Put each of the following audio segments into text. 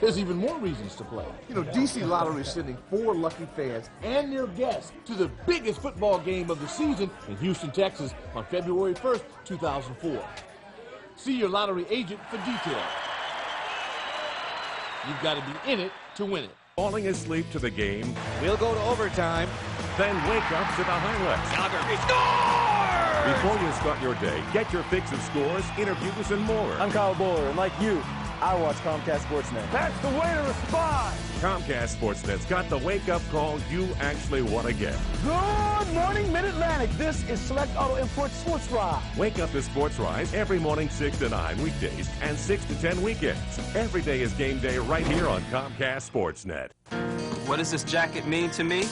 there's even more reasons to play. You know, DC Lottery is sending 4 lucky fans and their guests to the biggest football game of the season in Houston, Texas on February 1st, 2004. See your lottery agent for details. You've got to be in it to win it. Falling asleep to the game. We'll go to overtime. Then wake up to the highlights. Jager scores! Before you start your day, get your fix of scores, interviews, and more. I'm Kyle Bowler, and like you, I watch Comcast Sportsnet. That's the way to respond. Comcast Sportsnet's got the wake-up call you actually want to get. Good morning, Mid-Atlantic. This is Select Auto Import Sports Rise. Wake up to Sports Rise every morning 6 to 9 weekdays and 6 to 10 weekends. Every day is game day right here on Comcast Sportsnet. What does this jacket mean to me?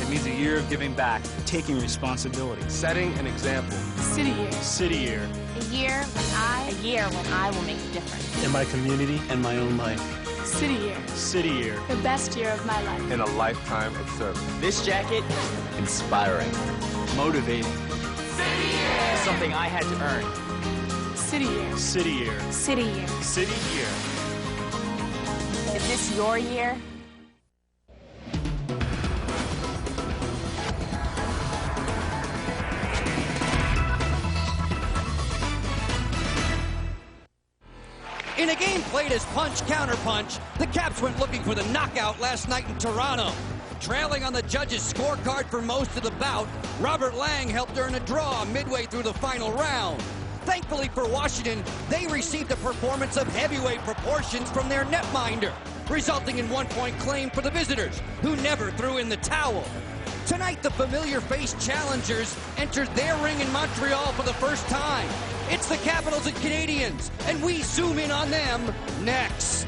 It means a year of giving back, taking responsibility, setting an example. City Year. City Year. A year when I will make a difference. In my community and my own life. City Year. City Year. The best year of my life. In a lifetime of service. This jacket, inspiring, Motivating. City Year. something I had to earn. City Year. City Year. City Year. City Year. Is this your year? In a game played as punch-counter-punch, the Caps went looking for the knockout last night in Toronto. Trailing on the judges' scorecard for most of the bout, Robert Lang helped earn a draw midway through the final round. Thankfully for Washington, they received a performance of heavyweight proportions from their netminder, resulting in 1-point claim for the visitors, who never threw in the towel. Tonight, the familiar face challengers entered their ring in Montreal for the first time. It's the Capitals and Canadiens, and we zoom in on them next.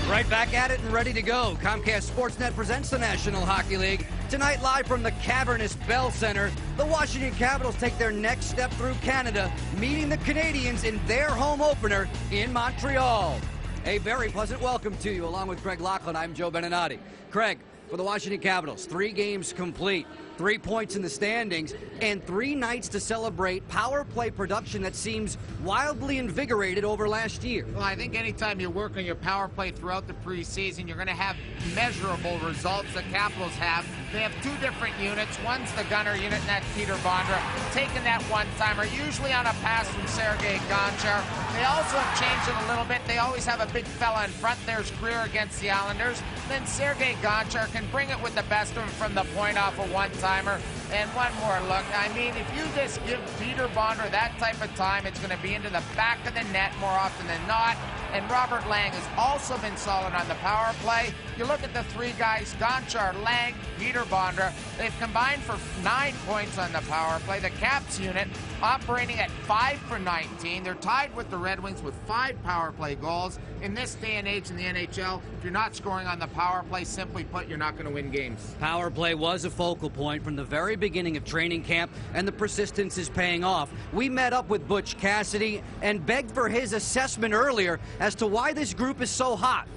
Right back at it and ready to go. Comcast Sportsnet presents the National Hockey League. Tonight, live from the cavernous Bell Center, the Washington Capitals take their next step through Canada, meeting the Canadiens in their home opener in Montreal. A very pleasant welcome to you. Along with Craig Laughlin, I'm Joe Beninati. Craig, for the Washington Capitals, 3 games complete, 3 points in the standings, and 3 nights to celebrate power play production that seems wildly invigorated over last year. Well, I think anytime you work on your power play throughout the preseason, you're going to have measurable results. The Capitals have. They have 2 different units. One's the gunner unit, and that's Peter Bondra, taking that one-timer, usually on a pass from Sergei Gonchar. They also have changed it a little bit. They always have a big fella in front. There's Greer against the Islanders. Then Sergei Gonchar can bring it with the best of them from the point off a one-timer. And one more look. I mean, if you just give Peter Bondra that type of time, it's going to be into the back of the net more often than not. And Robert Lang has also been solid on the power play. You look at the 3 guys, Gonchar, Lang, Peter Bondra. They've combined for 9 points on the power play. The Caps unit operating at 5 for 19. They're tied with the Red Wings with 5 power play goals. In this day and age in the NHL, if you're not scoring on the power play, simply put, you're not going to win games. Power play was a focal point from the very beginning of training camp, and the persistence is paying off. We met up with Butch Cassidy and begged for his assessment earlier as to why this group is so hot.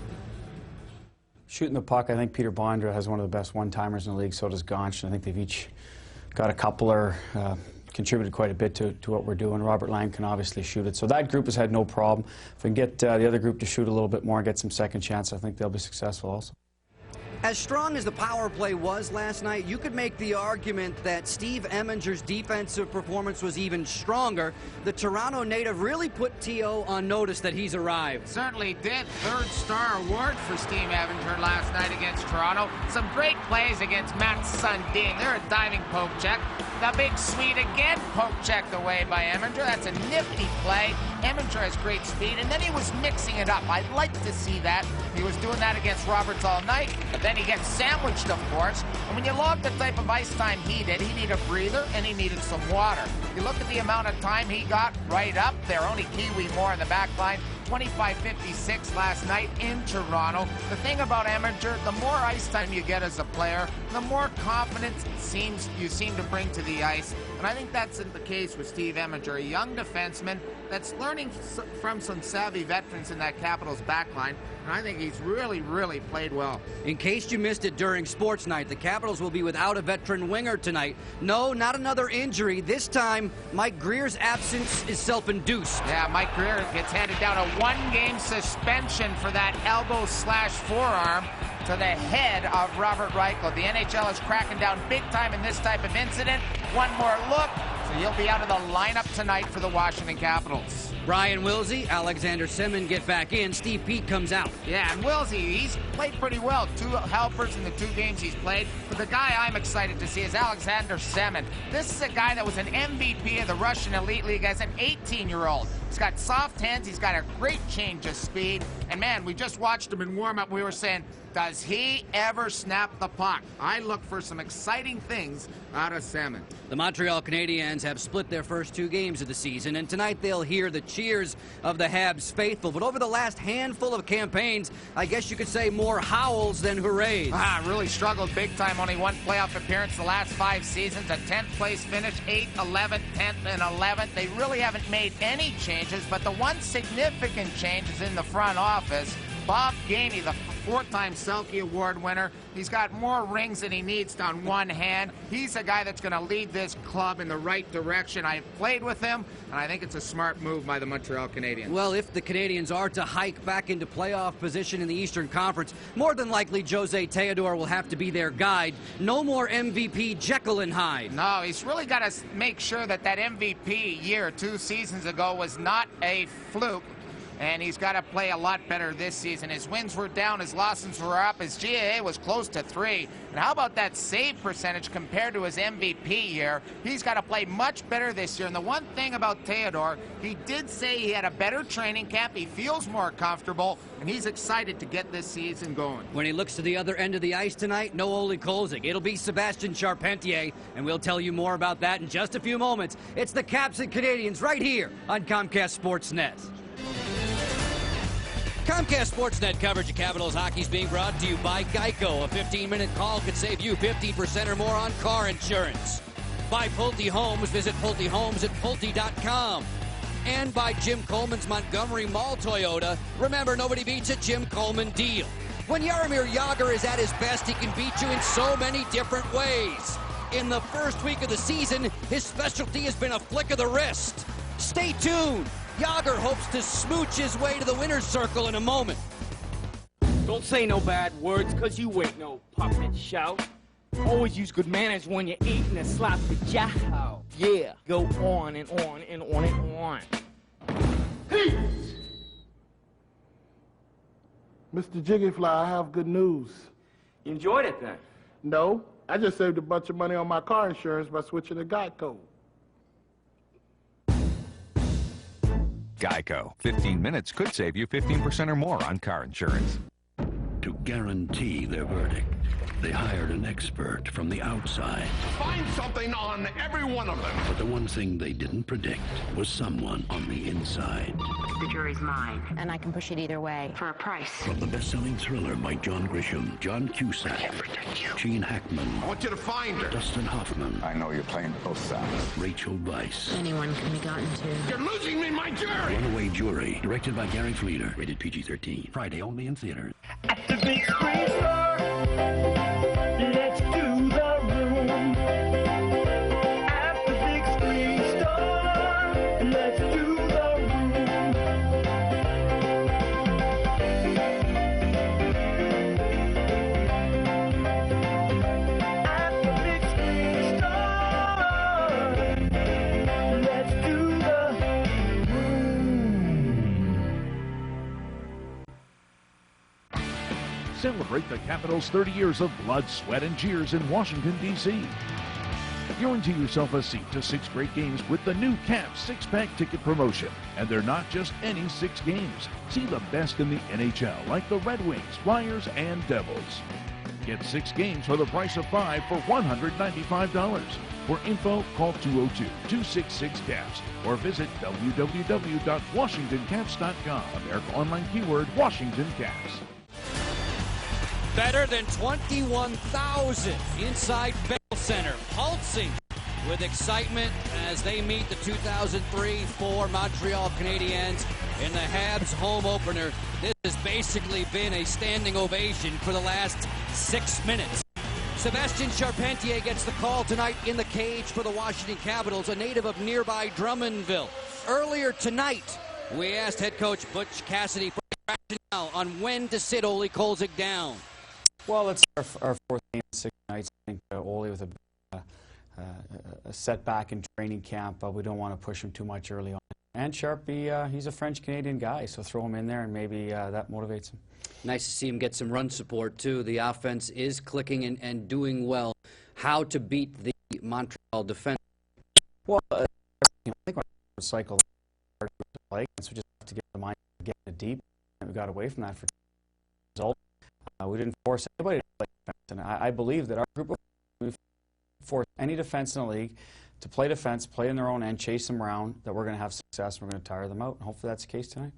Shooting the puck, I think Peter Bondra has one of the best one-timers in the league, so does Gonch. I think they've each got a couple or contributed quite a bit to what we're doing. Robert Lang can obviously shoot it. So that group has had no problem. If we can get the other group to shoot a little bit more and get some second chance, I think they'll be successful also. As strong as the power play was last night, you could make the argument that Steve Eminger's defensive performance was even stronger. The Toronto native really put T.O. on notice that he's arrived. Certainly did. 3rd star award for Steve Evinger last night against Toronto. Some great plays against Matt Sundin. They're a diving poke check. The big Swede again poke checked away by Eminger. That's a nifty play. Eminger has great speed, and then he was mixing it up. I'd like to see that. He was doing that against Roberts all night, but then he gets sandwiched, of course. And when you log the type of ice time he did, he needed a breather and he needed some water. You look at the amount of time he got right up there, only Kiwi more in the back line. 25-56 last night in Toronto. The thing about Eminger, the more ice time you get as a player, the more confidence you seem to bring to the ice. And I think that's the case with Steve Eminger, a young defenseman that's learning from some savvy veterans in that Capitals backline. And I think he's really, really played well. In case you missed it during Sports Night, the Capitals will be without a veteran winger tonight. No, not another injury. This time, Mike Greer's absence is self-induced. Yeah, Mike Greer gets handed down a one-game suspension for that elbow/forearm to the head of Robert Reichel. The NHL is cracking down big time in this type of incident. One more look, so he'll be out of the lineup tonight for the Washington Capitals. Brian Wilsey, Alexander Semin get back in. Steve Peat comes out. Yeah, and Wilsey, he's played pretty well. 2 helpers in the 2 games he's played. But the guy I'm excited to see is Alexander Semin. This is a guy that was an MVP of the Russian Elite League as an 18-year-old. He's got soft hands. He's got a great change of speed. And, man, we just watched him in warm-up. We were saying, does he ever snap the puck? I look for some exciting things out of Semin. The Montreal Canadiens have split their first 2 games of the season, and tonight they'll hear the cheers of the Habs faithful. But over the last handful of campaigns, I guess you could say more howls than hoorays. Really struggled big time. Only 1 playoff appearance the last 5 seasons. A 10th place finish, 8th, 11th, 10th, and 11th. They really haven't made any changes, but the one significant change is in the front office. Bob Gainey, the 4-time Selke Award winner. He's got more rings than he needs on one hand. He's a guy that's going to lead this club in the right direction. I've played with him, and I think it's a smart move by the Montreal Canadiens. Well, if the Canadiens are to hike back into playoff position in the Eastern Conference, more than likely Jose Theodore will have to be their guide. No more MVP Jekyll and Hyde. No, he's really got to make sure that MVP year 2 seasons ago was not a fluke. And he's got to play a lot better this season. His wins were down, his losses were up, his GAA was close to 3. And how about that save percentage compared to his MVP year? He's got to play much better this year. And the one thing about Theodore, he did say he had a better training camp, he feels more comfortable, and he's excited to get this season going. When he looks to the other end of the ice tonight, no Ole Kolzig. It'll be Sebastian Charpentier, and we'll tell you more about that in just a few moments. It's the Caps and Canadiens right here on Comcast Sportsnet. Comcast Sportsnet coverage of Capitals hockey is being brought to you by Geico. A 15-minute call could save you 15% or more on car insurance. By Pulte Homes. Visit Pulte Homes at Pulte.com. And by Jim Coleman's Montgomery Mall Toyota. Remember, nobody beats a Jim Coleman deal. When Jaromir Jager is at his best, he can beat you in so many different ways. In the first week of the season, his specialty has been a flick of the wrist. Stay tuned. Jager hopes to smooch his way to the winner's circle in a moment. Don't say no bad words, cause you ain't no puppet shout. Always use good manners when you're eating a sloppy jow. Yeah, go on and on and on and on. Peace! Mr. Jiggyfly, I have good news. You enjoyed it then? No, I just saved a bunch of money on my car insurance by switching to Geico. Geico. 15 minutes could save you 15% or more on car insurance. To guarantee their verdict, they hired an expert from the outside. Find something on every one of them. But the one thing they didn't predict was someone on the inside. The jury's mine, and I can push it either way for a price. From the best-selling thriller by John Grisham, John Cusack, Gene Hackman. I want you to find her. Dustin Hoffman. I know you're playing both sides. Rachel Weisz. Anyone can be gotten to. You're losing me, my jury. Runaway Jury, directed by Gary Fleeter. Rated PG-13. Friday only in theaters. At the big screen store, let's do the room. At the big screen store, let's do the room. At the big screen store, let's do the room. Celebrate the Capitals' 30 years of blood, sweat, and cheers in Washington, D.C. Guarantee yourself a seat to 6 great games with the new Caps 6-pack ticket promotion. And they're not just any 6 games. See the best in the NHL, like the Red Wings, Flyers, and Devils. Get 6 games for the price of 5 for $195. For info, call 202-266-CAPS or visit www.washingtoncaps.com. America Online keyword Washington Caps. Better than 21,000 inside Bell Center, pulsing with excitement as they meet the 2003-04 Montreal Canadiens in the Habs home opener. This has basically been a standing ovation for the last 6 minutes. Sebastien Charpentier gets the call tonight in the cage for the Washington Capitals, a native of nearby Drummondville. Earlier tonight, we asked head coach Butch Cassidy for a rationale on when to sit Ole Kolzig down. Well, it's our 4th game in 6 nights. I think Ole with a setback in training camp. We don't want to push him too much early on. And Sharpie, he's a French-Canadian guy, so throw him in there and maybe that motivates him. Nice to see him get some run support, too. The offense is clicking and doing well. How to beat the Montreal defense? Well, I think our cycle to play, so we just have to get the mind getting it deep. And we got away from that for result. We didn't force anybody to play defense, and I believe that our group of we've forced any defense in the league to play defense, play in their own end, chase them around, that we're going to have success, and we're going to tire them out, and hopefully that's the case tonight.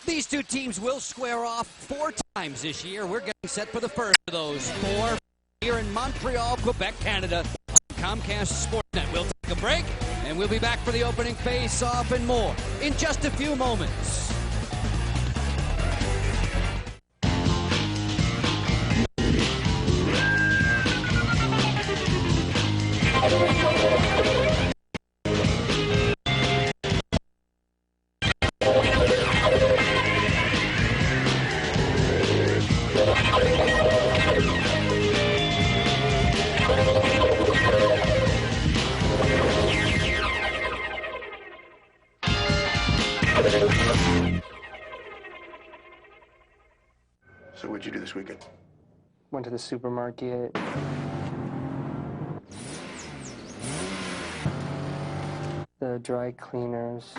These two teams will square off 4 times this year. We're getting set for the first of those 4 here in Montreal, Quebec, Canada, on Comcast Sportsnet. We'll take a break, and we'll be back for the opening face-off and more in just a few moments. So what'd you do this weekend? Went to the supermarket. The dry cleaners.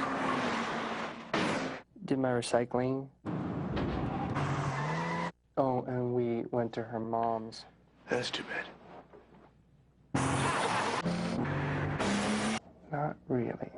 Did my recycling. Oh, and we went to her mom's. That's too bad. Not really.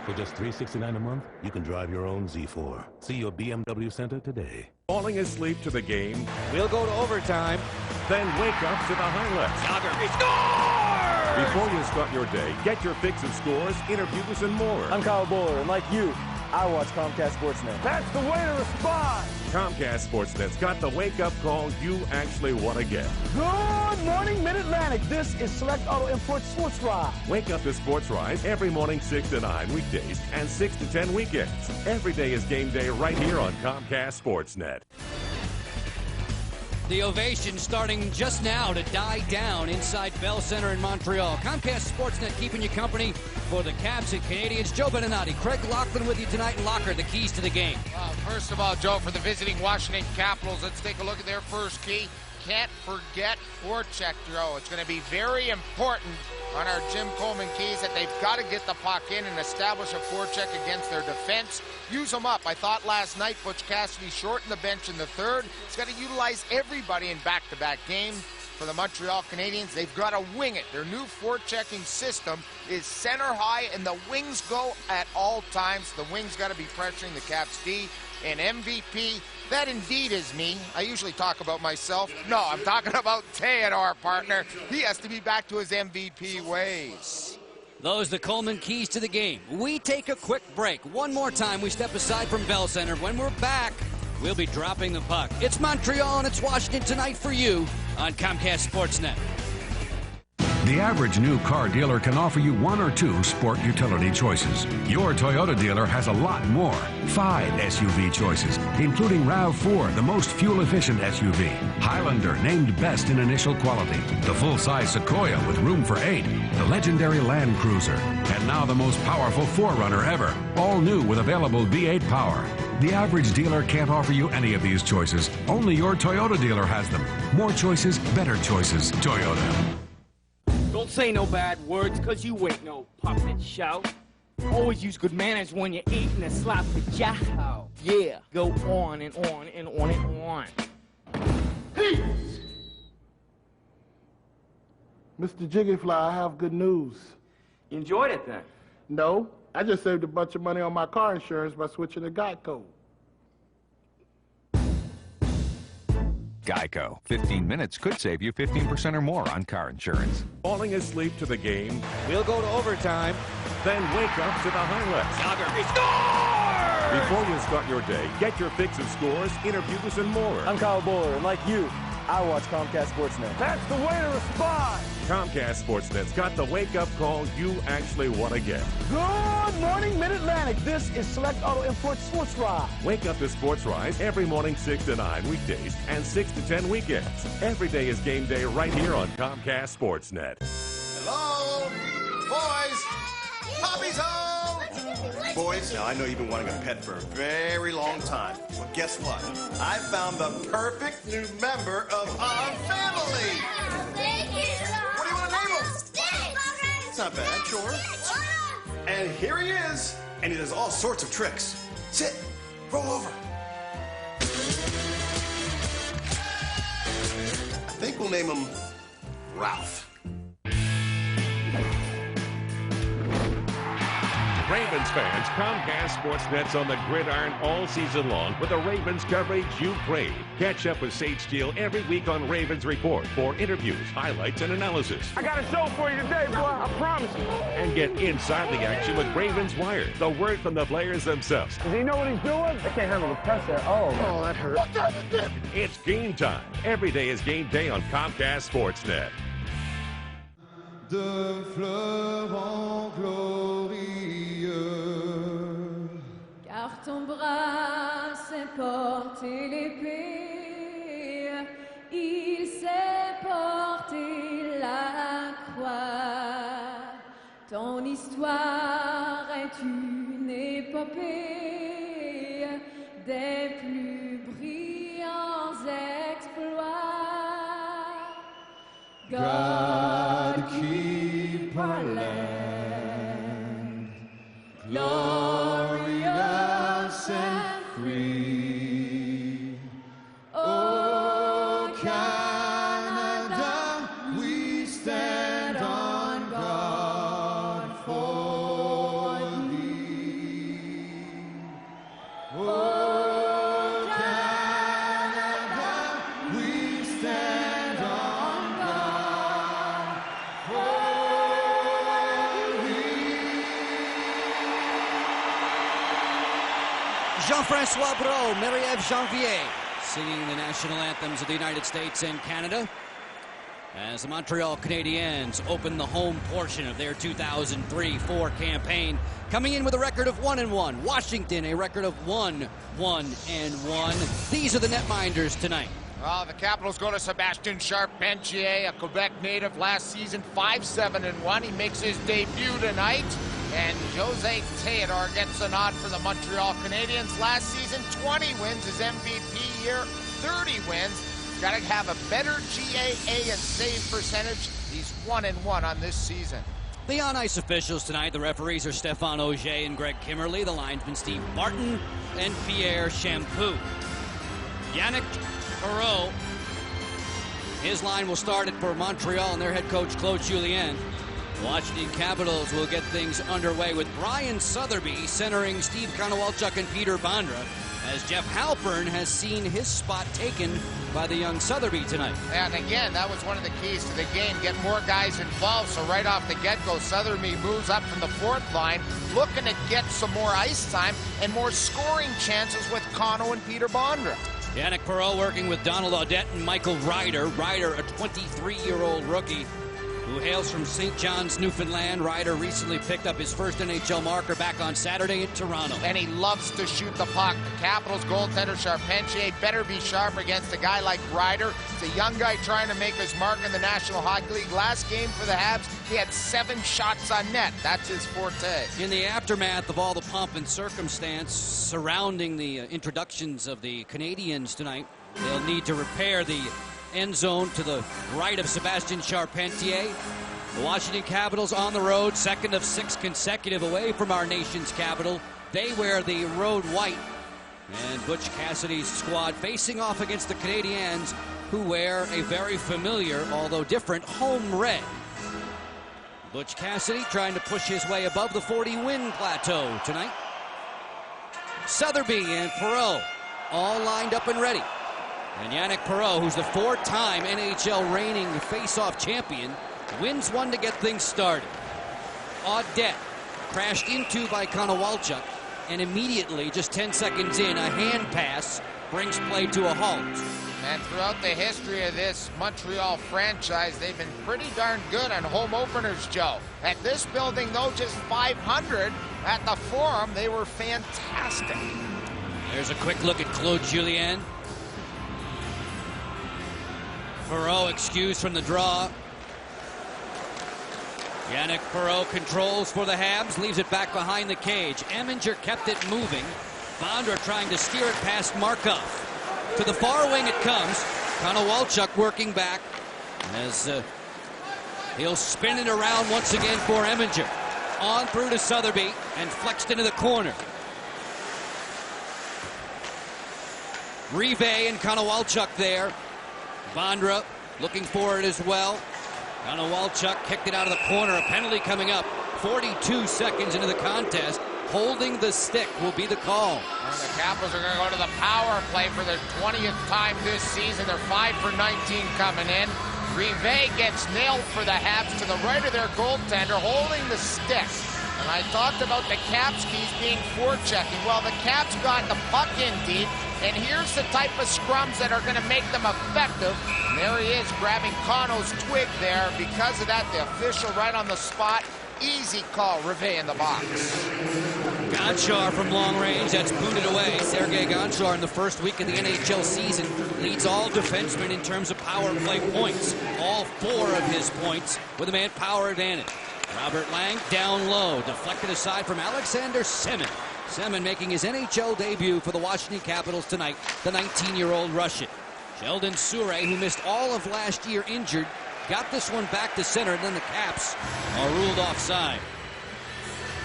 For just $369 a month, you can drive your own Z4. See your BMW Center today. Falling asleep to the game. We'll go to overtime. Then wake up to the highlights. Jager, he scores! Before you start your day, get your fix of scores, interviews, and more. I'm Kyle Bowler, and like you, I watch Comcast Sportsnet. That's the way to respond. Comcast Sportsnet's got the wake-up call you actually want to get. Good morning, Mid-Atlantic. This is Select Auto Import Sports Ride. Wake up to Sports Ride every morning 6 to 9 weekdays and 6 to 10 weekends. Every day is game day right here on Comcast Sportsnet. The ovation starting just now to die down inside Bell Center in Montreal. Comcast Sportsnet keeping you company for the Caps and Canadiens. Joe Beninati, Craig Laughlin with you tonight, and Locker, the keys to the game. Well, first of all, Joe, for the visiting Washington Capitals, let's take a look at their first key. Can't forget forecheck, Joe. It's going to be very important on our Jim Coleman keys that they've got to get the puck in and establish a forecheck against their defense. Use them up. I thought last night Butch Cassidy shortened the bench in the third. He's got to utilize everybody in back-to-back games. For the Montreal Canadiens, they've got to wing it. Their new forechecking system is center high, and the wings go at all times. The wings got to be pressuring the Caps D. And MVP, that indeed is me. I usually talk about myself. No, I'm talking about Theodore, partner. He has to be back to his MVP ways. Those the Coleman keys to the game. We take a quick break. One more time, we step aside from Bell Center. When we're back, we'll be dropping the puck. It's Montreal and it's Washington tonight for you on Comcast Sportsnet. The average new car dealer can offer you 1 or 2 sport utility choices. Your Toyota dealer has a lot more. 5 SUV choices, including RAV4, the most fuel-efficient SUV. Highlander, named best in initial quality. The full-size Sequoia with room for 8. The legendary Land Cruiser. And now the most powerful 4Runner ever. All new with available V8 power. The average dealer can't offer you any of these choices. Only your Toyota dealer has them. More choices, better choices. Toyota. Don't say no bad words, cause you ain't no puppet shout. Always use good manners when you're eating a sloppy jow. Yeah, go on and on and on and on. Peace! Mr. Jigglyfly, I have good news. You enjoyed it then? No, I just saved a bunch of money on my car insurance by switching to Geico. Geico. 15 minutes could save you 15% or more on car insurance. Falling asleep to the game? We'll go to overtime. Then wake up to the highlights. Jager, he scores! Before you start your day, get your fix of scores, interviews, and more. I'm Kyle Bowler, and like you, I watch Comcast Sportsnet. That's the way to respond. Comcast Sportsnet's got the wake-up call you actually want to get. Good morning, Mid-Atlantic. This is Select Auto Import Sports Ride. Wake up to Sports Rise every morning 6 to 9 weekdays and 6 to 10 weekends. Every day is game day right here on Comcast Sportsnet. Hello? Boys? Poppy's home! Boys, now I know you've been wanting a pet for a very long time. Well, guess what? I found the perfect new member of our family! What do you want to name him? It's not bad, sure. And here he is, and he does all sorts of tricks. Sit, roll over. I think we'll name him Ralph. Ravens fans, Comcast Sportsnet's on the gridiron all season long with the Ravens coverage you crave. Catch up with Sage Steele every week on Ravens Report for interviews, highlights, and analysis. I got a show for you today, boy. I promise you. And get inside the action with Ravens Wire, the word from the players themselves. Does he know what he's doing? I can't handle the pressure. Oh, that hurt. What time is it? It's game time. Every day is game day on Comcast Sportsnet. De fleurs en glorieux. Car ton bras sait porter l'épée, il sait porter la croix. Ton histoire est une épopée des plus brillants exploits. God keep our land glorious and free. Oh, Canada, we stand on guard for thee. Oh, Canada, we stand on guard for Jean-Francois Brault, Marie-Ève Janvier, singing the national anthems of the United States and Canada as the Montreal Canadiens open the home portion of their 2003-04 campaign, coming in with a record of 1-1. Washington, a record of 1-1-1. These are the netminders tonight. Well, the Capitals go to Sébastien Charpentier, a Quebec native, last season 5-7-1. He makes his debut tonight. And Jose Theodore gets the nod for the Montreal Canadiens. Last season, 20 wins. His MVP year, 30 wins. He's got to have a better GAA and save percentage. He's 1-1 on this season. The on-ice officials tonight, the referees are Stéphane Auger and Greg Kimmerly. The linesmen Steve Barton and Pierre Champoux. Yannick Perreault, his line will start it for Montreal and their head coach Claude Julien. Washington Capitals will get things underway with Brian Sotheby centering Steve Konowalchuk and Peter Bondra, as Jeff Halpern has seen his spot taken by the young Sotheby tonight. And again, that was one of the keys to the game, get more guys involved. So right off the get-go, Sotheby moves up from the fourth line, looking to get some more ice time and more scoring chances with Kono and Peter Bondra. Yannick Perreault working with Donald Audette and Michael Ryder. Ryder, a 23-year-old rookie who hails from St. John's, Newfoundland. Ryder recently picked up his first NHL marker back on Saturday in Toronto. And he loves to shoot the puck. The Capitals goaltender Charpentier better be sharp against a guy like Ryder. It's a young guy trying to make his mark in the National Hockey League. Last game for the Habs, he had 7 shots on net. That's his forte. In the aftermath of all the pomp and circumstance surrounding the introductions of the Canadiens tonight, they'll need to repair the end zone to the right of Sébastien Charpentier. The Washington Capitals on the road, second of 6 consecutive away from our nation's capital. They wear the road white. And Butch Cassidy's squad facing off against the Canadiens who wear a very familiar, although different, home red. Butch Cassidy trying to push his way above the 40-win plateau tonight. Sotheby and Perreault all lined up and ready. And Yannick Perreault, who's the 4-time NHL reigning face-off champion, wins one to get things started. Audette crashed into by Konowalchuk, and immediately, just 10 seconds in, a hand pass brings play to a halt. And throughout the history of this Montreal franchise, they've been pretty darn good on home openers, Joe. At this building, though, just 500. At the Forum, they were fantastic. There's a quick look at Claude Julien. Perreault excused from the draw. Yannick Perreault controls for the Habs, leaves it back behind the cage. Eminger kept it moving. Bondra trying to steer it past Markov. To the far wing it comes. Konowalchuk working back as he'll spin it around once again for Eminger. On through to Sotheby and flexed into the corner. Rive and Konowalchuk there. Bondra looking for it as well. Konowalchuk kicked it out of the corner. A penalty coming up. 42 seconds into the contest. Holding the stick will be the call. And the Capitals are going to go to the power play for their 20th time this season. They're 5 for 19 coming in. Rive gets nailed for the Habs to the right of their goaltender, holding the stick. And I talked about the Caps keys being forechecking. Well, the Caps got the puck in deep, and here's the type of scrums that are going to make them effective. And there he is grabbing Kono's twig there. Because of that, the official right on the spot. Easy call, Rive in the box. Gonchar from long range, that's booted away. Sergei Gonchar in the first week of the NHL season leads all defensemen in terms of power play points. All 4 of his points with a man power advantage. Robert Lang down low, deflected aside from Alexander Semin. Semin making his NHL debut for the Washington Capitals tonight, the 19-year-old Russian. Sheldon Souray, who missed all of last year injured, got this one back to center, and then the Caps are ruled offside.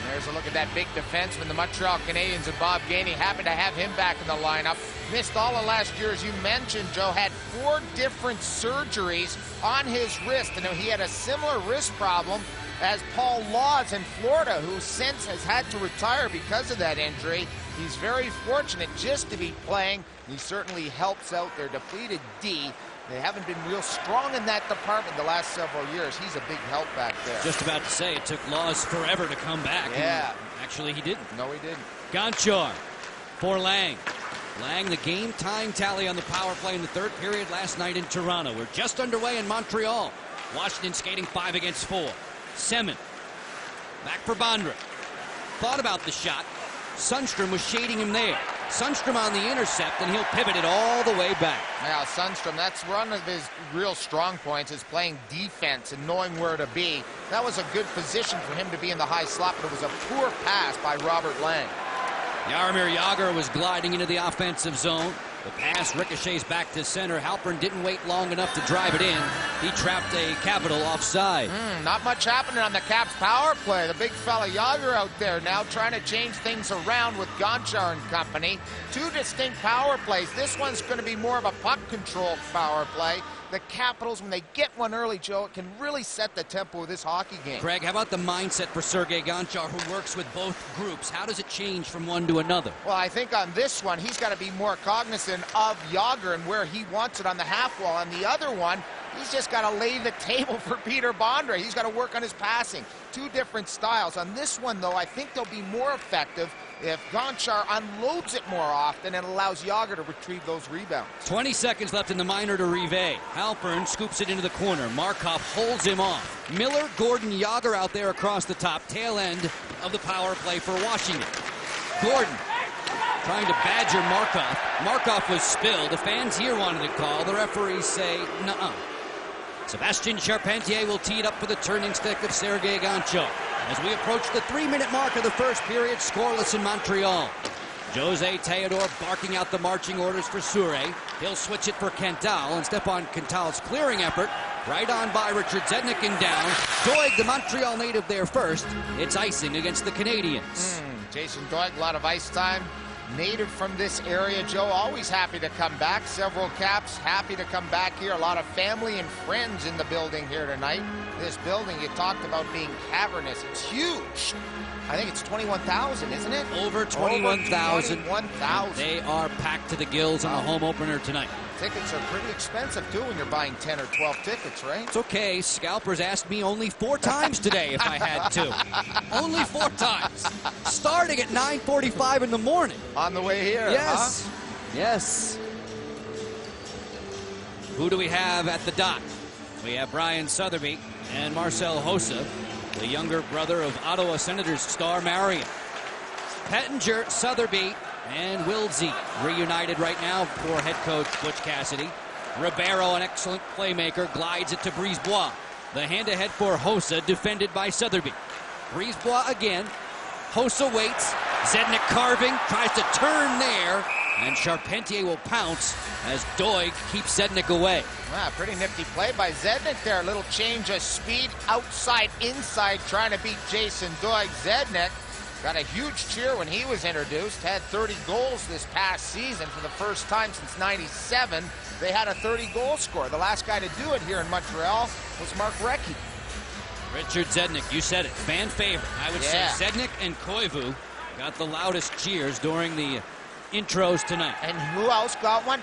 There's a look at that big defenseman, the Montreal Canadiens, and Bob Gainey. Happy to have him back in the lineup. Missed all of last year, as you mentioned, Joe. Had 4 different surgeries on his wrist, and he had a similar wrist problem as Paul Laws in Florida, who since has had to retire because of that injury. He's very fortunate just to be playing. He certainly helps out their depleted D. They haven't been real strong in that department the last several years. He's a big help back there. Just about to say, it took Laws forever to come back. Yeah. Actually, he didn't. No, he didn't. Gonchar for Lang. Lang, the game time tally on the power play in the third period last night in Toronto. We're just underway in Montreal. Washington skating 5 against 4. Semin. Back for Bondra. Thought about the shot. Sundstrom was shading him there. Sundstrom on the intercept, and he'll pivot it all the way back. Now, Sundstrom, that's one of his real strong points, is playing defense and knowing where to be. That was a good position for him to be in the high slot, but it was a poor pass by Robert Lang. Jaromir Jager was gliding into the offensive zone. The pass ricochets back to center. Halpern didn't wait long enough to drive it in. He trapped a Capital offside. Not much happening on the Caps power play. The big fella Jager out there now trying to change things around with Gonchar and company. 2 distinct power plays. This one's going to be more of a puck control power play. The Capitals, when they get one early, Joe, it can really set the tempo of this hockey game. Craig, how about the mindset for Sergei Gonchar, who works with both groups? How does it change from one to another? Well, I think on this one, he's got to be more cognizant of Jager and where he wants it on the half wall. On the other one, he's just got to lay the table for Peter Bondra. He's got to work on his passing. 2 different styles. On this one, though, I think they'll be more effective if Gonchar unloads it more often and allows Jager to retrieve those rebounds. 20 seconds left in the minor to Rive. Halpern scoops it into the corner. Markov holds him off. Miller, Gordon, Jager out there across the top. Tail end of the power play for Washington. Gordon trying to badger Markov. Markov was spilled. The fans here wanted to call. The referees say, nuh-uh. Sebastian Charpentier will tee it up for the turning stick of Sergei Gonchar. As we approach the 3-minute mark of the first period, scoreless in Montreal. Jose Theodore barking out the marching orders for Souray. He'll switch it for Cantal, and Stepan Cantal's clearing effort. Right on by Richard Zednik and down. Doig, the Montreal native, there first. It's icing against the Canadiens. Jason Doig, a lot of ice time. native from this area, Joe, always happy to come back. Several Caps happy to come back here. A lot of family and friends in the building here tonight. This building, you talked about being cavernous. It's huge. I think it's 21,000, isn't it? Over 21,000. 21,000. They are packed to the gills on the home opener tonight. Tickets are pretty expensive, too, when you're buying 10 or 12 tickets, right? It's okay. Scalpers asked me only 4 times today if I had to. Only 4 times. Starting at 9:45 in the morning. On the way here, Yes. huh? Yes. Who do we have at the dot? We have Brian Sotheby and Marcel Hossa, the younger brother of Ottawa Senators star Marion. Pettinger, Sotheby, and Wildsey reunited right now for head coach Butch Cassidy. Ribeiro, an excellent playmaker, glides it to Brisebois. The hand-ahead for Hossa, defended by Sotheby. Brisebois again. Hossa waits. Zednik carving, tries to turn there, and Charpentier will pounce as Doig keeps Zednik away. Wow, pretty nifty play by Zednik there. A little change of speed, outside, inside, trying to beat Jason Doig. Zednik got a huge cheer when he was introduced. Had 30 goals this past season for the first time since '97. They had a 30-goal score. The last guy to do it here in Montreal was Mark Recchi. Richard Zednik, you said it, fan favorite. I would say Zednik and Koivu got the loudest cheers during the intros tonight. And who else got one?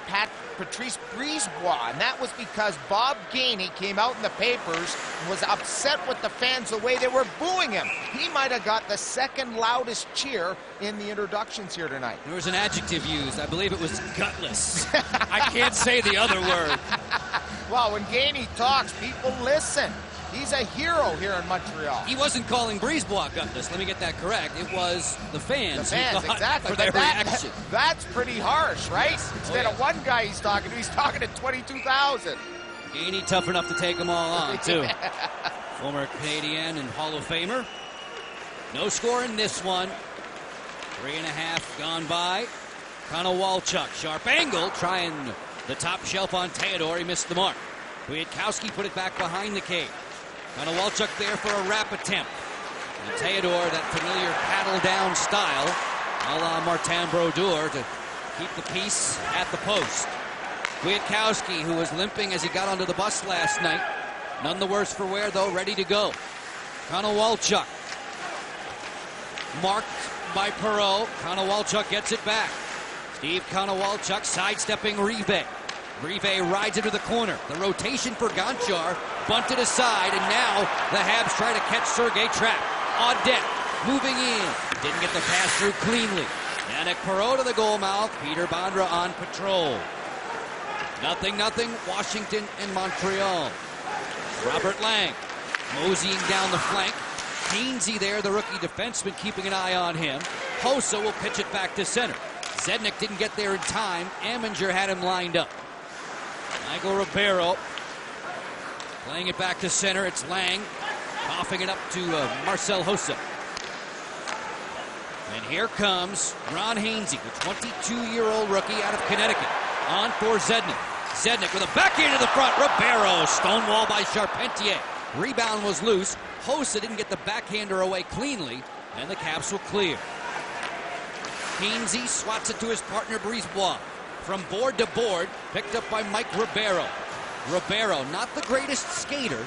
Patrice Brisebois, and that was because Bob Gainey came out in the papers and was upset with the fans the way they were booing him. He might have got the second loudest cheer in the introductions here tonight. There was an adjective used. I believe it was gutless. I can't say the other word. Well, when Gainey talks, people listen. He's a hero here in Montreal. He wasn't calling Brisebois gutless. Let me get that correct. It was the fans. The fans, exactly. For their reaction. That's pretty harsh, right? Yes. Instead of one guy he's talking to 22,000. Gainey tough enough to take them all on, too. Former Canadian and Hall of Famer. No score in this one. 3.5 gone by. Konowalchuk, sharp angle, trying the top shelf on Theodore. He missed the mark. Kwiatkowski put it back behind the cage. Konowalchuk there for a wrap attempt. And Theodore, that familiar paddle down style, a la Martin Brodeur, to keep the piece at the post. Kwiatkowski, who was limping as he got onto the bus last night, none the worse for wear, though, ready to go. Konowalchuk, marked by Perreault. Konowalchuk gets it back. Steve Konowalchuk sidestepping Rive. Rive rides into the corner. The rotation for Gonchar, bunted aside, and now the Habs try to catch Sergei Trapp. Audette moving in. Didn't get the pass through cleanly. Yannick Perreault to the goal mouth. Peter Bondra on patrol. 0-0, Washington and Montreal. Robert Lang moseying down the flank. Hainsey there, the rookie defenseman, keeping an eye on him. Hossa will pitch it back to center. Zednik didn't get there in time. Amminger had him lined up. Michael Ribeiro playing it back to center. It's Lang coughing it up to Marcel Hossa. And here comes Ron Hainsey, the 22-year-old rookie out of Connecticut. On for Zednik. Zednik with a backhand to the front. Ribeiro stonewall by Charpentier. Rebound was loose. Hossa didn't get the backhander away cleanly, and the Caps will clear. Hainsey swats it to his partner Brisebois. From board to board, picked up by Mike Ribeiro. Ribeiro, not the greatest skater,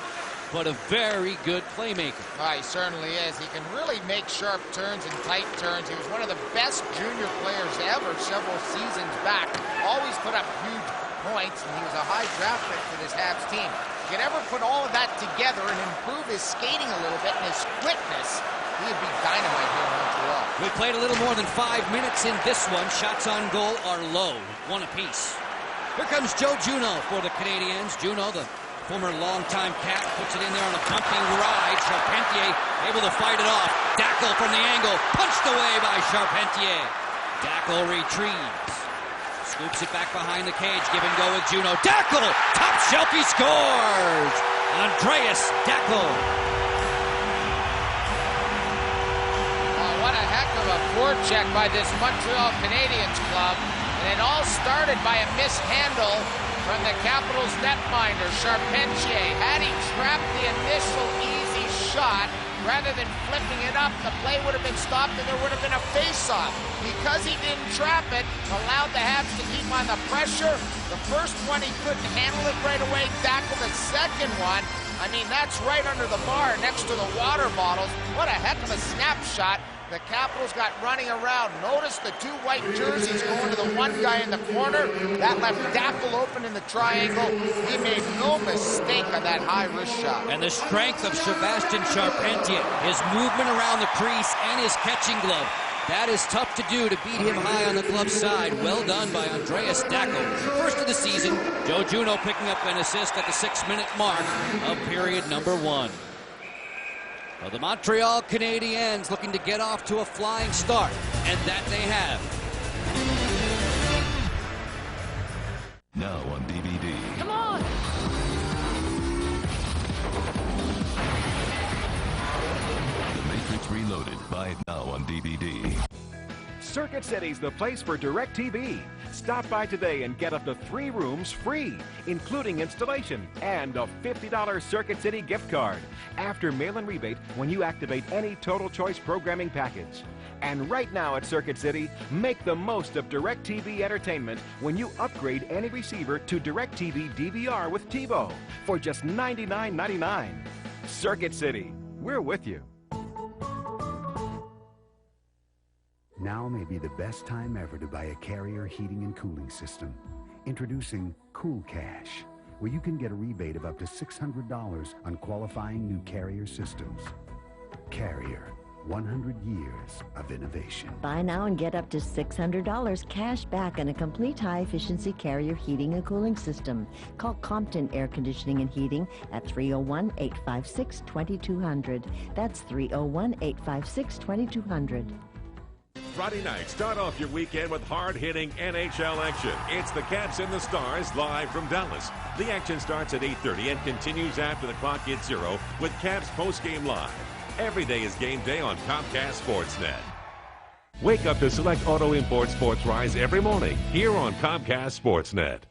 but a very good playmaker. He certainly is. He can really make sharp turns and tight turns. He was one of the best junior players ever several seasons back. Always put up huge points, and he was a high draft pick for this Habs team. If you could ever put all of that together and improve his skating a little bit and his quickness, he would be dynamite here in Montreal. We played a little more than 5 minutes in this one. Shots on goal are low, 1 apiece. Here comes Joe Juneau for the Canadiens. Juneau, the former longtime Cap, puts it in there on a pumping ride. Charpentier able to fight it off. Dackel from the angle, punched away by Charpentier. Dackel retrieves. Scoops it back behind the cage. Give and go with Juneau. Dackel! Top shelf, he scores! Andreas Dackel. What a heck of a forecheck by this Montreal Canadiens club. And it all started by a mishandle from the Capitals netminder, Charpentier. Had he trapped the initial easy shot, Rather than flipping it up, the play would have been stopped and there would have been a face-off. Because he didn't trap it, allowed the Habs to keep on the pressure. The first one, he couldn't handle it right away. Tackled the second one. I mean, that's right under the bar next to the water bottles. What a heck of a snapshot. The Capitals got running around. Notice the two white jerseys going to the one guy in the corner. That left Dackel open in the triangle. He made no mistake on that high-risk shot. And the strength of Sebastian Charpentier, his movement around the crease and his catching glove. That is tough to do, to beat him high on the glove side. Well done by Andreas Dackel. First of the season, Joe Juneau picking up an assist at the 6-minute mark of period number 1. Well, the Montreal Canadiens looking to get off to a flying start, and that they have. Now on DVD. Come on! The Matrix Reloaded. Buy it now on DVD. Circuit City's the place for DirecTV. Stop by today and get up to 3 rooms free, including installation and a $50 Circuit City gift card after mail-in rebate when you activate any Total Choice programming package. And right now at Circuit City, make the most of DirecTV entertainment when you upgrade any receiver to DirecTV DVR with TiVo for just $99.99. Circuit City, we're with you. Now may be the best time ever to buy a Carrier heating and cooling system. Introducing Cool Cash, where you can get a rebate of up to $600 on qualifying new Carrier systems. Carrier, 100 years of innovation. Buy now and get up to $600 cash back on a complete high-efficiency Carrier heating and cooling system. Call Compton Air Conditioning and Heating at 301-856-2200. That's 301-856-2200. Friday night, start off your weekend with hard-hitting NHL action. It's the Caps and the Stars live from Dallas. The action starts at 8:30 and continues after the clock hits 0 with Caps postgame live. Every day is game day on Comcast Sportsnet. Wake up to select Auto Import Sports Rise every morning here on Comcast Sportsnet.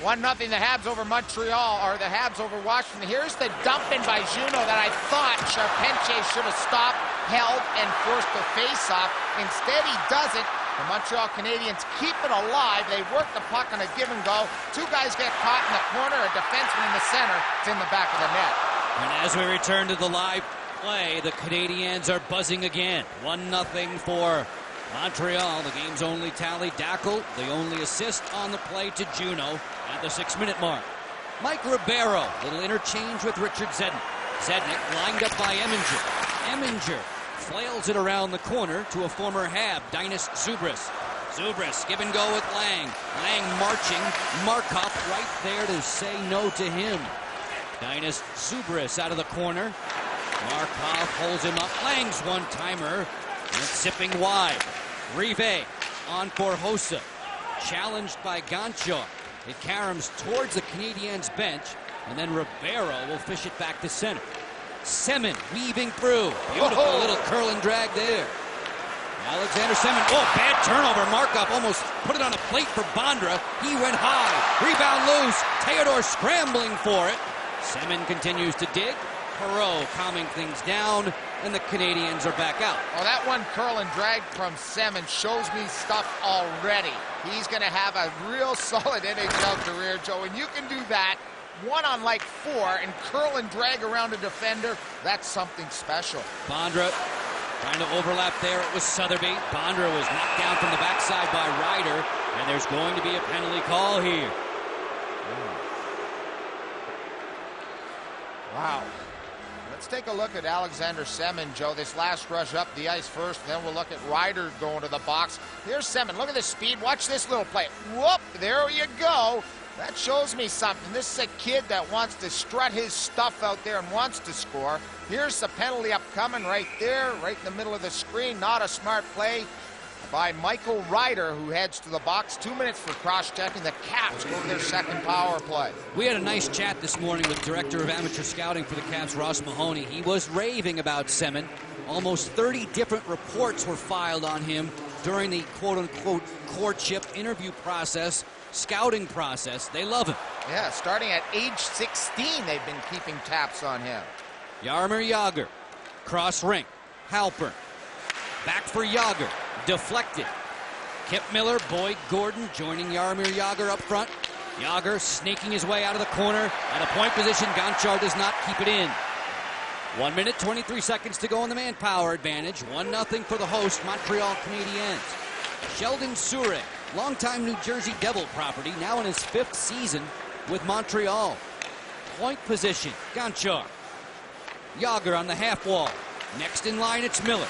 1-0 the Habs over Montreal, or the Habs over Washington. Here's the dumping by Juneau that I thought Charpentier should have stopped, held, and forced the face-off. Instead, he doesn't. The Montreal Canadiens keep it alive. They work the puck on a give and go. Two guys get caught in the corner, a defenseman in the center. It's in the back of the net. And as we return to the live play, the Canadiens are buzzing again. 1-0 for Montreal. The game's only tally. Dackel, the only assist on the play to Juneau at the 6-minute mark. Mike Ribeiro, little interchange with Richard Zednik. Zednik lined up by Eminger. Eminger flails it around the corner to a former Hab, Dinas Zubris. Zubris, give and go with Lang. Lang marching. Markov right there to say no to him. Dinas Zubris out of the corner. Markov holds him up. Lang's one-timer. And sipping wide. Rive on for Hossa. Challenged by Gonchar. It caroms towards the Canadiens bench. And then Ribeiro will fish it back to center. Semin weaving through. Beautiful little curl and drag there. Alexander Semin. Oh, bad turnover. Markov almost put it on a plate for Bondra. He went high. Rebound loose. Theodore scrambling for it. Semin continues to dig. Perreault calming things down, and the Canadiens are back out. Well, that one curl and drag from Semin shows me stuff already. He's going to have a real solid NHL career, Joe, and you can do that one on like 4 and curl and drag around a defender. That's something special. Bondra trying to overlap there. It was Sotheby. Bondra was knocked down from the backside by Ryder, and there's going to be a penalty call here. Wow. Let's take a look at Alexander Semin, Joe. This last rush up the ice first, and then we'll look at Ryder going to the box. Here's Semin. Look at the speed. Watch this little play. Whoop, there you go. That shows me something. This is a kid that wants to strut his stuff out there and wants to score. Here's the penalty upcoming right there, right in the middle of the screen. Not a smart play by Michael Ryder, who heads to the box. 2 minutes for cross-checking. The Caps go to their second power play. We had a nice chat this morning with Director of Amateur Scouting for the Caps, Ross Mahoney. He was raving about Semin. Almost 30 different reports were filed on him during the quote-unquote courtship interview process, scouting process. They love him. Yeah, starting at age 16, they've been keeping tabs on him. Jaromir Jager Cross ring. Halpern. Back for Jager. Deflected. Kip Miller, Boyd Gordon joining Jaromir Jager up front. Jager snaking his way out of the corner. At a point position, Gonchar does not keep it in. 1 minute, 23 seconds to go on the manpower advantage. 1-0 for the host, Montreal Canadiens. Sheldon Souray, longtime New Jersey Devil property, now in his 5th season with Montreal. Point position, Gonchar. Jager on the half wall. Next in line, it's Miller.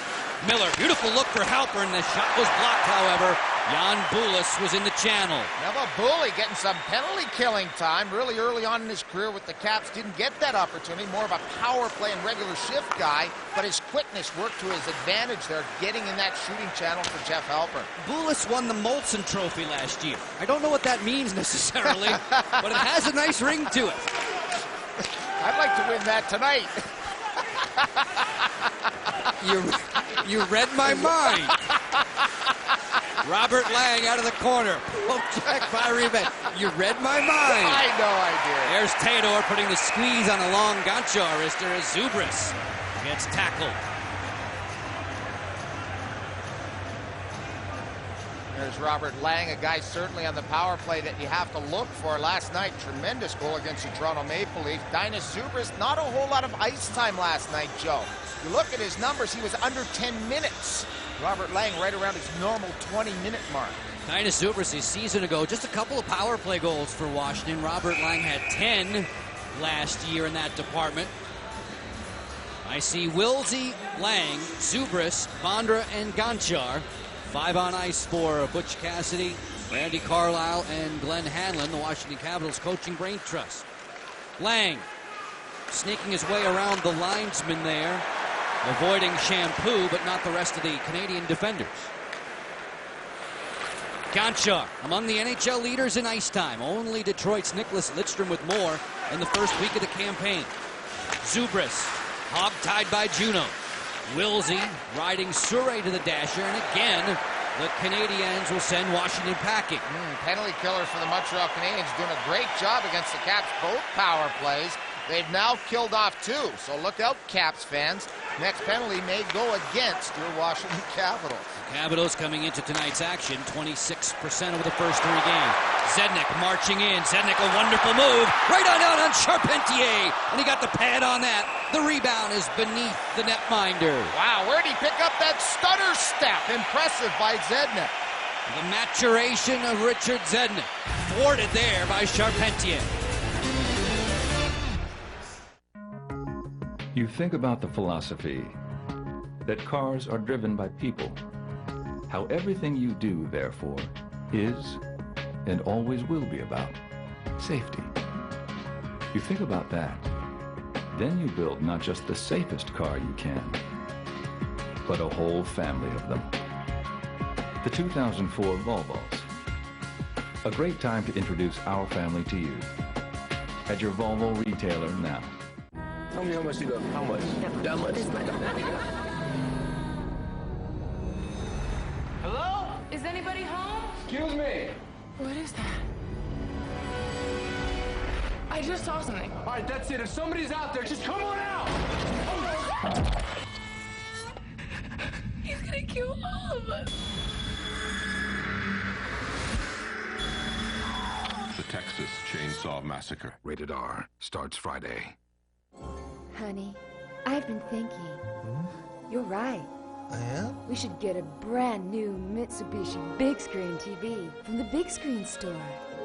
Miller, beautiful look for Halpern. The shot was blocked, however. Jan Bulis was in the channel. Neva Bully getting some penalty killing time really early on in his career with the Caps. Didn't get that opportunity. More of a power play and regular shift guy, but his quickness worked to his advantage there, getting in that shooting channel for Jeff Halpern. Bulis won the Molson Trophy last year. I don't know what that means necessarily, but it has a nice ring to it. I'd like to win that tonight. You read my mind. Robert Lang out of the corner. Poke check by Ribet. You read my mind. I know I did. There's Theodore putting the squeeze on a long Gonchar wrister as Zubris gets tackled. There's Robert Lang, a guy certainly on the power play that you have to look for. Last night, tremendous goal against the Toronto Maple Leafs. Dinas Zubris, not a whole lot of ice time last night, Joe. You look at his numbers, he was under 10 minutes. Robert Lang right around his normal 20-minute mark. Dinas Zubris a season ago, just a couple of power play goals for Washington. Robert Lang had 10 last year in that department. I see Wilsey, Lang, Zubris, Bondra, and Gonchar. 5 on ice for Butch Cassidy, Randy Carlisle, and Glenn Hanlon, the Washington Capitals coaching brain trust. Lang sneaking his way around the linesman there, avoiding Shampoo, but not the rest of the Canadian defenders. Gonchar, among the NHL leaders in ice time. Only Detroit's Nicholas Lidstrom with more in the first week of the campaign. Zubris, hog-tied by Juno. Wilsey riding Souray to the dasher, and again, the Canadiens will send Washington packing. Penalty killer for the Montreal Canadiens, doing a great job against the Caps, both power plays. They've now killed off 2, so look out, Caps fans. Next penalty may go against your Washington Capitals. Capitals coming into tonight's action, 26% over the first 3 games. Zednik marching in. Zednik, a wonderful move. Right on out on Charpentier. And he got the pad on that. The rebound is beneath the netminder. Wow, where'd he pick up that stutter step? Impressive by Zednik. The maturation of Richard Zednik. Thwarted there by Charpentier. You think about the philosophy that cars are driven by people. How everything you do, therefore, is and always will be about safety. You think about that, then you build not just the safest car you can, but a whole family of them. The 2004 Volvos. A great time to introduce our family to you. At your Volvo retailer now. Tell me how much you got. How much? That much. Hello? Is anybody home? Excuse me. What is that? I just saw something. All right, that's it. If somebody's out there, just come on out. He's gonna kill all of us. The Texas Chainsaw Massacre. Rated R. Starts Friday. Honey, I've been thinking. You're right. I am? We should get a brand new Mitsubishi big screen TV from the Big Screen Store.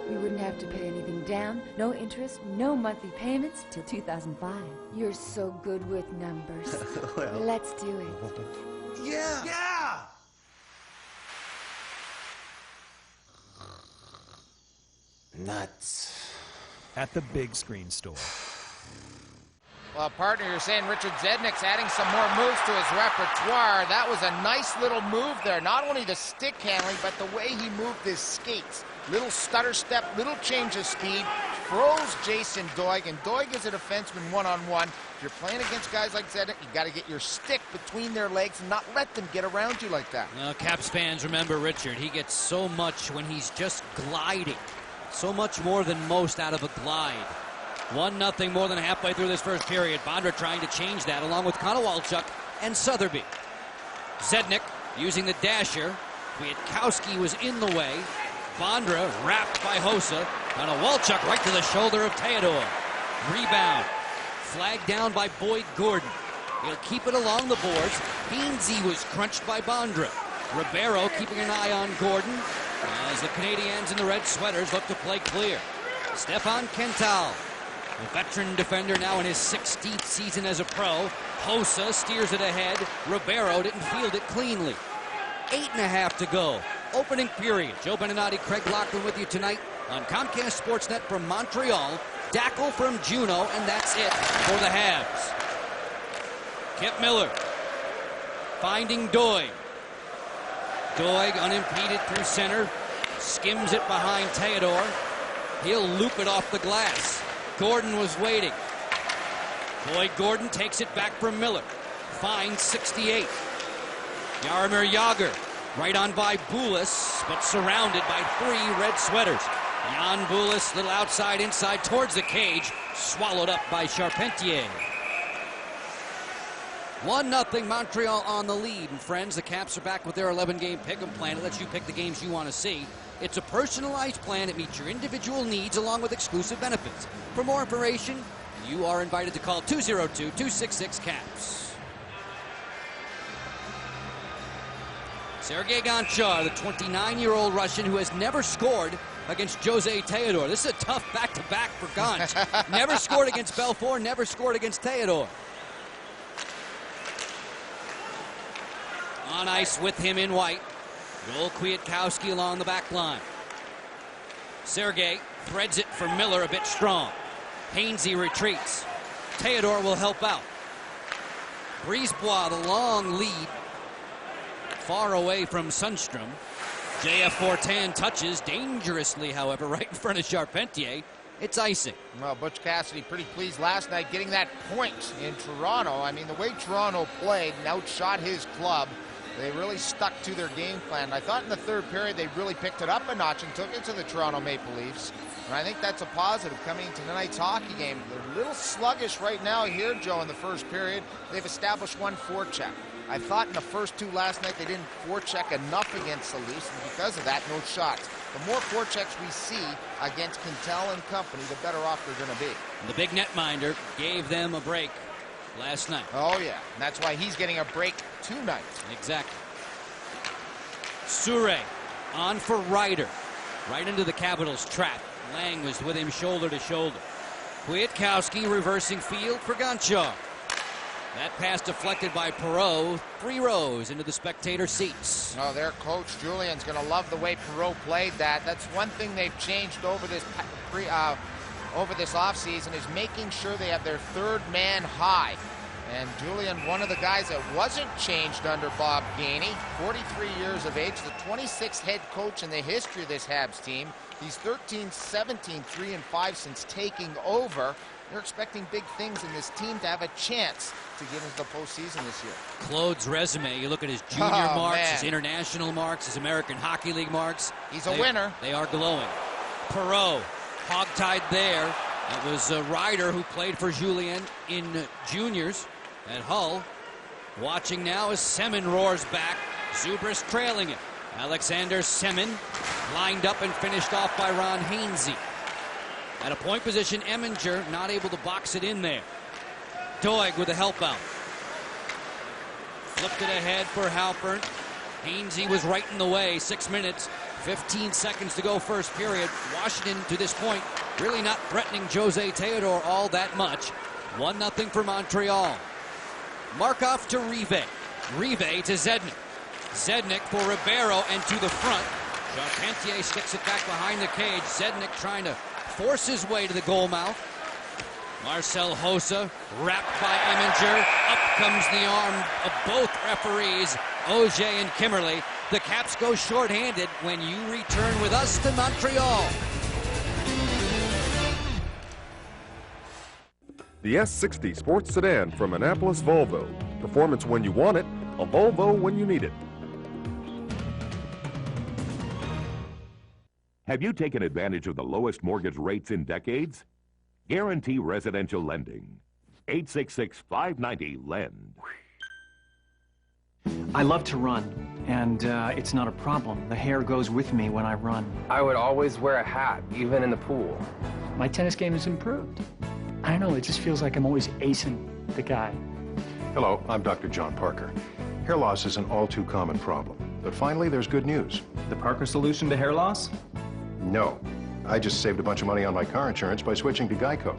We wouldn't have to pay anything down, no interest, no monthly payments till 2005. You're so good with numbers. Well. Let's do it. Yeah! Yeah! Nuts. At the Big Screen Store. Well, partner, you're saying Richard Zednik's adding some more moves to his repertoire. That was a nice little move there. Not only the stick handling, but the way he moved his skates. Little stutter step, little change of speed, froze Jason Doig. And Doig is a defenseman one-on-one. If you're playing against guys like Zednik, you got to get your stick between their legs and not let them get around you like that. Well, Caps fans remember Richard. He gets so much when he's just gliding. So much more than most out of a glide. 1-0 more than halfway through this first period. Bondra trying to change that along with Konowalchuk. and Sotheby. Zednik using the dasher. Kwiatkowski was in the way. Bondra wrapped by Hossa on a Walchuk right to the shoulder of Theodore. Rebound. Flagged down by Boyd Gordon. He'll keep it along the boards. Hainsey was crunched by Bondra. Ribeiro keeping an eye on Gordon as the Canadiens in the red sweaters look to play clear. Stefan Kental, a veteran defender now in his 16th season as a pro. Hossa steers it ahead. Ribeiro didn't field it cleanly. 8.5 to go. Opening period. Joe Beninati, Craig Lachlan with you tonight on Comcast Sportsnet from Montreal. Dackle from Juneau, and that's it for the Habs. Kip Miller finding Doig. Doig unimpeded through center. Skims it behind Theodore. He'll loop it off the glass. Gordon was waiting. Boyd Gordon takes it back from Miller. Finds 68. Jaromir Jager right on by Boulis, but surrounded by 3 red sweaters. Jan Boulis, little outside, inside, towards the cage. Swallowed up by Charpentier. 1-0 Montreal on the lead. And friends, the Caps are back with their 11-game pick'em plan. It lets you pick the games you want to see. It's a personalized plan that meets your individual needs along with exclusive benefits. For more information, you are invited to call 202-266-CAPS. Sergei Gonchar, the 29-year-old Russian who has never scored against Jose Theodore. This is a tough back-to-back for Gonch. Never scored against Belfort, never scored against Theodore. On ice with him in white. Joel Kwiatkowski along the back line. Sergei threads it for Miller, a bit strong. Hainsey retreats. Theodore will help out. Brisebois, the long lead. Far away from Sundstrom. J.F. Fortin touches dangerously, however, right in front of Charpentier. It's icing. Well, Butch Cassidy pretty pleased last night getting that point in Toronto. I mean, the way Toronto played and outshot his club, they really stuck to their game plan. I thought in the third period they really picked it up a notch and took it to the Toronto Maple Leafs. And I think that's a positive coming into tonight's hockey game. They're a little sluggish right now here, Joe, in the first period. They've established one forecheck. I thought in the first 2 last night they didn't forecheck enough against the Leafs, and because of that, no shots. The more forechecks we see against Quintel and company, the better off they're going to be. The big netminder gave them a break last night. Oh, yeah. And that's why he's getting a break tonight. Exactly. Sure on for Ryder. Right into the Capitals' trap. Lang was with him shoulder to shoulder. Kwiatkowski reversing field for Gonchar. That pass deflected by Perreault. 3 rows into the spectator seats. Oh, their coach, Julian's going to love the way Perreault played that. That's one thing they've changed over this offseason is making sure they have their third man high. And Julian, one of the guys that wasn't changed under Bob Gainey, 43 years of age, the 26th head coach in the history of this Habs team. He's 13-17, 3-5 since taking over. They're expecting big things in this team to have a chance to get into the postseason this year. Claude's resume, you look at his junior marks, his international marks, his American Hockey League marks. He's a winner. They are glowing. Perreault, hogtied there. That was Ryder who played for Julien in juniors at Hull. Watching now as Semin roars back. Zubris trailing it. Alexander Semin lined up and finished off by Ron Hainsey. At a point position, Eminger not able to box it in there. Doig with a help out. Flipped it ahead for Halpern. Hainsey was right in the way. 6 minutes, 15 seconds to go first period. Washington to this point really not threatening Jose Theodore all that much. 1-0 for Montreal. Markov to Rive. Rive to Zednik. Zednik for Ribeiro and to the front. Charpentier sticks it back behind the cage. Zednik trying to force his way to the goal mouth. Marcel Hossa wrapped by Eminger. Up comes the arm of both referees, Auger and Kimmerly. The Caps go shorthanded when you return with us to Montreal. The S60 sports sedan from Annapolis Volvo. Performance when you want it, a Volvo when you need it. Have you taken advantage of the lowest mortgage rates in decades? Guarantee Residential Lending. 866-590-LEND. I love to run, and it's not a problem. The hair goes with me when I run. I would always wear a hat, even in the pool. My tennis game has improved. I don't know, it just feels like I'm always acing the guy. Hello, I'm Dr. John Parker. Hair loss is an all too common problem. But finally, there's good news. The Parker solution to hair loss? No. I just saved a bunch of money on my car insurance by switching to Geico.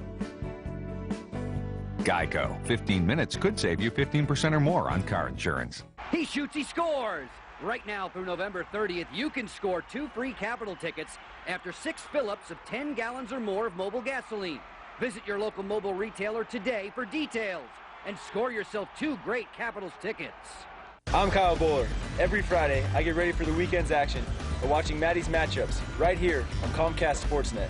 Geico. 15 minutes could save you 15% or more on car insurance. He shoots, he scores! Right now through November 30th, you can score 2 free Capital tickets after 6 fill-ups of 10 gallons or more of mobile gasoline. Visit your local mobile retailer today for details and score yourself 2 great Capitals tickets. I'm Kyle Bowler. Every Friday, I get ready for the weekend's action by watching Maddie's Matchups right here on Comcast Sportsnet.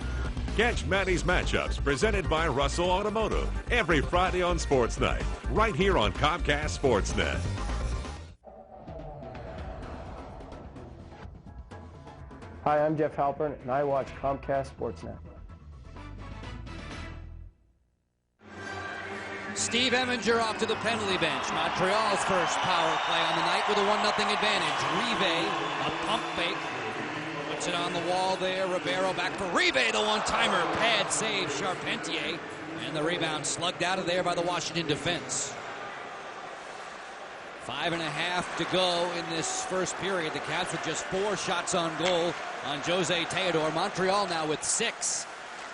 Catch Maddie's Matchups, presented by Russell Automotive, every Friday on Sports Night, right here on Comcast Sportsnet. Hi, I'm Jeff Halpern, and I watch Comcast Sportsnet. Steve Eminger off to the penalty bench. Montreal's first power play on the night with a 1-0 advantage. Rive, a pump fake. Puts it on the wall there. Ribeiro back for Rive, the one-timer. Pad save, Charpentier. And the rebound slugged out of there by the Washington defense. 5.5 to go in this first period. The Caps with just 4 shots on goal on Jose Teodor. Montreal now with 6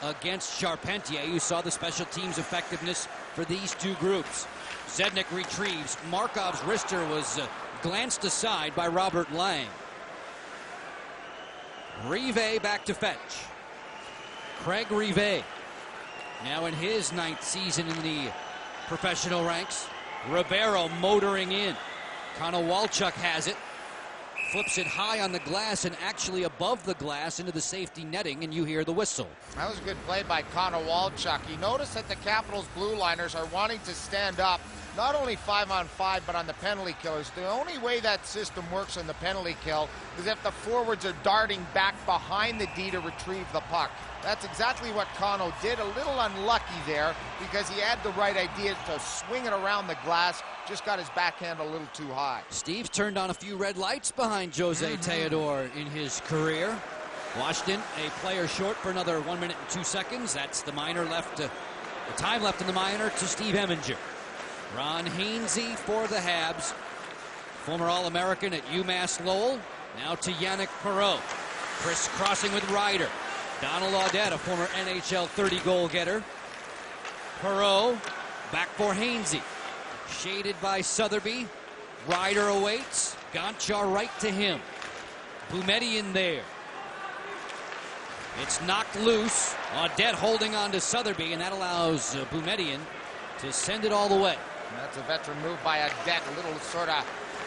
against Charpentier. You saw the special teams effectiveness for these two groups. Zednik retrieves. Markov's wrister was glanced aside by Robert Lang. Rive back to fetch. Craig Rive, now in his 9th season in the professional ranks. Ribeiro motoring in. Konowalchuk has it. Flips it high on the glass and actually above the glass into the safety netting, and you hear the whistle. That was a good play by Konowalchuk. You notice that the Capitals blue liners are wanting to stand up, not only 5-on-5, but on the penalty killers. The only way that system works on the penalty kill is if the forwards are darting back behind the D to retrieve the puck. That's exactly what Kono did. A little unlucky there because he had the right idea to swing it around the glass. Just got his backhand a little too high. Steve's turned on a few red lights behind Jose Teodor in his career. Washington, a player short for another 1 minute and 2 seconds. That's the minor left, the time left in the minor to Steve Eminger. Ron Hainsey for the Habs. Former All-American at UMass Lowell. Now to Yannick Perreault. Crisscrossing with Ryder. Donald Audette, a former NHL 30-goal getter. Perreault back for Hainsey. Shaded by Sotheby. Ryder awaits. Gonchar right to him. Boumediene there. It's knocked loose. Audette holding on to Sotheby, and that allows Boumediene to send it all the way. That's a veteran move by Audette. A little sort of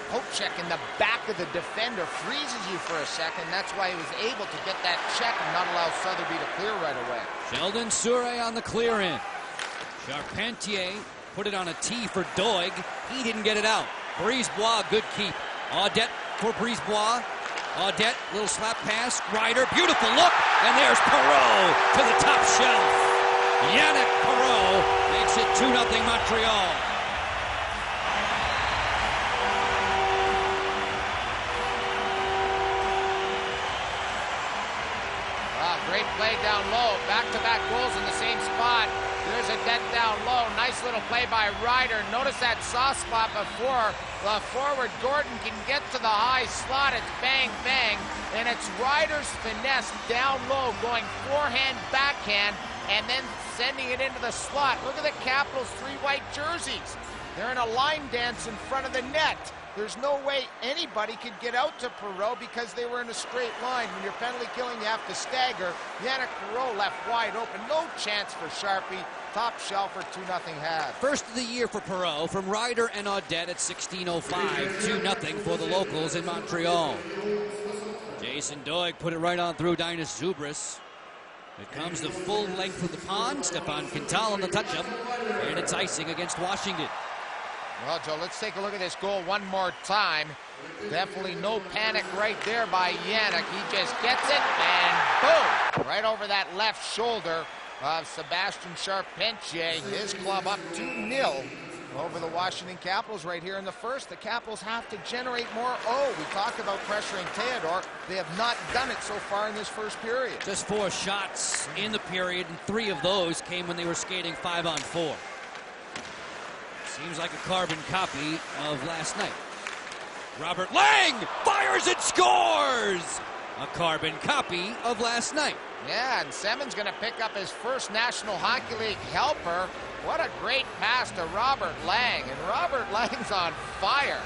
poke check in the back of the defender. Freezes you for a second. That's why he was able to get that check and not allow Sotheby to clear right away. Sheldon Souray on the clear in. Charpentier put it on a tee for Doig. He didn't get it out. Brisebois, good keep. Audette for Brisebois. Audette, little slap pass. Ryder, beautiful look. And there's Perreault to the top shelf. Yannick Perreault makes it 2-0 Montreal. Great play down low. Back-to-back goals in the same spot. There's a dead down low. Nice little play by Ryder. Notice that soft spot before the forward Gordon can get to the high slot. It's bang, bang. And it's Ryder's finesse down low, going forehand, backhand, and then sending it into the slot. Look at the Capitals' 3 white jerseys. They're in a line dance in front of the net. There's no way anybody could get out to Perreault because they were in a straight line. When you're penalty killing, you have to stagger. Yannick Perreault left wide open. No chance for Sharpie. Top shelf for 2-0 Habs. First of the year for Perreault from Ryder and Audette at 16:05. 2-0 for the locals in Montreal. Jason Doig put it right on through Dinas Zubris. It comes the full length of the pond. Stefan Quintal on the touch-up. And it's icing against Washington. Well, Joe, let's take a look at this goal one more time. Definitely no panic right there by Yannick. He just gets it, and boom! Right over that left shoulder of Sebastian Charpentier. His club up 2-0 over the Washington Capitals right here in the first. The Capitals have to generate more. Oh, we talked about pressuring Theodore. They have not done it so far in this first period. Just 4 shots in the period, and 3 of those came when they were skating 5-on-4. Seems like a carbon copy of last night. Robert Lang fires and scores! A carbon copy of last night. Yeah, and Semon's going to pick up his first National Hockey League helper. What a great pass to Robert Lang. And Robert Lang's on fire.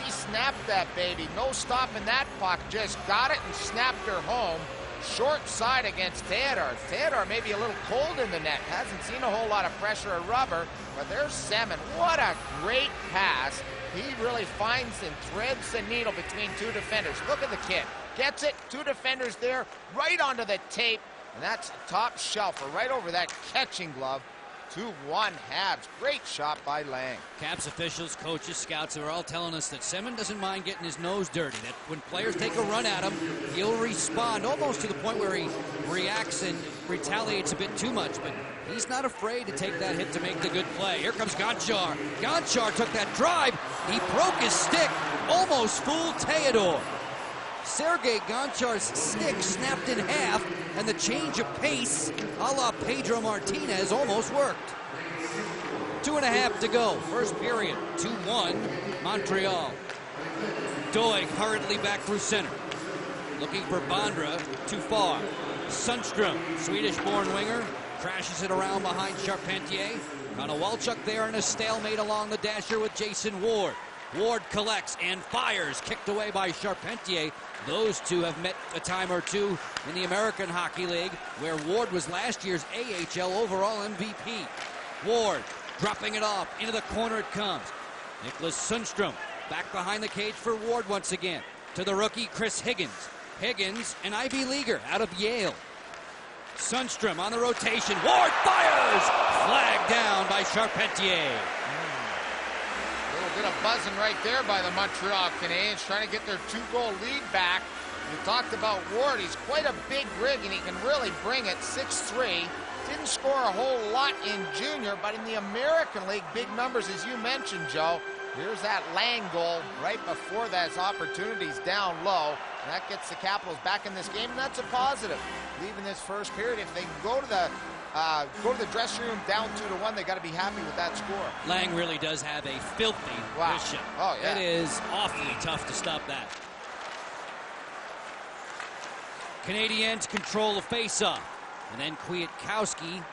He snapped that baby. No stopping that puck. Just got it and snapped her home. Short side against Theodore. Theodore maybe a little cold in the net. Hasn't seen a whole lot of pressure or rubber. But there's Semon. What a great pass. He really finds and threads the needle between 2 defenders. Look at the kid. Gets it. 2 defenders there. Right onto the tape. And that's top shelf. Right over that catching glove. 2-1 Habs. Great shot by Lang. Caps officials, coaches, scouts are all telling us that Semon doesn't mind getting his nose dirty. That when players take a run at him, he'll respond almost to the point where he reacts and retaliates a bit too much. But he's not afraid to take that hit to make the good play. Here comes Gonchar. Gonchar took that drive. He broke his stick. Almost fooled Theodore. Sergei Gonchar's stick snapped in half, and the change of pace, a la Pedro Martinez, almost worked. 2.5 to go. First period, 2-1, Montreal. Doig hurriedly back through center. Looking for Bondra, too far. Sundstrom, Swedish-born winger, crashes it around behind Charpentier. Konowalchuk there in a stalemate along the dasher with Jason Ward. Ward collects and fires, kicked away by Charpentier. Those two have met a time or two in the American Hockey League, where Ward was last year's AHL overall MVP. Ward dropping it off. Into the corner it comes. Nicholas Sundstrom back behind the cage for Ward once again. To the rookie, Chris Higgins. Higgins, an Ivy Leaguer out of Yale. Sundstrom on the rotation. Ward fires! Flag down by Charpentier. Bit of buzzing right there by the Montreal Canadiens, trying to get their 2-goal lead back. We talked about Ward. He's quite a big rig, and he can really bring it. 6'3". Didn't score a whole lot in junior, but in the American League, big numbers, as you mentioned, Joe. Here's that Lang goal right before those opportunities down low. And that gets the Capitals back in this game, and that's a positive. Leaving this first period, if they can go to the dressing room down 2-1, they got to be happy with that score. Lang really does have a filthy wrist shot. Oh, yeah. It is awfully tough to stop that. Canadiens control the faceoff, and then Kwiatkowski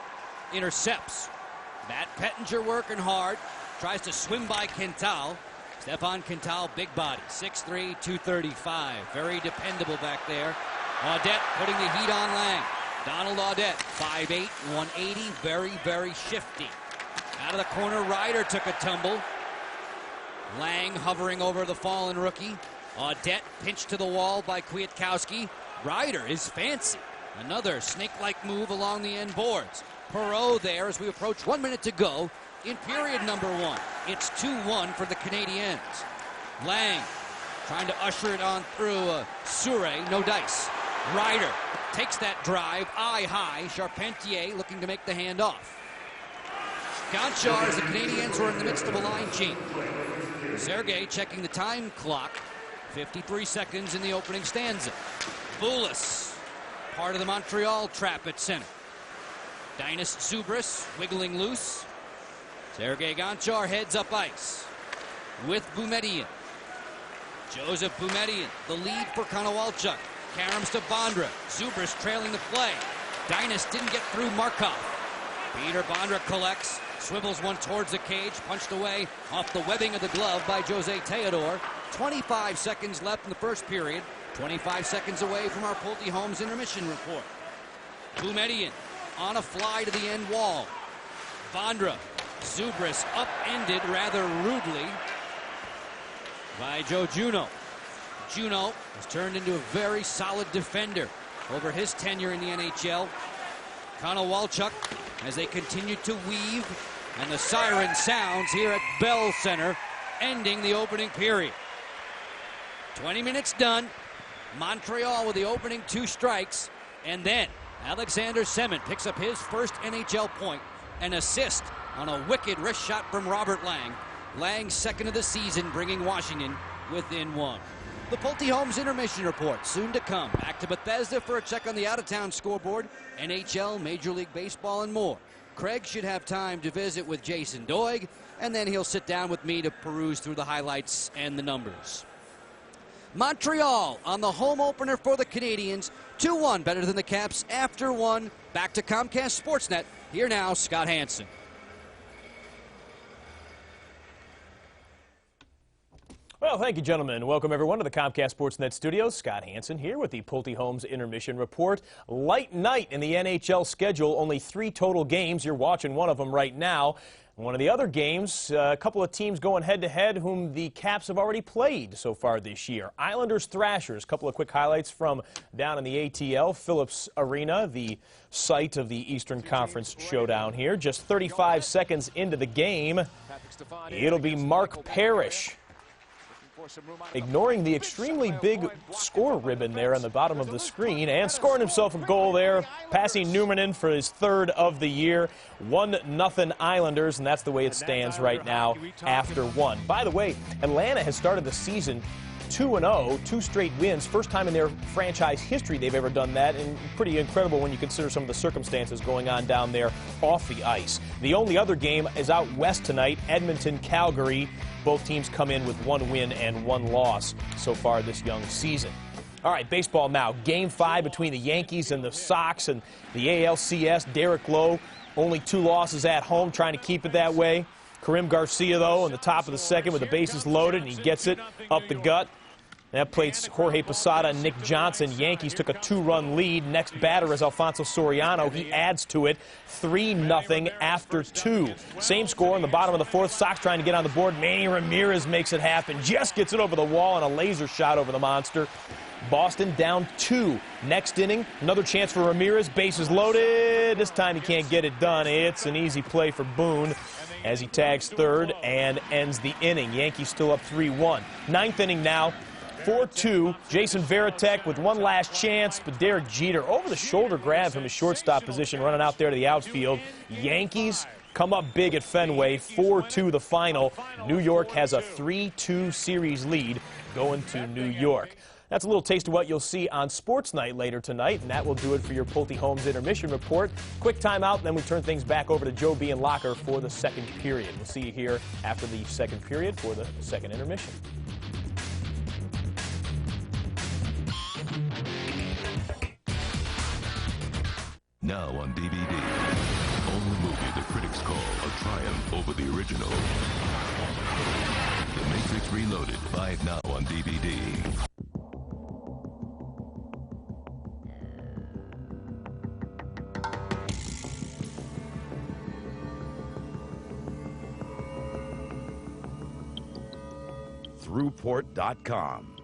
intercepts. Matt Pettinger working hard, tries to swim by Quintal. Stefan Quintal, big body, 6'3", 235. Very dependable back there. Audette putting the heat on Lang. Donald Audette, 5'8", 180, very, very shifty. Out of the corner, Ryder took a tumble. Lang hovering over the fallen rookie. Audette pinched to the wall by Kwiatkowski. Ryder is fancy. Another snake-like move along the end boards. Perreault there as we approach 1 minute to go in period number 1. It's 2-1 for the Canadiens. Lang trying to usher it on through Sure, no dice. Ryder takes that drive, eye high. Charpentier looking to make the handoff. Gonchar as the Canadiens were in the midst of a line change. Sergei checking the time clock. 53 seconds in the opening stanza. Vulis, part of the Montreal trap at center. Dinas Zubris wiggling loose. Sergei Gonchar heads up ice with Boumedian. Joseph Boumedian, the lead for Konowalchuk. Karams to Bondra. Zubris trailing the play. Dinas didn't get through Markov. Peter Bondra collects, swivels one towards the cage, punched away off the webbing of the glove by Jose Theodore. 25 seconds left in the first period. 25 seconds away from our Pulte Holmes intermission report. Boumedian on a fly to the end wall. Bondra. Zubris upended rather rudely by Joe Juneau. Juneau has turned into a very solid defender over his tenure in the NHL. Konowalchuk as they continue to weave, and the siren sounds here at Bell Center, ending the opening period. 20 minutes done. Montreal with the opening 2 strikes, and then Alexander Semin picks up his first NHL point, an assist on a wicked wrist shot from Robert Lang. Lang's second of the season, bringing Washington within one. The Pulte Homes intermission report soon to come. Back to Bethesda for a check on the out-of-town scoreboard, NHL, Major League Baseball, and more. Craig should have time to visit with Jason Doig, and then he'll sit down with me to peruse through the highlights and the numbers. Montreal on the home opener for the Canadiens. 2-1, better than the Caps after one. Back to Comcast Sportsnet. Here now, Scott Hansen. Well, thank you, gentlemen. Welcome, everyone, to the Comcast Sportsnet studios. Scott Hansen here with the Pulte Homes intermission report. Light night in the NHL schedule. Only 3 total games. You're watching one of them right now. One of the other games, a couple of teams going head-to-head whom the Caps have already played so far this year. Islanders Thrashers. A couple of quick highlights from down in the ATL. Phillips Arena, the site of the Eastern Conference showdown here. Just 35 seconds into the game, it'll be Mark Parrish ignoring the extremely big score ribbon there on the bottom of the screen and scoring himself a goal there, passing Newman in for his 3rd of the year. 1-0 Islanders, and that's the way it stands right now after one. By the way, Atlanta has started the season 2-0, 2 straight wins. First time in their franchise history they've ever done that, and pretty incredible when you consider some of the circumstances going on down there off the ice. The only other game is out west tonight, Edmonton-Calgary. Both teams come in with 1 win and 1 loss so far this young season. All right, baseball now. Game 5 between the Yankees and the Sox and the ALCS. Derek Lowe, only 2 losses at home, trying to keep it that way. Karim Garcia, though, on the top of the second with the bases loaded, and he gets it up the gut. That plates Jorge Posada and Nick Johnson. Yankees took a 2-run lead. Next batter is Alfonso Soriano. He adds to it 3-0 after 2. Same score in the bottom of the 4th. Sox trying to get on the board. Manny Ramirez makes it happen. Just gets it over the wall on a laser shot over the monster. Boston down 2. Next inning, another chance for Ramirez. Bases loaded. This time he can't get it done. It's an easy play for Boone as he tags 3rd and ends the inning. Yankees still up 3-1. 9th inning now. 4-2, Jason Varitek with one last chance, but Derek Jeter over the shoulder grab from his shortstop position running out there to the outfield. Yankees come up big at Fenway, 4-2 the final. New York has a 3-2 series lead going to New York. That's a little taste of what you'll see on Sports Night later tonight, and that will do it for your Pulte Homes intermission report. Quick timeout, then we turn things back over to Joe B. and Locker for the 2nd period. We'll see you here after the 2nd period for the 2nd intermission. Now on DVD. Only movie the critics call a triumph over the original. The Matrix Reloaded. Buy it now on DVD. Throughport.com.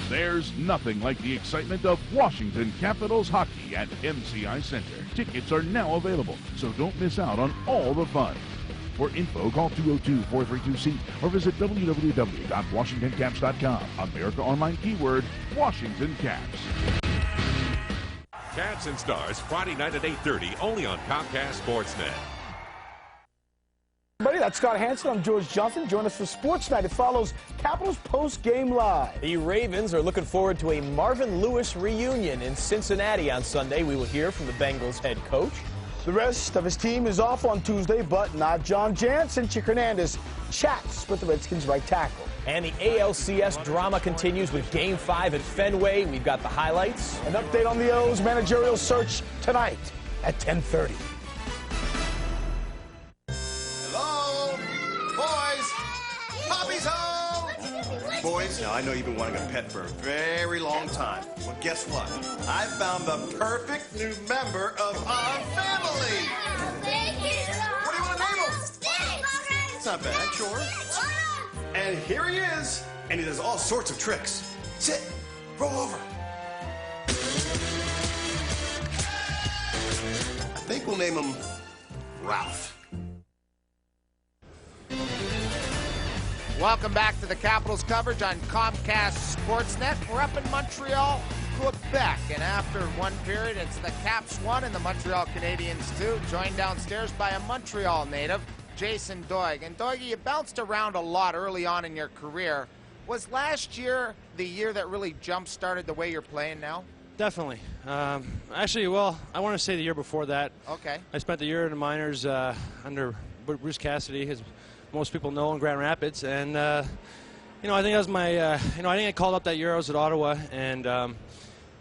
There's nothing like the excitement of Washington Capitals hockey at MCI Center. Tickets are now available, so don't miss out on all the fun. For info, call 202-432-SEAT or visit www.washingtoncaps.com. America Online keyword, Washington Caps. Caps and Stars, Friday night at 8:30, only on Comcast Sportsnet. Everybody, that's Scott Hansen. I'm George Johnson. Join us for Sports Night. It follows Capitals Post-Game Live. The Ravens are looking forward to a Marvin Lewis reunion in Cincinnati on Sunday. We will hear from the Bengals head coach. The rest of his team is off on Tuesday, but not John Jansen. Chick Hernandez chats with the Redskins right tackle. And the ALCS drama continues with Game 5 at Fenway. We've got the highlights. An update on the O's managerial search tonight at 10:30. Boys, now I know you've been wanting a pet for a very long time. Well, guess what? I found the perfect new member of our family. What do you want to name him? It's not bad, sure. And here he is, and he does all sorts of tricks. Sit, roll over. I think we'll name him Ralph. Welcome back to the Capitals coverage on Comcast Sportsnet. We're up in Montreal, Quebec, and after one period, it's the Caps 1 and the Montreal Canadiens 2, joined downstairs by a Montreal native, Jason Doig. And Doig, you bounced around a lot early on in your career. Was last year the year that really jump-started the way you're playing now? Definitely. Actually, well, I want to say the year before that. Okay. I spent the year in the minors under Bruce Cassidy, as most people know, in Grand Rapids. And, you know, I think that was my, you know, I didn't get called up that year. I was at Ottawa. And,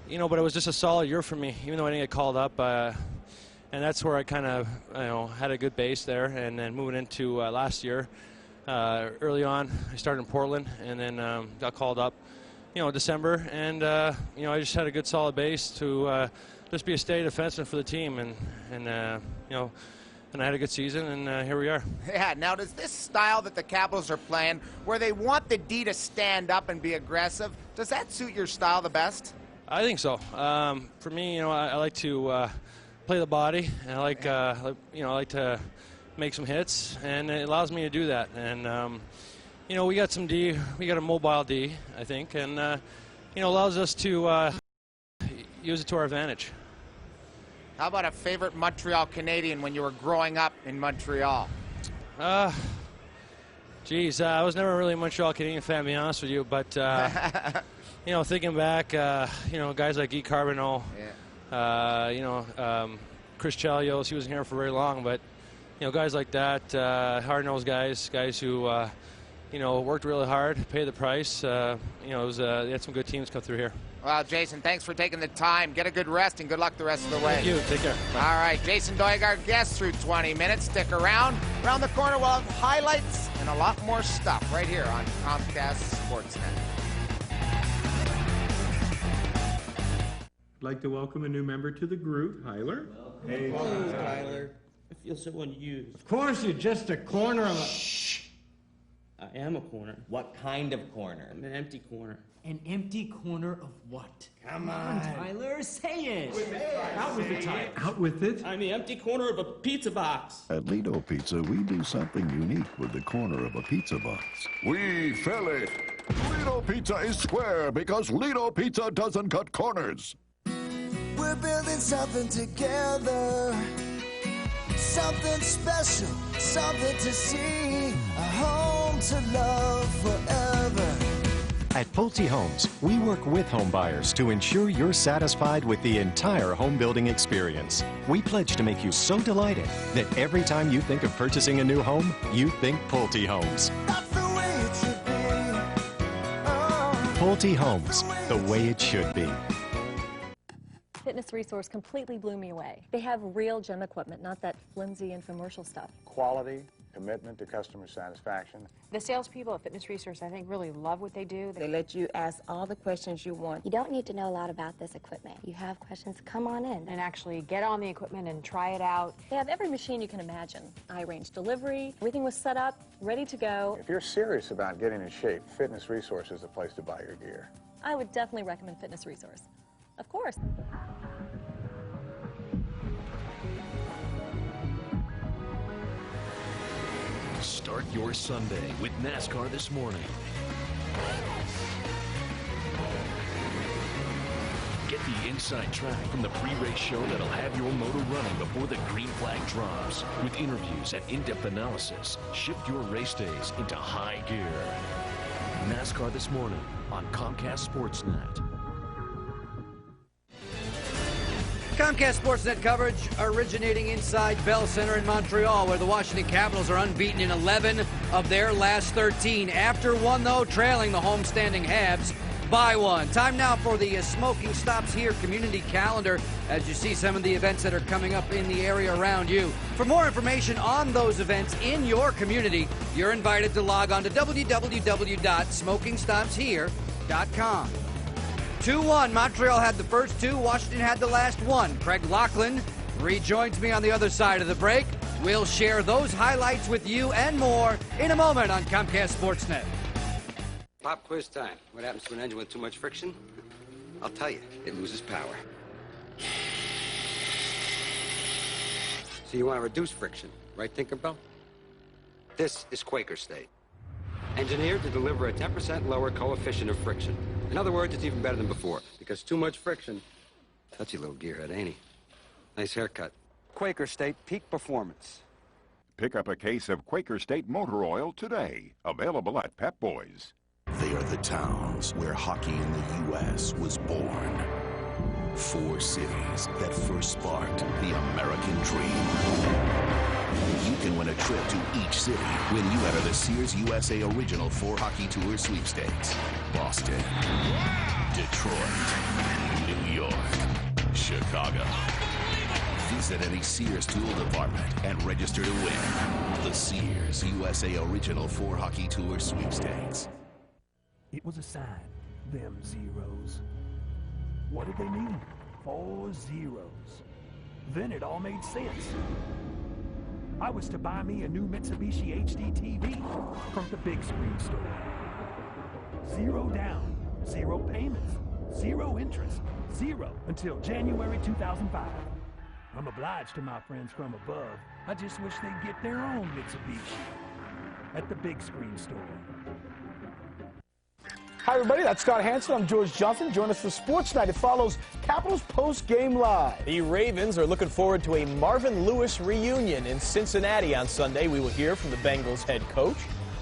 you know, but it was just a solid year for me, even though I didn't get called up. And that's where I kind of, you know, had a good base there. And then moving into last year, early on, I started in Portland and then got called up, you know, December. And, you know, I just had a good solid base to just be a steady defenseman for the team. And you know, and I had a good season, and here we are. Yeah, now does this style that the Capitals are playing, where they want the D to stand up and be aggressive, does that suit your style the best? I think so. For me, you know, I like to play the body, and I like, you know, I like to make some hits, and it allows me to do that. And, you know, we got some D, we got a mobile D, I think, and, you know, allows us to use it to our advantage. How about a favorite Montreal Canadian when you were growing up in Montreal? Geez, I was never really a Montreal Canadian fan, to be honest with you, but, you know, thinking back, you know, guys like Guy Carbonneau, you know, Chris Chelios, he wasn't here for very long, but, you know, guys like that, hard-nosed guys who, you know, worked really hard, paid the price. You know, it was, they had some good teams come through here. Well, Jason, thanks for taking the time. Get a good rest and good luck the rest of the way. Thank you. Take care. Bye. All right, Jason Doig, our guest through 20 minutes. Stick around. Around the corner, we'll have highlights and a lot more stuff right here on Comcast Sportsnet. I'd like to welcome a new member to the group, Hyler. Hey, Tyler. I feel so unused. Of course, you're just a corner of a... Shh. I am a corner. What kind of corner? I'm an empty corner. An empty corner of what? Come on, Tyler, say it. Out with it, Tyler. Out with it. I'm the empty corner of a pizza box. At Lido Pizza, we do something unique with the corner of a pizza box. We fill it. Lido Pizza is square because Lido Pizza doesn't cut corners. We're building something together. Something special, something to see. A home to love forever. At Pulte Homes, we work with home buyers to ensure you're satisfied with the entire home building experience. We pledge to make you so delighted that every time you think of purchasing a new home, you think Pulte Homes. That's the way it should be. Oh. Pulte Homes, the way it should be. Fitness Resource completely blew me away. They have real gym equipment, not that flimsy infomercial stuff. Quality, commitment to customer satisfaction. The salespeople at Fitness Resource, I think, really love what they do. They let you ask all the questions you want. You don't need to know a lot about this equipment. You have questions, come on in. And actually get on the equipment and try it out. They have every machine you can imagine. I arranged delivery, everything was set up, ready to go. If you're serious about getting in shape, Fitness Resource is the place to buy your gear. I would definitely recommend Fitness Resource. Of course. Start your Sunday with NASCAR This Morning. Get the inside track from the pre-race show that'll have your motor running before the green flag drops. With interviews and in-depth analysis, shift your race days into high gear. NASCAR This Morning on Comcast Sportsnet. Comcast Sportsnet coverage originating inside Bell Center in Montreal, where the Washington Capitals are unbeaten in 11 of their last 13. After one, though, trailing the homestanding Habs by one. Time now for the Smoking Stops Here community calendar, as you see some of the events that are coming up in the area around you. For more information on those events in your community, you're invited to log on to www.smokingstopshere.com. 2-1, Montreal had the first two, Washington had the last one. Craig Laughlin rejoins me on the other side of the break. We'll share those highlights with you and more in a moment on Comcast Sportsnet. Pop quiz time. What happens to an engine with too much friction? I'll tell you, it loses power. So you want to reduce friction, right, Tinkerbell? This is Quaker State. Engineered to deliver a 10% lower coefficient of friction. In other words, it's even better than before, because too much friction. Touchy little gearhead, ain't he? Nice haircut. Quaker State Peak Performance. Pick up a case of Quaker State Motor Oil today. Available at Pep Boys. They are the towns where hockey in the U.S. was born. 4 cities that first sparked the American dream. You can win a trip to each city when you enter the Sears USA Original 4 Hockey Tour Sweepstakes. Boston, Detroit, New York, Chicago. Visit any Sears tool department and register to win the Sears USA Original 4 Hockey Tour Sweepstakes. It was a sign, them zeros. What did they mean? 4 zeros. Then it all made sense. I was to buy me a new Mitsubishi HD TV from the big screen store. 0 down, 0 payments, 0 interest, 0 until January 2005. I'm obliged to my friends from above. I just wish they'd get their own Mitsubishi at the big screen store. Hi, everybody. That's Scott Hansen. I'm George Johnson. Join us for Sports Night. It follows Capitals post-game live. The Ravens are looking forward to a Marvin Lewis reunion in Cincinnati on Sunday. We will hear from the Bengals head coach.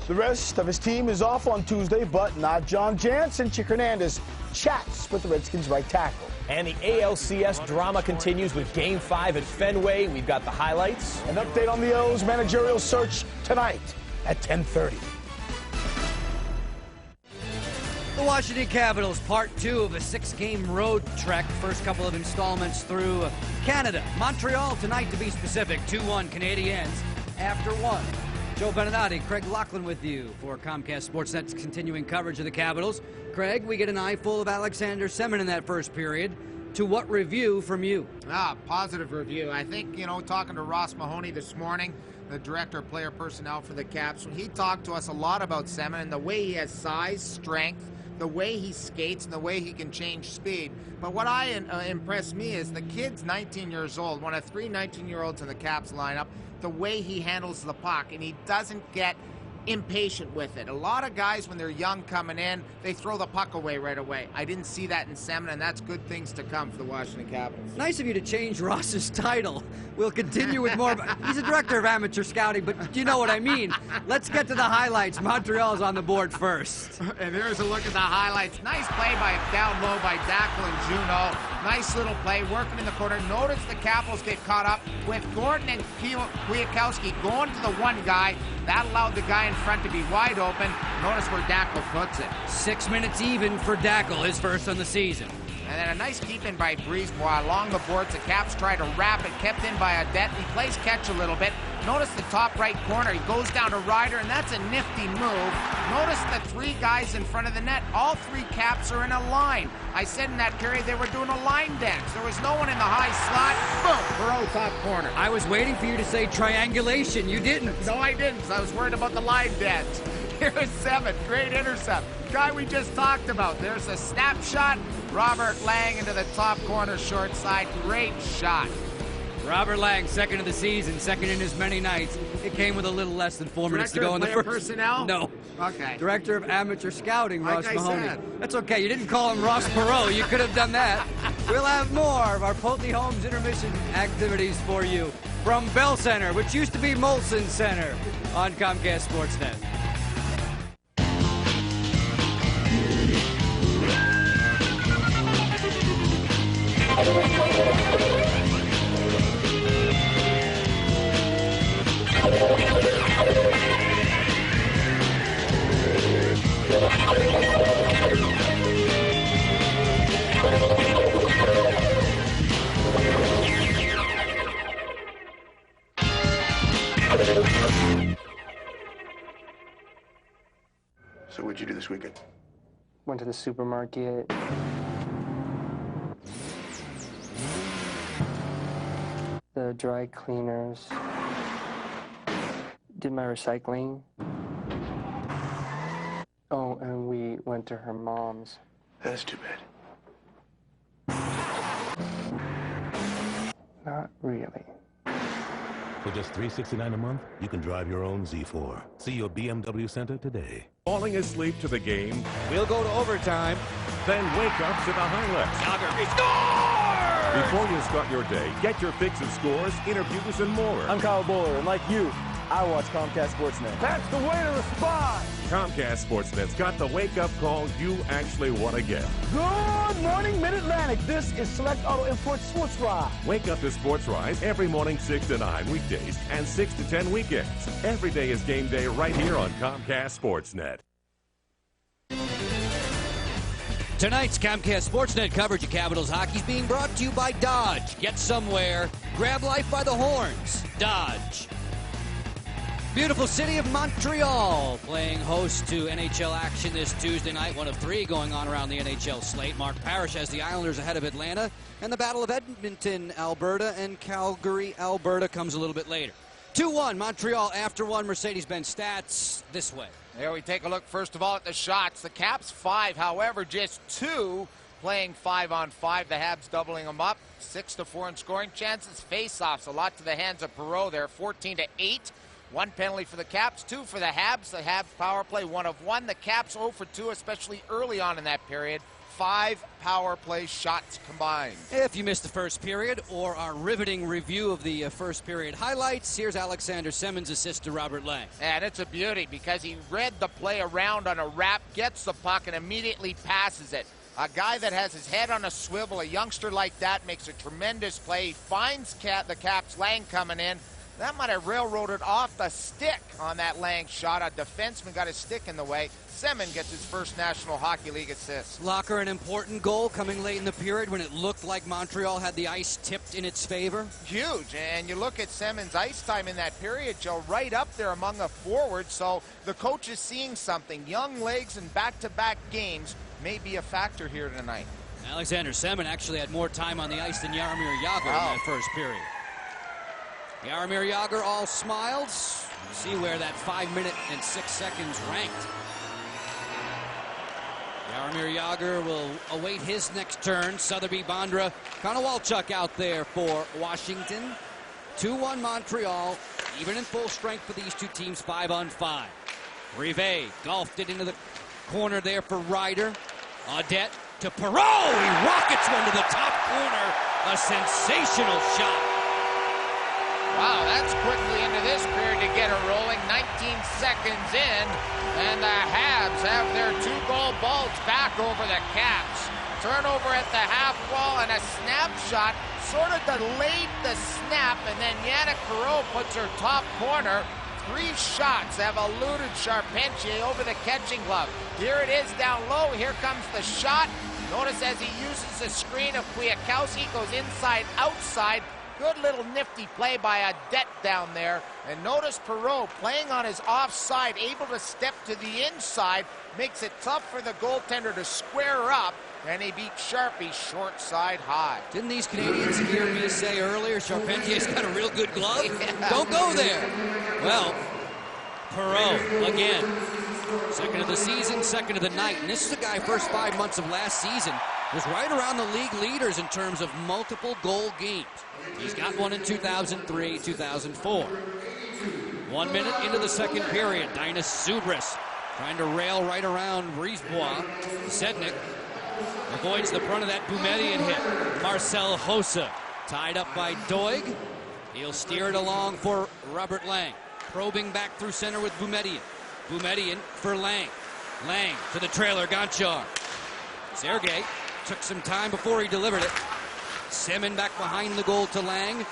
The rest of his team is off on Tuesday, but not John Jansen. Chick Hernandez chats with the Redskins right tackle. And the ALCS drama continues with Game 5 at Fenway. We've got the highlights. An update on the O's managerial search tonight at 10:30. The Washington Capitals, part 2 of a 6-game road trek. First couple of installments through Canada. Montreal tonight, to be specific. 2-1 Canadiens after 1. Joe Beninati, Craig Laughlin with you for Comcast Sportsnet's continuing coverage of the Capitals. Craig, we get an eyeful of Alexander Semin in that first period. To what review from you? Positive review. I think, talking to Ross Mahoney this morning, the director of player personnel for the Caps, he talked to us a lot about Semin and the way he has size, strength, the way he skates, and the way he can change speed. But what impressed me is the kid's 19 years old, one of 3 19-year-olds in the Caps lineup, the way he handles the puck, and he doesn't get impatient with it. A lot of guys, when they're young coming in, they throw the puck away right away. I didn't see that in Semin, and that's good things to come for the Washington Capitals. Nice of you to change Ross's title. We'll continue with more. He's a director of amateur scouting, but you know what I mean. Let's get to the highlights. Montreal's on the board first. And there's a look at the highlights. Nice play down low by Dackel and Juneau. Nice little play, working in the corner. Notice the Capitals get caught up with Gordon and Kwiatkowski going to the one guy. That allowed the guy in front to be wide open. Notice where Dackel puts it. 6 minutes even for Dackel, his first on the season. And then a nice keep in by Brisebois along the boards. The Caps try to wrap it, kept in by Adet. He plays catch a little bit. Notice the top right corner. He goes down to Ryder, and that's a nifty move. Notice the 3 guys in front of the net. All 3 Caps are in a line. I said in that period they were doing a line dance. There was no one in the high slot. Boom! Perot top corner. I was waiting for you to say triangulation. You didn't. No, I didn't. I was worried about the line dance. Here's 7. Great intercept. Guy we just talked about. There's a snapshot. Robert Lang into the top corner, short side. Great shot. Robert Lang, second of the season, second in as many nights. It came with a little less than 4 minutes to go in the first. Personnel? No. Okay. Director of amateur scouting, Like Ross I Mahoney. said. That's okay. You didn't call him Ross Perot. You could have done that. We'll have more of our Pulte Homes intermission activities for you from Bell Center, which used to be Molson Center, on Comcast Sportsnet. So what'd you do this weekend? Went to the supermarket. The dry cleaners. Did my recycling. Oh, and we went to her mom's. That's too bad. Not really. For just $369 a month, you can drive your own Z4. See your BMW Center today. Falling asleep to the game? We'll go to overtime. Then wake up to the highlights. Jager, he scores! Before you start your day, get your fix of scores, interviews, and more. I'm Kyle Bowler, and like you, I watch Comcast Sportsnet. That's the way to respond. Comcast Sportsnet's got the wake-up call you actually want to get. Good morning, Mid-Atlantic. This is Select Auto Import Sports Ride. Wake up to Sports Rise every morning 6 to 9 weekdays and 6 to 10 weekends. Every day is game day right here on Comcast Sportsnet. Tonight's Comcast Sportsnet coverage of Capitals hockey is being brought to you by Doig. Get somewhere. Grab life by the horns. Doig. Beautiful city of Montreal playing host to NHL action this Tuesday night. One of three going on around the NHL slate. Mark Parrish has the Islanders ahead of Atlanta. And the Battle of Edmonton, Alberta, and Calgary, Alberta comes a little bit later. 2-1 Montreal after one. Mercedes-Benz stats this way. There we take a look first of all at the shots. The Caps 5, however, just 2 playing 5-on-5. The Habs doubling them up. 6-4 in scoring chances. Face-offs, a lot to the hands of Perreault there. 14-8. 1 penalty for the Caps, 2 for the Habs. The Habs power play 1 of 1. The Caps 0 for 2, especially early on in that period. 5 power play shots combined. If you missed the first period or our riveting review of the first period highlights, here's Alexander Semin's assist to Robert Lang. And it's a beauty because he read the play around on a wrap, gets the puck, and immediately passes it. A guy that has his head on a swivel, a youngster like that, makes a tremendous play. He finds the Caps Lang coming in. That might have railroaded off the stick on that Lang shot. A defenseman got his stick in the way. Semin gets his first National Hockey League assist. Locker, an important goal coming late in the period when it looked like Montreal had the ice tipped in its favor. Huge, and you look at Semin's ice time in that period, Joe, right up there among the forwards, so the coach is seeing something. Young legs and back-to-back games may be a factor here tonight. Alexander Semin actually had more time on the ice than Jaromir Jager in that first period. Jaromir Jager all smiles. See where that 5 minute and 6 seconds ranked. Jaromir Jager will await his next turn. Sotheby, Bondra, Konowalchuk out there for Washington. 2-1 Montreal, even in full strength for these two teams, 5-on-5. Rivet golfed it into the corner there for Ryder. Audette to Perreault. He rockets one to the top corner. A sensational shot. Wow, that's quickly into this period to get her rolling. 19 seconds in, and the Habs have their 2-goal bulge back over the Caps. Turnover at the half wall and a snapshot sort of delayed the snap, and then Yannick Perreault puts her top corner. 3 shots have eluded Charpentier over the catching glove. Here it is down low. Here comes the shot. Notice as he uses the screen of Kwiatkowski, goes inside, outside. Good little nifty play by Audette down there. And notice Perreault playing on his offside, able to step to the inside, makes it tough for the goaltender to square up, and he beats Sharpie short side high. Didn't these Canadians hear me say earlier, Charpentier's got a real good glove? Yeah. Don't go there. Well, Perreault again. Second of the season, second of the night. And this is a guy, first 5 months of last season, was right around the league leaders in terms of multiple goal games. He's got one in 2003, 2004. 1 minute into the second period. Dinas Subris trying to rail right around Brisebois. Sednik avoids the front of that Boumediene hit. Marcel Hossa tied up by Doig. He'll steer it along for Robert Lang. Probing back through center with Boumediene. Boumediene for Lang. Lang to the trailer, Gonchar. Sergei took some time before he delivered it. Semin back behind the goal to Lang.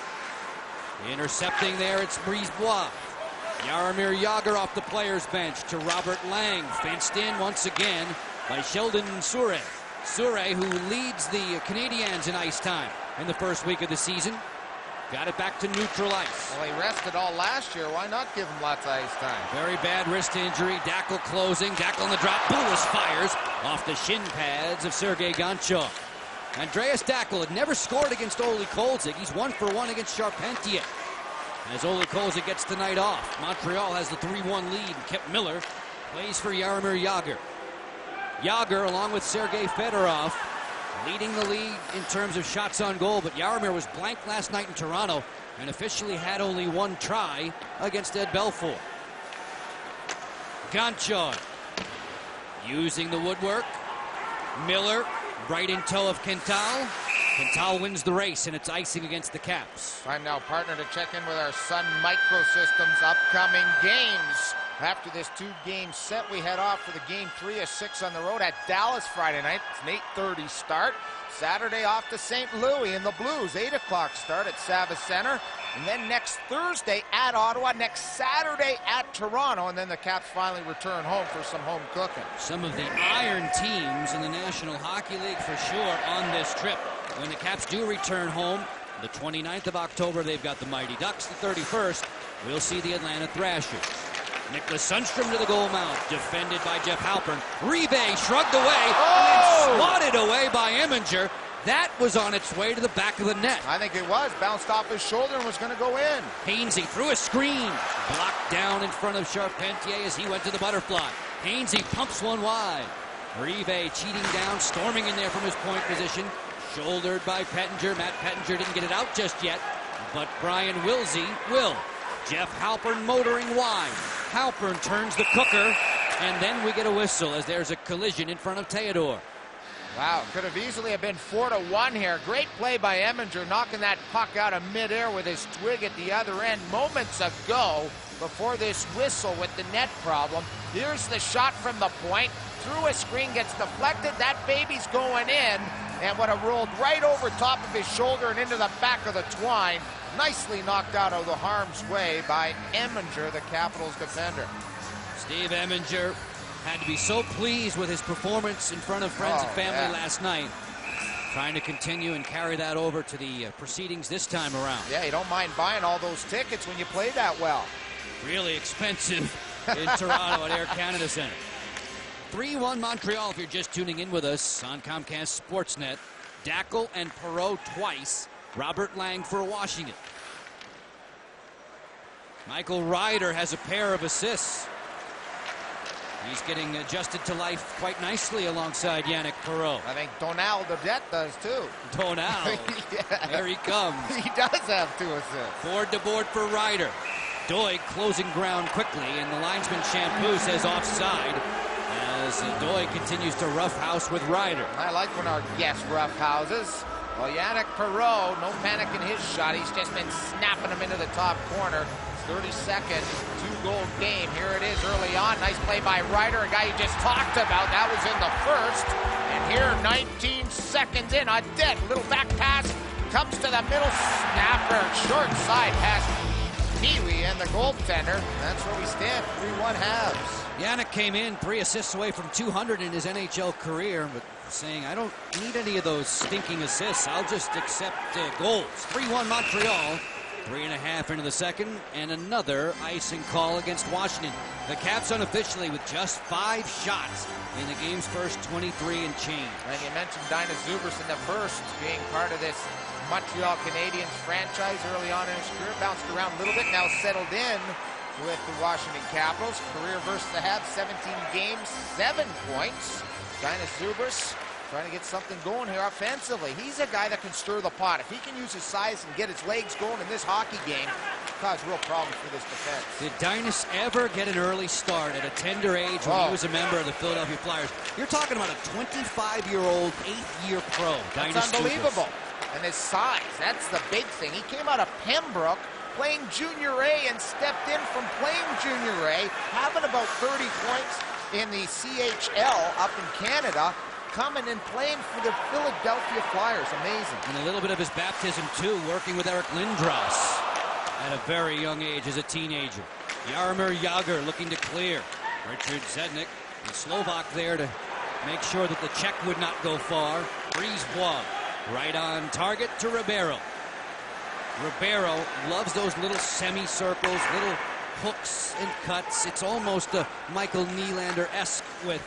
Intercepting there, it's Brisebois. Jaromir Jager off the player's bench to Robert Lang. Fenced in once again by Sheldon Souray. Souray, who leads the Canadiens in ice time in the first week of the season. Got it back to neutral ice. Well, he rested all last year. Why not give him lots of ice time? Very bad wrist injury. Dackel closing. Dackel on the drop. Boulis fires off the shin pads of Sergei Gonchar. Andreas Dackel had never scored against Ole Kolzig. He's 1 for 1 against Charpentier. As Ole Kolzig gets the night off, Montreal has the 3-1 lead. Kip Miller plays for Jaromir Jager. Jager, along with Sergei Fedorov, leading the league in terms of shots on goal, but Jaromir was blank last night in Toronto and officially had only one try against Ed Belfour. Gonchar using the woodwork. Miller right in tow of Quintal. Quintal wins the race, and it's icing against the Caps. Time now, partner, to check in with our Sun Microsystems upcoming games. After this 2-game set, we head off for the game 3 of 6 on the road at Dallas Friday night. It's an 8:30 start. Saturday off to St. Louis in the Blues. 8 o'clock start at Savas Center. And then next Thursday at Ottawa. Next Saturday at Toronto. And then the Caps finally return home for some home cooking. Some of the iron teams in the National Hockey League for sure on this trip. When the Caps do return home, the 29th of October, they've got the Mighty Ducks. The 31st, we'll see the Atlanta Thrashers. Nicholas Sundstrom to the goal mount, defended by Jeff Halpern. Rive shrugged away and then swatted away by Eminger. That was on its way to the back of the net. I think it was. Bounced off his shoulder and was going to go in. Hainsey threw a screen. Blocked down in front of Charpentier as he went to the butterfly. Hainsey pumps one wide. Rive cheating down, storming in there from his point position. Shouldered by Pettinger. Matt Pettinger didn't get it out just yet, but Brian Wilsey will. Jeff Halpern motoring wide. Halpern turns the cooker, and then we get a whistle as there's a collision in front of Theodore. Wow, could have easily have been 4-1 here. Great play by Eminger, knocking that puck out of midair with his twig at the other end moments ago before this whistle with the net problem. Here's the shot from the point. Through a screen, gets deflected. That baby's going in, and would have rolled right over top of his shoulder and into the back of the twine. Nicely knocked out of the harm's way by Eminger, the Capitals defender. Steve Eminger had to be so pleased with his performance in front of friends and family last night. Trying to continue and carry that over to the proceedings this time around. Yeah, you don't mind buying all those tickets when you play that well. Really expensive in Toronto at Air Canada Centre. 3-1 Montreal if you're just tuning in with us on Comcast Sportsnet. Dackel and Perreault twice. Robert Lang for Washington. Michael Ryder has a pair of assists. He's getting adjusted to life quite nicely alongside Yannick Perreault. I think Donald Dudette does too. Donald. Yeah. There he comes. He does have 2 assists. Board to board for Ryder. Doig closing ground quickly, and the linesman Shampoo says offside as Doig continues to roughhouse with Ryder. I like when our guest roughhouses. Well, Yannick Perreault, no panic in his shot. He's just been snapping them into the top corner. 32nd, 2-goal game. Here it is early on. Nice play by Ryder, a guy you just talked about. That was in the first. And here, 19 seconds in, a dead little back pass. Comes to the middle, snapper, short side pass. Pee-wee and the goaltender. That's where we stand, 3-1 halves. Yannick came in 3 assists away from 200 in his NHL career, but saying, I don't need any of those stinking assists. I'll just accept goals. 3-1 Montreal. 3.5 into the second, and another icing call against Washington. The Caps unofficially with just 5 shots in the game's first 23 and change. And you mentioned Dynas Zubers in the first, being part of this Montreal Canadiens franchise early on in his career. Bounced around a little bit, now settled in with the Washington Capitals. Career versus the Habs, 17 games, 7 points. Dynas Zubers trying to get something going here offensively. He's a guy that can stir the pot. If he can use his size and get his legs going in this hockey game, cause real problems for this defense. Did Dynas ever get an early start at a tender age when he was a member of the Philadelphia Flyers? You're talking about a 25-year-old, 8th-year pro. That's unbelievable. And his size, that's the big thing. He came out of Pembroke, playing Junior A, and stepped in from playing Junior A, having about 30 points in the CHL up in Canada, coming and playing for the Philadelphia Flyers. Amazing. And a little bit of his baptism, too, working with Eric Lindros at a very young age as a teenager. Jaromir Jager looking to clear. Richard Zednik, the Slovak there to make sure that the check would not go far. Brisebois right on target to Ribeiro. Ribeiro loves those little semicircles, little hooks and cuts. It's almost a Michael Nylander-esque with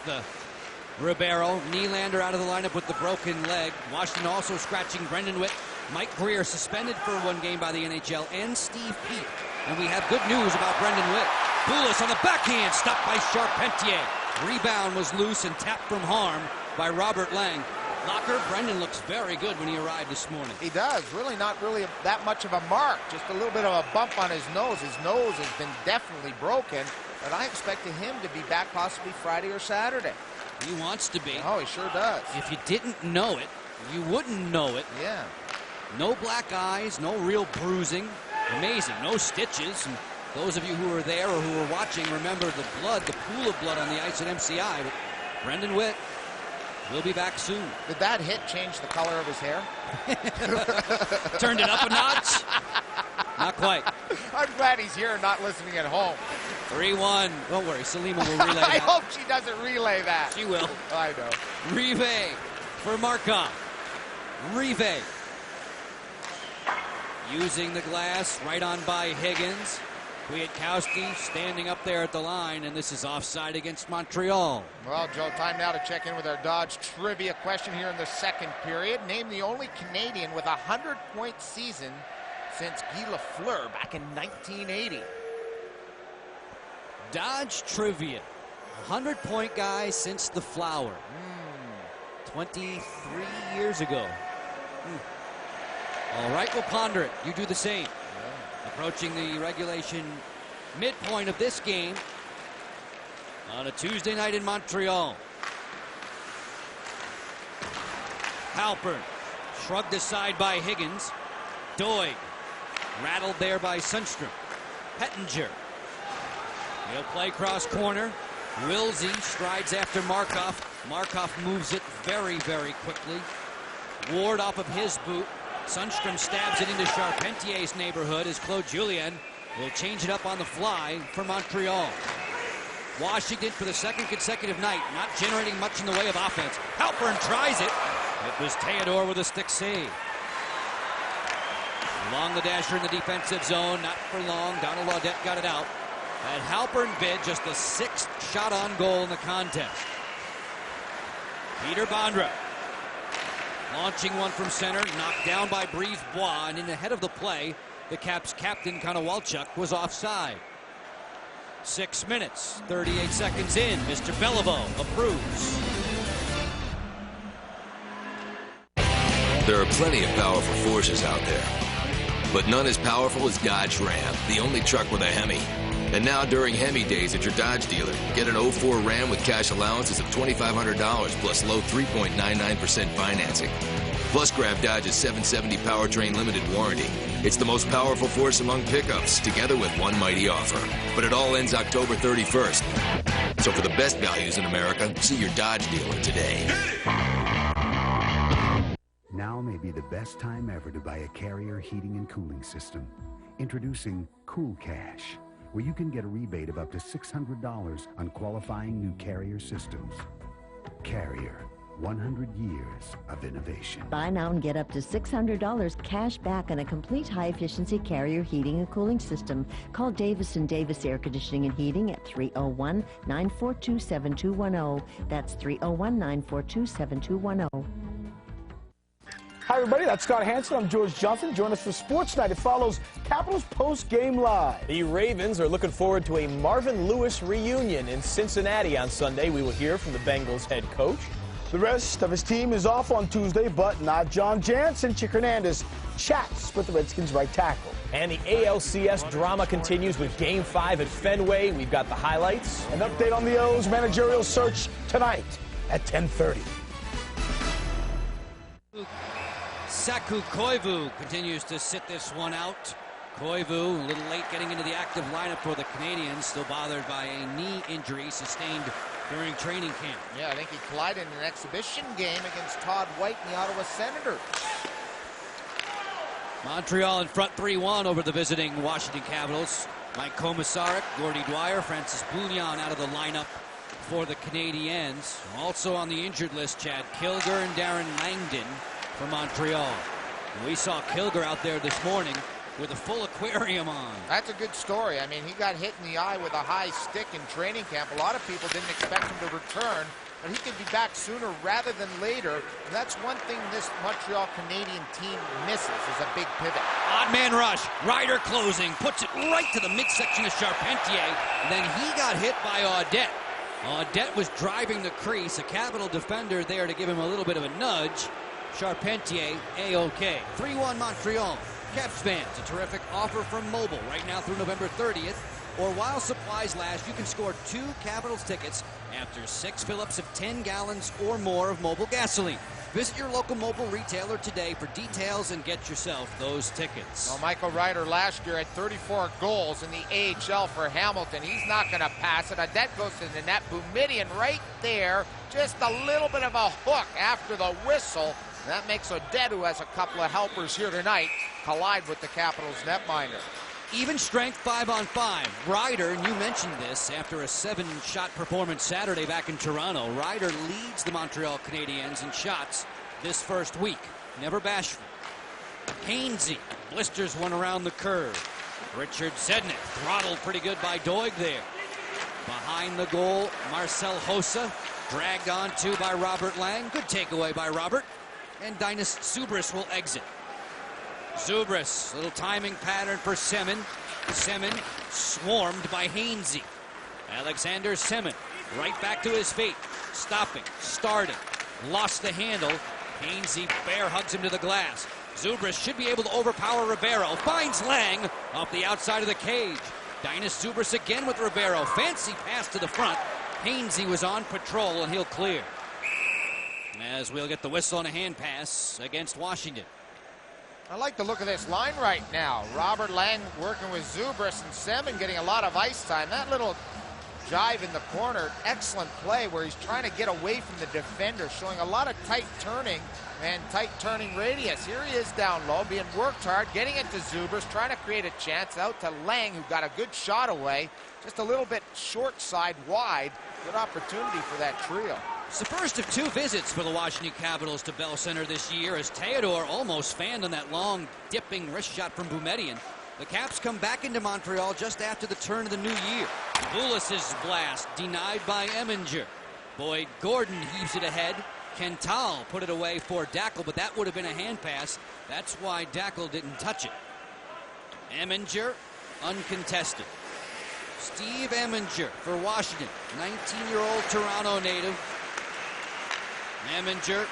Ribeiro. Nylander out of the lineup with the broken leg. Washington also scratching Brendan Witt. Mike Greer suspended for 1 game by the NHL, and Steve Peet. And we have good news about Brendan Witt. Boulos on the backhand, stopped by Charpentier. Rebound was loose and tapped from harm by Robert Lang. Locker, Brendan looks very good when he arrived this morning. He does. Really not really that much of a mark. Just a little bit of a bump on his nose. His nose has been definitely broken. But I expected him to be back possibly Friday or Saturday. He wants to be. Oh, he sure does. If you didn't know it, you wouldn't know it. Yeah. No black eyes, no real bruising. Amazing. No stitches. And those of you who were there or who were watching remember the blood, the pool of blood on the ice at MCI. But Brendan Witt will be back soon. Did that hit change the color of his hair? Turned it up a notch? Not quite. I'm glad he's here and not listening at home. 3-1. Don't worry, Salima will relay that. I hope she doesn't relay that. She will. I know. Rive for Markov. Rive. Using the glass, right on by Higgins. Kwiatkowski standing up there at the line, and this is offside against Montreal. Well, Joe, time now to check in with our Dodge trivia question here in the second period. Name the only Canadian with a 100-point season since Guy Lafleur back in 1980. Dodge trivia. 100-point guy since the Flower. 23 years ago. All right, we'll ponder it. You do the same. Approaching the regulation midpoint of this game on a Tuesday night in Montreal. Halpern shrugged aside by Higgins. Doig rattled there by Sundstrom. Pettinger. He'll play cross corner. Wilsey strides after Markov. Markov moves it very, very quickly. Ward off of his boot. Sundstrom stabs it into Charpentier's neighborhood as Claude Julien will change it up on the fly for Montreal. Washington for the second consecutive night, not generating much in the way of offense. Halpern tries it. It was Theodore with a stick save. Along the dasher in the defensive zone, not for long. Donald Laudette got it out. And Halpern bid just the 6th shot on goal in the contest. Peter Bondra launching one from center, knocked down by Brisebois, and in the head of the play, the Caps captain Konowalchuk was offside. 6 minutes, 38 seconds in. Mr. Beliveau approves. There are plenty of powerful forces out there, but none as powerful as Dodge Ram, the only truck with a Hemi. And now during Hemi days at your Dodge dealer, get an 04 Ram with cash allowances of $2,500 plus low 3.99% financing. Plus grab Dodge's 770 powertrain limited warranty. It's the most powerful force among pickups, together with one mighty offer. But it all ends October 31st. So for the best values in America, see your Dodge dealer today. Now may be the best time ever to buy a Carrier heating and cooling system. Introducing Cool Cash, where you can get a rebate of up to $600 on qualifying new Carrier systems. Carrier, 100 years of innovation. Buy now and get up to $600 cash back on a complete high-efficiency Carrier heating and cooling system. Call Davis & Davis Air Conditioning and Heating at 301-942-7210. That's 301-942-7210. Hi, everybody. That's Scott Hansen. I'm George Johnson. Join us for Sports Night. It follows Capitals post-game live. The Ravens are looking forward to a Marvin Lewis reunion in Cincinnati on Sunday. We will hear from the Bengals head coach. The rest of his team is off on Tuesday, but not John Jansen. Chick Hernandez chats with the Redskins right tackle. And the ALCS drama continues with Game 5 at Fenway. We've got the highlights. An update on the O's managerial search tonight at 10:30. Saku Koivu continues to sit this one out. Koivu a little late getting into the active lineup for the Canadiens, still bothered by a knee injury sustained during training camp. Yeah, I think he collided in an exhibition game against Todd White and the Ottawa Senators. Montreal in front 3-1 over the visiting Washington Capitals. Mike Komisarek, Gordy Dwyer, Francis Bouillon out of the lineup for the Canadiens. Also on the injured list, Chad Kilger and Darren Langdon for Montreal. We saw Kilger out there this morning with a full aquarium on. That's a good story. I mean, he got hit in the eye with a high stick in training camp. A lot of people didn't expect him to return, but he could be back sooner rather than later. And that's one thing this Montreal Canadian team misses, is a big pivot. Odd man rush. Ryder closing. Puts it right to the midsection of Charpentier. And then he got hit by Audette. Audette was driving the crease. A Capital defender there to give him a little bit of a nudge. Charpentier, A-OK. 3-1 Montreal. Caps fans, a terrific offer from Mobile right now through November 30th. Or while supplies last, you can score 2 Capitals tickets after 6 fill-ups of 10 gallons or more of Mobile gasoline. Visit your local Mobile retailer today for details and get yourself those tickets. Well, Michael Ryder last year had 34 goals in the AHL for Hamilton. He's not going to pass it. Audette goes to the net. Boumediene right there. Just a little bit of a hook after the whistle. That makes Audette, who has a couple of helpers here tonight, collide with the Capitals netminder. Even strength 5-on-5. Ryder, and you mentioned this, after a 7-shot performance Saturday back in Toronto, Ryder leads the Montreal Canadiens in shots this first week. Never bashful. Hainsey blisters one around the curve. Richard Sednick throttled pretty good by Doig there. Behind the goal, Marcel Hossa dragged on to by Robert Lang. Good takeaway by Robert. And Dinas Zubris will exit. Zubris, little timing pattern for Semin. Semin swarmed by Hainsey. Alexander Semin right back to his feet. Stopping, starting, lost the handle. Hainsey bear hugs him to the glass. Zubris should be able to overpower Ribeiro. Finds Lang off the outside of the cage. Dinas Zubris again with Ribeiro. Fancy pass to the front. Hainsey was on patrol and he'll clear. As we'll get the whistle on a hand pass against Washington. I like the look of this line right now. Robert Lang working with Zubris and Semin getting a lot of ice time. That little jive in the corner, excellent play where he's trying to get away from the defender, showing a lot of tight turning and tight turning radius. Here he is down low, being worked hard, getting it to Zubris, trying to create a chance out to Lang, who got a good shot away. Just a little bit short side wide. Good opportunity for that trio. It's the first of 2 visits for the Washington Capitals to Bell Center this year, as Theodore almost fanned on that long dipping wrist shot from Boumediene. The Caps come back into Montreal just after the turn of the new year. Boulis's blast denied by Eminger. Boyd Gordon heaves it ahead. Kental put it away for Dackel, but that would have been a hand pass. That's why Dackel didn't touch it. Eminger uncontested. Steve Eminger for Washington, 19-year-old Toronto native. Eminger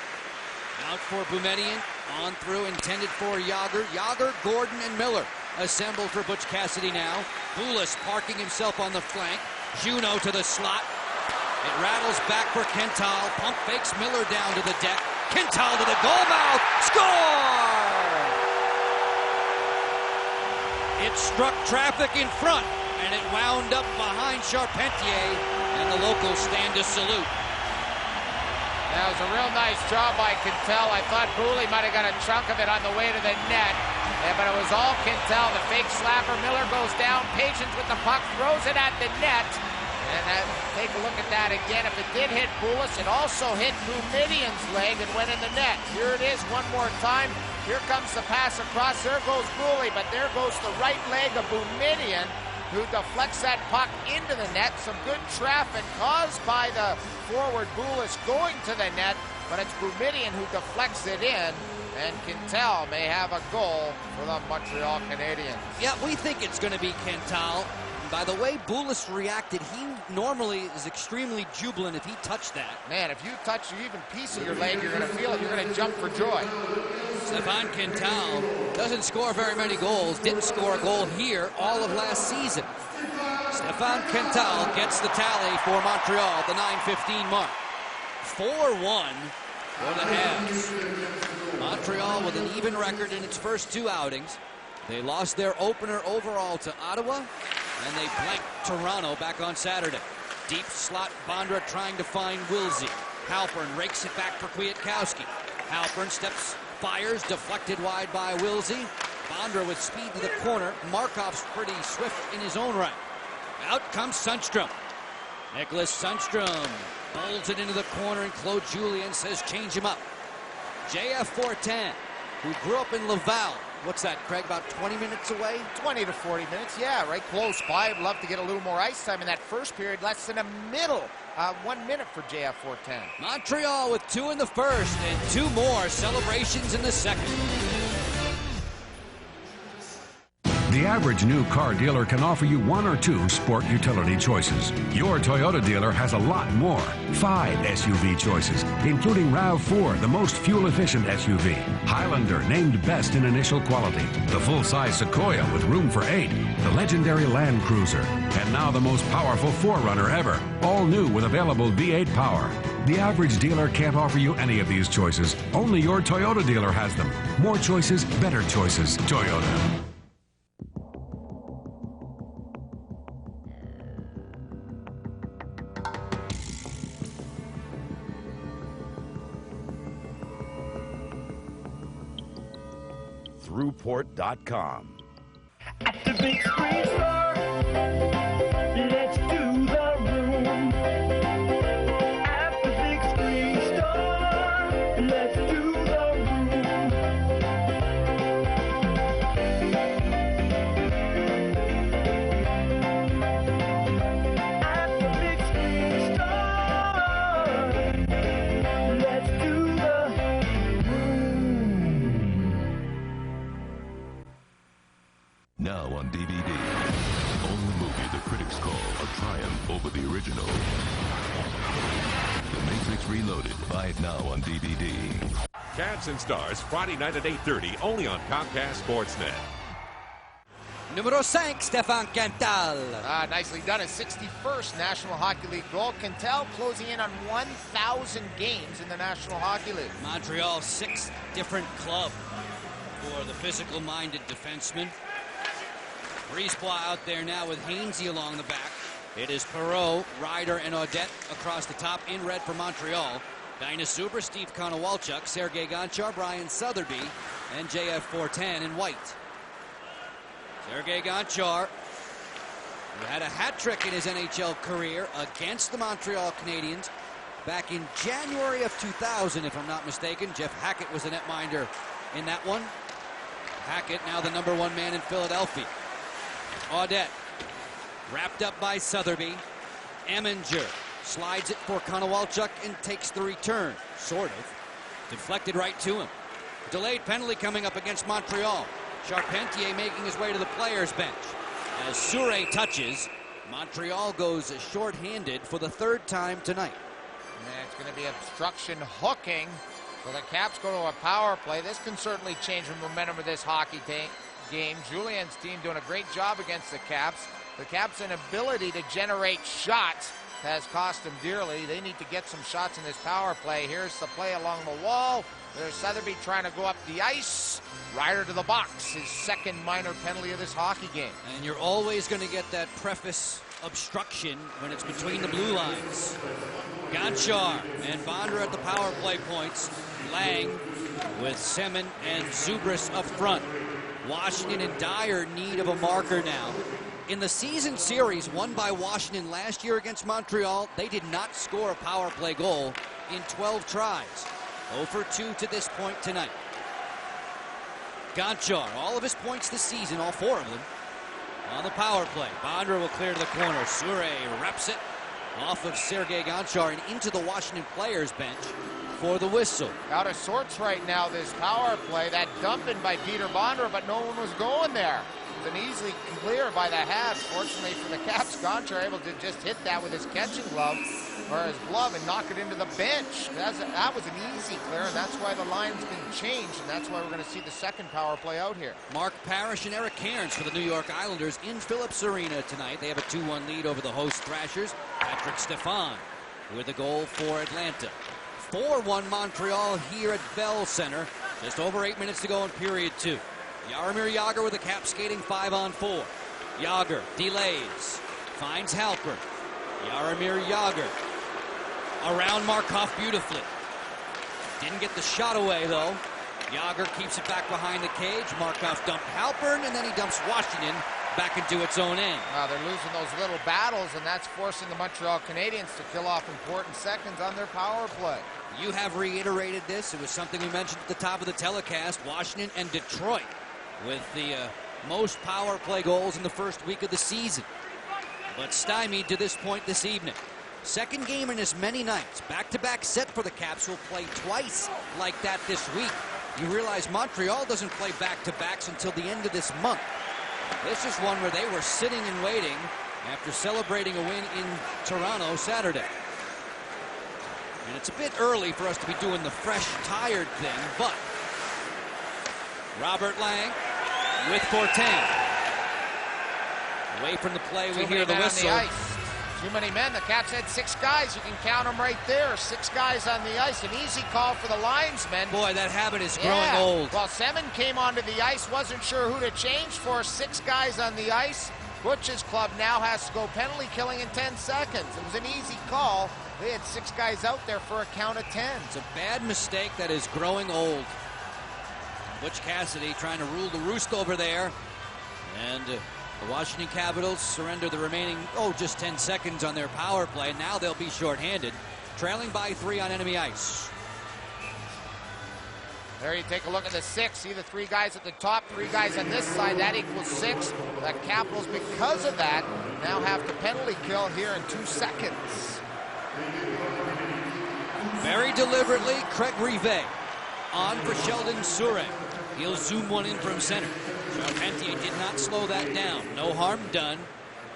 out for Boumediene, on through, intended for Jager. Jager, Gordon, and Miller assembled for Butch Cassidy now. Boulis parking himself on the flank. Juno to the slot. It rattles back for Kental. Pump fakes Miller down to the deck. Kental to the goal mouth. Score! It struck traffic in front, and it wound up behind Charpentier, and the locals stand to salute. That was a real nice job by Kental. I thought Boulay might have got a chunk of it on the way to the net, but it was all Kental. The fake slapper. Miller goes down, patient with the puck, throws it at the net. And take a look at that again. If it did hit Boulis, it also hit Boumediene's leg and went in the net. Here it is one more time. Here comes the pass across. There goes Boulay, but there goes the right leg of Boumediene, who deflects that puck into the net. Some good traffic caused by the forward Boulis going to the net, but it's Boumediene who deflects it in, and Kental may have a goal for the Montreal Canadiens. Yeah, we think it's going to be Kental. By the way Boulis reacted, he normally is extremely jubilant if he touched that. Man, if you touch even piece of your leg, you're going to feel it. You're going to jump for joy. Stefan Kental doesn't score very many goals. Didn't score a goal here all of last season. Stefan Kental gets the tally for Montreal at the 9:15 mark. 4-1 for the Habs. Montreal with an even record in its first 2 outings. They lost their opener overall to Ottawa, and they blanked Toronto back on Saturday. Deep slot, Bondra trying to find Wilsey. Halpern rakes it back for Kwiatkowski. Halpern steps, fires, deflected wide by Wilsey. Bondra with speed to the corner. Markov's pretty swift in his own right. Out comes Sundstrom. Nicholas Sundstrom bolted into the corner, and Claude Julien says change him up. JF Fortin, who grew up in Laval. What's that, Craig, about 20 minutes away? 20 to 40 minutes, yeah, right close by. I'd love to get a little more ice time in that first period. Less than a middle. 1 minute for JF Fortin. Montreal with 2 in the first and 2 more celebrations in the second. The average new car dealer can offer you 1 or 2 sport utility choices. Your Toyota dealer has a lot more. 5 SUV choices, including RAV4, the most fuel-efficient SUV. Highlander, named best in initial quality. The full-size Sequoia with room for 8. The legendary Land Cruiser. And now the most powerful 4Runner ever. All new with available V8 power. The average dealer can't offer you any of these choices. Only your Toyota dealer has them. More choices, better choices. Toyota. Throughport.com. At the big screen store, let's do the room. At the big screen store, let's do the room. At the big screen store, let's do the room. Now on DVD. Only movie the critics call a triumph over the original. The Matrix Reloaded. Buy it now on DVD. Jansen stars Friday night at 8:30 only on Comcast Sportsnet. Numero 5, Stefan Quintal. Nicely done. His 61st National Hockey League goal. Quintal closing in on 1,000 games in the National Hockey League. Montreal, 6 different club for the physical-minded defenseman. Brisebois out there now with Hainsey along the back. It is Perreault, Ryder, and Audette across the top in red for Montreal. Dinah Zuber, Steve Konowalchuk, Sergei Gonchar, Brian Sotheby, and JF Fortin in white. Sergei Gonchar, who had a hat trick in his NHL career against the Montreal Canadiens back in January of 2000, if I'm not mistaken. Jeff Hackett was the netminder in that one. Hackett now the #1 man in Philadelphia. Audette, wrapped up by Sotheby. Eminger slides it for Konowalchuk and takes the return, sort of. Deflected right to him. Delayed penalty coming up against Montreal. Charpentier making his way to the players' bench. As Sure touches, Montreal goes short-handed for the 3rd time tonight. And it's going to be obstruction hooking. So the Caps go to a power play. This can certainly change the momentum of this hockey game. Julien's team doing a great job against the Caps. The Caps' inability to generate shots has cost them dearly. They need to get some shots in this power play. Here's the play along the wall. There's Sotheby trying to go up the ice. Ryder to the box, his 2nd minor penalty of this hockey game. And you're always going to get that preface obstruction when it's between the blue lines. Gonchar and Bondra at the power play points. Lang with Semin and Zubris up front. Washington in dire need of a marker now. In the season series won by Washington last year against Montreal, they did not score a power play goal in 12 tries. 0 for 2 to this point tonight. Gonchar, all of his points this season, all 4 of them, on the power play. Bondra will clear to the corner. Sure reps it off of Sergei Gonchar and into the Washington players' bench for the whistle. Out of sorts right now, this power play. That dumping by Peter Bondra, but no one was going there. It's an easily clear by the halves. Fortunately for the Caps, Gonchar able to just hit that with his catching glove, or his glove, and knock it into the bench. That was an easy clear, and that's why the line's been changed, and that's why we're going to see the 2nd power play out here. Mark Parrish and Eric Cairns for the New York Islanders in Phillips Arena tonight. They have a 2-1 lead over the host Thrashers. Patrick Stefan with a goal for Atlanta. 4-1 Montreal here at Bell Center. Just over 8 minutes to go in period 2. Jaromir Jager with the Caps skating 5-on-4. Jager delays, finds Halpern. Jaromir Jager around Markov beautifully. Didn't get the shot away though. Jager keeps it back behind the cage. Markov dumped Halpern, and then he dumps Washington back into its own end. They're losing those little battles, and that's forcing the Montreal Canadiens to kill off important seconds on their power play. You have reiterated this. It was something we mentioned at the top of the telecast. Washington and Detroit with the most power play goals in the first week of the season, but stymied to this point this evening. 2nd game in as many nights. Back-to-back set for the Caps. Will play twice like that this week. You realize Montreal doesn't play back-to-backs until the end of this month. This is one where they were sitting and waiting after celebrating a win in Toronto Saturday. And it's a bit early for us to be doing the fresh, tired thing, but Robert Lang with Fortin. Away from the play, we hear the whistle. Too many men. The Caps had 6 guys. You can count them right there. 6 guys on the ice. An easy call for the linesmen. Boy, that habit is growing old. Well, Semin came onto the ice, wasn't sure who to change for. 6 guys on the ice. Butch's club now has to go penalty killing in 10 seconds. It was an easy call. They had 6 guys out there for a count of 10. It's a bad mistake that is growing old. Butch Cassidy trying to rule the roost over there. And the Washington Capitals surrender the remaining, just 10 seconds on their power play. Now they'll be shorthanded, trailing by 3 on enemy ice. There you take a look at the 6. See the 3 guys at the top, 3 guys on this side. That equals 6. The Capitals, because of that, now have to penalty kill here in 2 seconds. Very deliberately, Craig Rivet on for Sheldon Surek. He'll zoom one in from center. Charpentier did not slow that down. No harm done.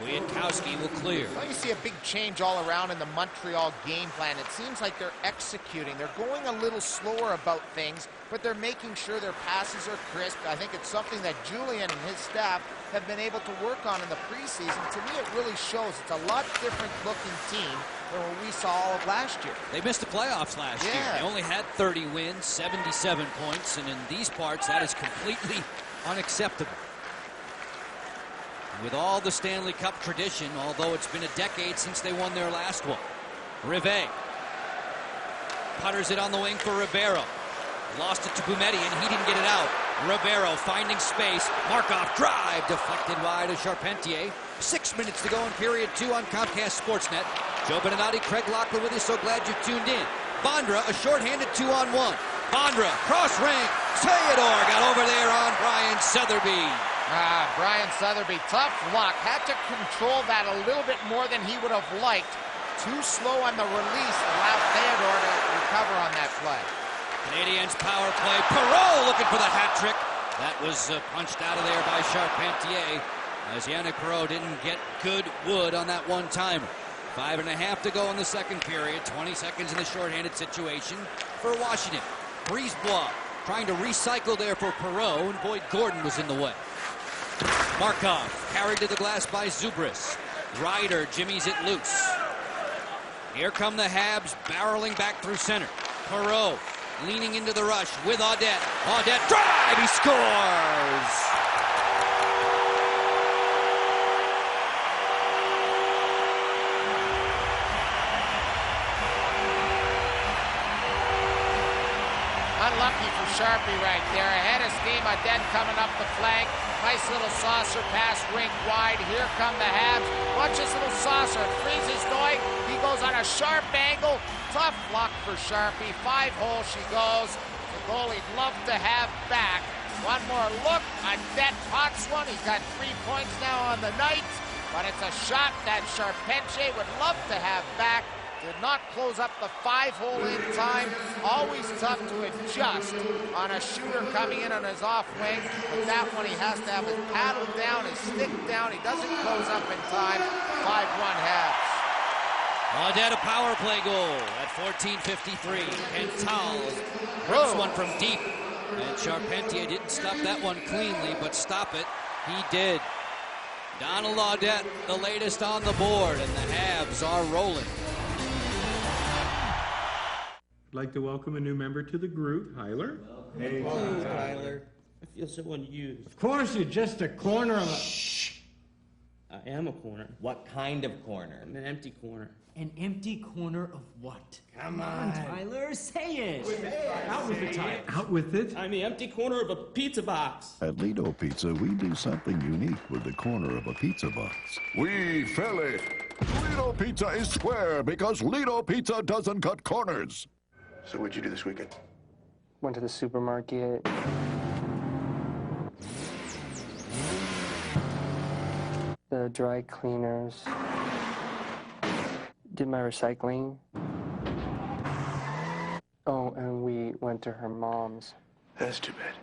Kwiatkowski will clear. Well, you see a big change all around in the Montreal game plan. It seems like they're executing. They're going a little slower about things, but they're making sure their passes are crisp. I think it's something that Julian and his staff have been able to work on in the preseason. To me, it really shows it's a lot different looking team than what we saw all of last year. They missed the playoffs last year. They only had 30 wins, 77 points, and in these parts, that is completely unacceptable. With all the Stanley Cup tradition, although it's been a decade since they won their last one. Rivet putters it on the wing for Ribeiro. Lost it to Bumetti, and he didn't get it out. Ribeiro finding space. Markov drive deflected wide to Charpentier. 6 minutes to go in period 2 on Comcast Sportsnet. Joe Beninati, Craig Lachlan with you. So glad you tuned in. Bondra, a shorthanded 2-on-1. Bondra, cross ring. Theodore got over there on Brian Sotheby. Brian Sotheby, tough luck. Had to control that a little bit more than he would have liked. Too slow on the release. Allowed Theodore to recover on that play. Canadiens power play. Perreault looking for the hat trick. That was punched out of there by Charpentier as Yannick Perreault didn't get good wood on that one-timer. 5.5 to go in the second period. 20 seconds in the shorthanded situation for Washington. Brisebois trying to recycle there for Perreault, and Boyd Gordon was in the way. Markov carried to the glass by Zubris. Ryder jimmies it loose. Here come the Habs barreling back through center. Perreault leaning into the rush with Audette. Audette drive, he scores! Unlucky for Sharpie right there. Ahead of steam, Audette coming up the flank. Nice little saucer pass, rink wide. Here come the Habs. Watch this little saucer. Freezes Doig. He goes on a sharp angle. Tough luck for Sharpie. 5-hole she goes. The goal he'd love to have back. One more look. Audette pots one. He's got 3 points now on the night. But it's a shot that Charpentier would love to have back. Did not close up the 5-hole in time. Always tough to adjust on a shooter coming in on his off wing. But that one he has to have his paddle down, his stick down. He doesn't close up in time. 5-1 Habs. Audette a power play goal at 14:53. Kental rips one from deep. And Charpentier didn't stop that one cleanly, but stop it, he did. Donald Audette, the latest on the board, and the Habs are rolling. I'd like to welcome a new member to the group, Hyler. Hey, Tyler. I feel so unused. Of course, you're just a corner of a... Shh! I am a corner. What kind of corner? I'm an empty corner. An empty corner of what? Come on, Tyler, say it. Out with it, Tyler. Out with it. I'm the empty corner of a pizza box. At Lido Pizza, we do something unique with the corner of a pizza box. We fill it. Lido Pizza is square because Lido Pizza doesn't cut corners. So what'd you do this weekend? Went to the supermarket. The dry cleaners. Did my recycling. Oh, and we went to her mom's. That's too bad.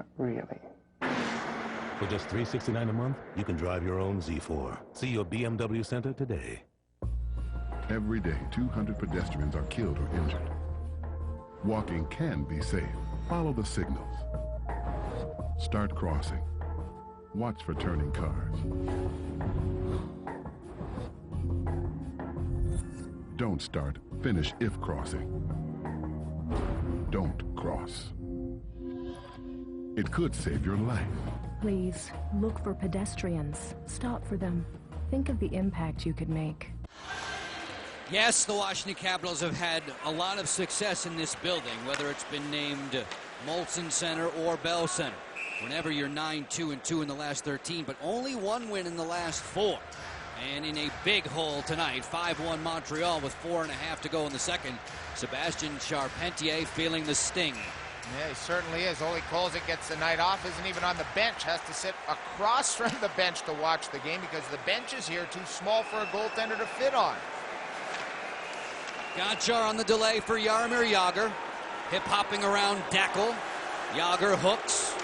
Not really. For just $369 a month, you can drive your own Z4. See your BMW Center today. Every day, 200 pedestrians are killed or injured. Walking can be safe. Follow the signals. Start crossing. Watch for turning cars. Don't start, finish if crossing. Don't cross. It could save your life. Please, look for pedestrians. Stop for them. Think of the impact you could make. Yes, the Washington Capitals have had a lot of success in this building, whether it's been named Molson Center or Bell Center. Whenever you're 9-2-2 in the last 13, but only one win in the last 4. And in a big hole tonight, 5-1 Montreal with 4.5 to go in the second. Sebastian Charpentier feeling the sting. Yeah, he certainly is. Ole Kolzig gets the night off, isn't even on the bench, has to sit across from the bench to watch the game because the benches here too small for a goaltender to fit on. Gonchar on the delay for Jaromir Jager. Hip-hopping around Dackel. Jager hooks.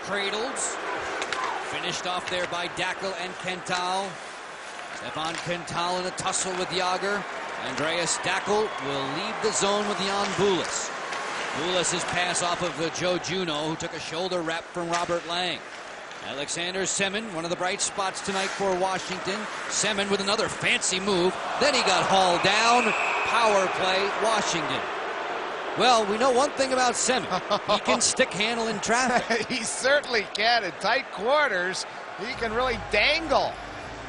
Cradles. Finished off there by Dackel and Kental. Stefan Kental in a tussle with Jager. Andreas Dackel will leave the zone with Jan Bulis. Bulis' pass off of Joe Juneau, who took a shoulder wrap from Robert Lang. Alexander Semin, one of the bright spots tonight for Washington. Semin with another fancy move. Then he got hauled down. Power play, Washington. Well, we know one thing about Semin. He can stick handle in traffic. He certainly can. In tight quarters, he can really dangle.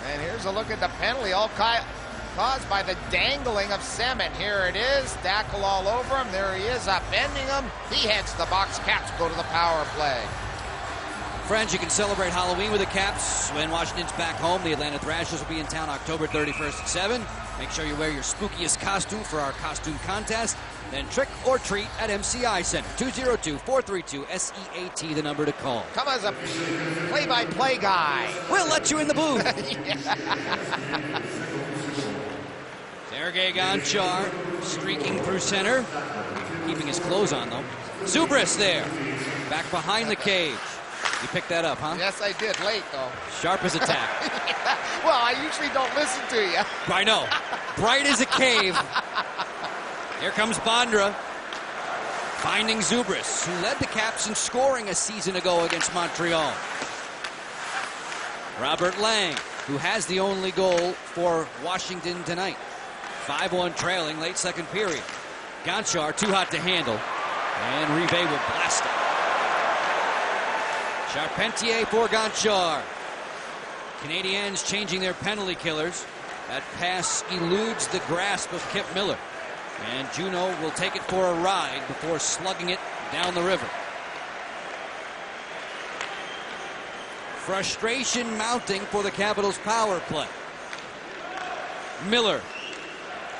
And here's a look at the penalty, all caused by the dangling of Semin. Here it is. Dackel all over him. There he is, upending him. He heads to the box. Caps go to the power play. Friends, you can celebrate Halloween with the Caps when Washington's back home. The Atlanta Thrashers will be in town October 31st at 7. Make sure you wear your spookiest costume for our costume contest. Then trick or treat at MCI Center. 202-432-SEAT, the number to call. Come as a play-by-play guy. We'll let you in the booth. Sergei Gonchar streaking through center. Keeping his clothes on, though. Zubris there. Back behind the cage. You picked that up, huh? Yes, I did. Late, though. Sharp as a tack. Yeah. Well, I usually don't listen to you. I know. Bright as a cave. Here comes Bondra. Finding Zubris, who led the Caps in scoring a season ago against Montreal. Robert Lang, who has the only goal for Washington tonight. 5-1 trailing, late second period. Gonchar, too hot to handle. And Rive will blast it. Charpentier for Gonchar. Canadiens changing their penalty killers. That pass eludes the grasp of Kip Miller. And Juneau will take it for a ride before slugging it down the river. Frustration mounting for the Capitals' power play. Miller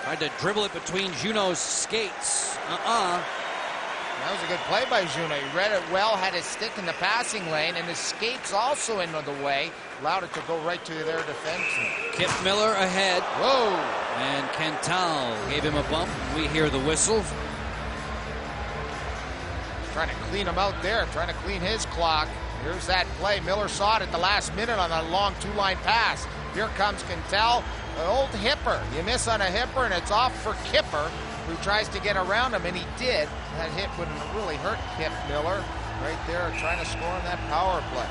tried to dribble it between Juneau's skates. That was a good play by Juneau. He read it well, had his stick in the passing lane, and his skates also into the way. Allowed it to go right to their defenseman. Kip Miller ahead. Whoa! And Kental gave him a bump. We hear the whistle. Trying to clean him out there, trying to clean his clock. Here's that play. Miller saw it at the last minute on that long two-line pass. Here comes Kental, an old hipper. You miss on a hipper, and it's off for Kipper, who tries to get around him, and he did. That hit wouldn't really hurt Kip Miller. Right there, trying to score on that power play.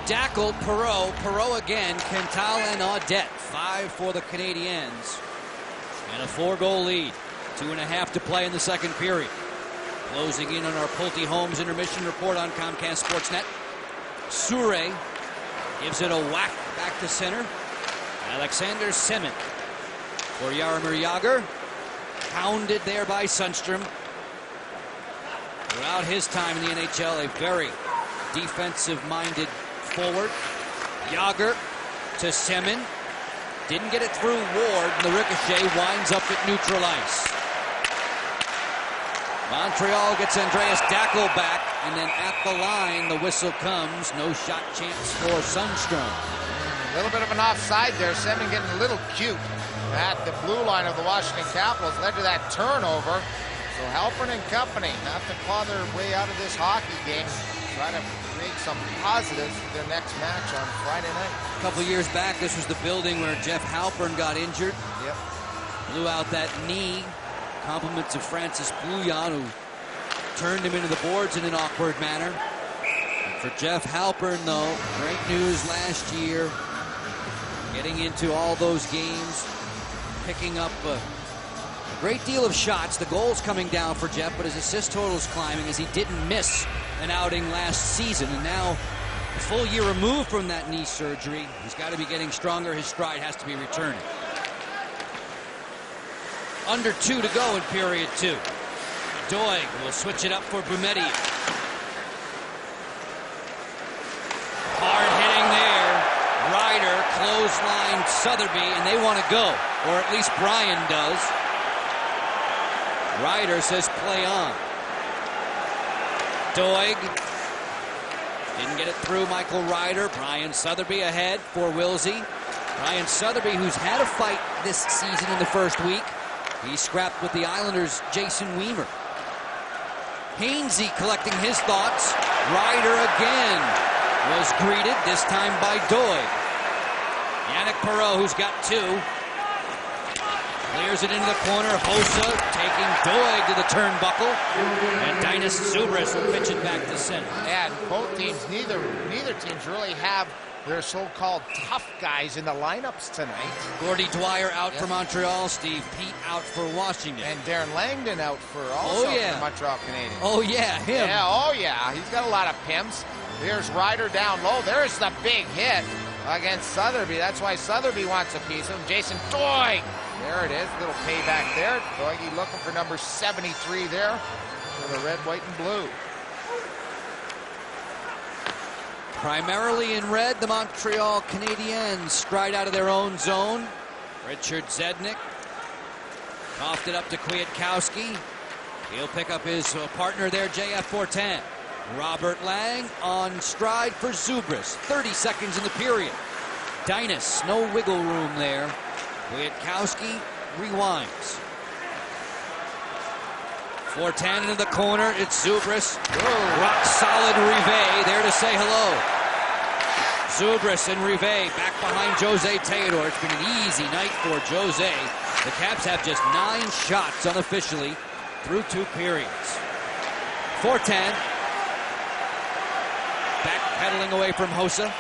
Dackel, Perreault again, Kental and Audette. 5 for the Canadiens. And a 4-goal lead. 2.5 to play in the second period. Closing in on our Pulte Holmes intermission report on Comcast Sportsnet. Sure gives it a whack back to center. Alexander Semin for Jaromir Jager. Pounded there by Sundstrom. Throughout his time in the NHL, a very defensive-minded forward. Jager to Semin. Didn't get it through Ward, and the ricochet winds up at neutral ice. Montreal gets Andreas Dackel back, and then at the line, the whistle comes. No shot chance for Sundstrom. A little bit of an offside there. Semin getting a little cute at the blue line of the Washington Capitals. Led to that turnover. So Halpern and company have to claw their way out of this hockey game. try to create some positives for their next match on Friday night. A couple years back, this was the building where Jeff Halpern got injured. Yep. Blew out that knee. Compliments of Francis Bouillon, who turned him into the boards in an awkward manner. And for Jeff Halpern, though, great news last year. Getting into all those games, picking up a great deal of shots. The goals coming down for Jeff, but his assist total's climbing as he didn't miss an outing last season. And now, a full year removed from that knee surgery, he's got to be getting stronger. His stride has to be returning. Under 2 to go in period 2. Doig will switch it up for Bumetti. Hard hitting there. Ryder clothesline Sotheby, and they want to go, or at least Brian does. Ryder says play on. Doig didn't get it through Michael Ryder. Brian Sotheby ahead for Wilsey. Brian Sotheby, who's had a fight this season in the first week. He scrapped with the Islanders' Jason Weimer. Hainsey collecting his thoughts. Ryder again was greeted, this time by Doig. Yannick Perreault, who's got 2. Clears it into the corner. Hossa taking Doig to the turnbuckle. And Dinas Zubris will pitch it back to center. And both teams, neither teams really have their so-called tough guys in the lineups tonight. Gordy Dwyer out for Montreal. Steve Pete out for Washington. And Darren Langdon out for also the Montreal Canadiens. Oh, yeah, him. Yeah, oh, yeah. He's got a lot of pimps. Here's Ryder down low. There's the big hit against Sotheby. That's why Sotheby wants a piece of him. Jason Doig. There it is. Little payback there. Doig looking for number 73 there for the red, white, and blue. Primarily in red, the Montreal Canadiens stride out of their own zone. Richard Zednik coughed it up to Kwiatkowski. He'll pick up his partner there, JF Fortin. Robert Lang on stride for Zubris. 30 seconds in the period. Dinas, no wiggle room there. Kwiatkowski rewinds. Fortin into the corner. It's Zubris. Rock solid Rivet there to say hello. Zubris and Rivet back behind Jose Teodor. It's been an easy night for Jose. The Caps have just 9 shots unofficially through 2 periods. Fortin backpedaling away from Hossa.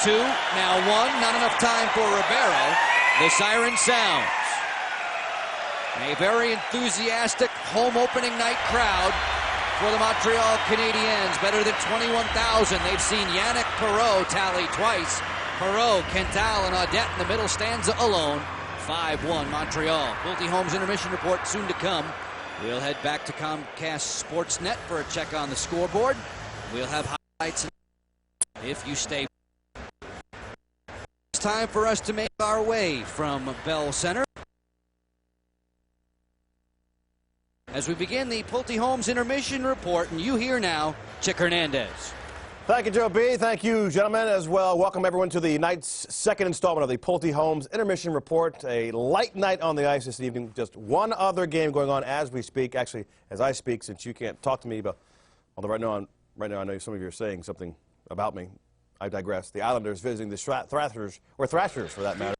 2, now 1. Not enough time for Ribeiro. The siren sounds. A very enthusiastic home opening night crowd for the Montreal Canadiens. Better than 21,000. They've seen Yannick Perreault tally twice. Perreault, Quintal, and Audette in the middle stanza alone. 5-1 Montreal. Pulte Holmes intermission report soon to come. We'll head back to Comcast Sportsnet for a check on the scoreboard. We'll have highlights if you stay. It's time for us to make our way from Bell Center as we begin the Pulte Holmes intermission report, and you hear now Chick Hernandez. Thank you, Joe B. Thank you, gentlemen, as well. Welcome everyone to the night's second installment of the Pulte Holmes intermission report. A light night on the ice this evening. Just one other game going on as we speak. Actually, as I speak, since you can't talk to me about, although right now I know some of you are saying something about me. I digress. The Islanders visiting the Thrashers, or Thrashers for that matter.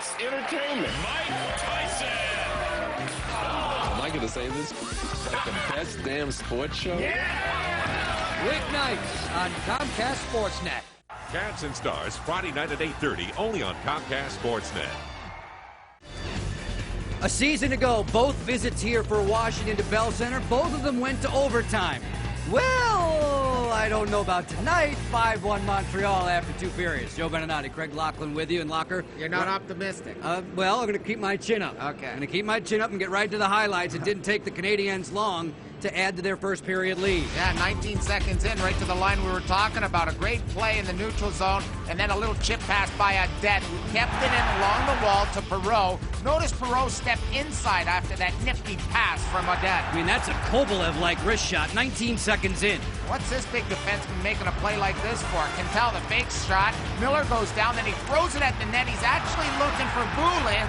Sports Entertainment. Mike Tyson. Am I going to say this? Like the best damn sports show? Yeah! Weeknights on Comcast Sportsnet. Jansen stars Friday night at 8:30 only on Comcast Sportsnet. A season ago, both visits here for Washington to Bell Center, both of them went to overtime. Well, I don't know about tonight. 5-1 Montreal after 2 periods. Joe Beninati, Craig Lachlan with you, and Locker. You're not optimistic. Well, I'm going to keep my chin up. Okay. I'm going to keep my chin up and get right to the highlights. It didn't take the Canadiens long to add to their first period lead. Yeah, 19 seconds in, right to the line we were talking about. A great play in the neutral zone, and then a little chip pass by Adet, who kept it in along the wall to Perreault. Notice Perreault stepped inside after that nifty pass from Adet. I mean, that's a Kovalev-like wrist shot, 19 seconds in. What's this big defenseman making a play like this for? Can tell the fake shot. Miller goes down, then he throws it at the net. He's actually looking for Boulis,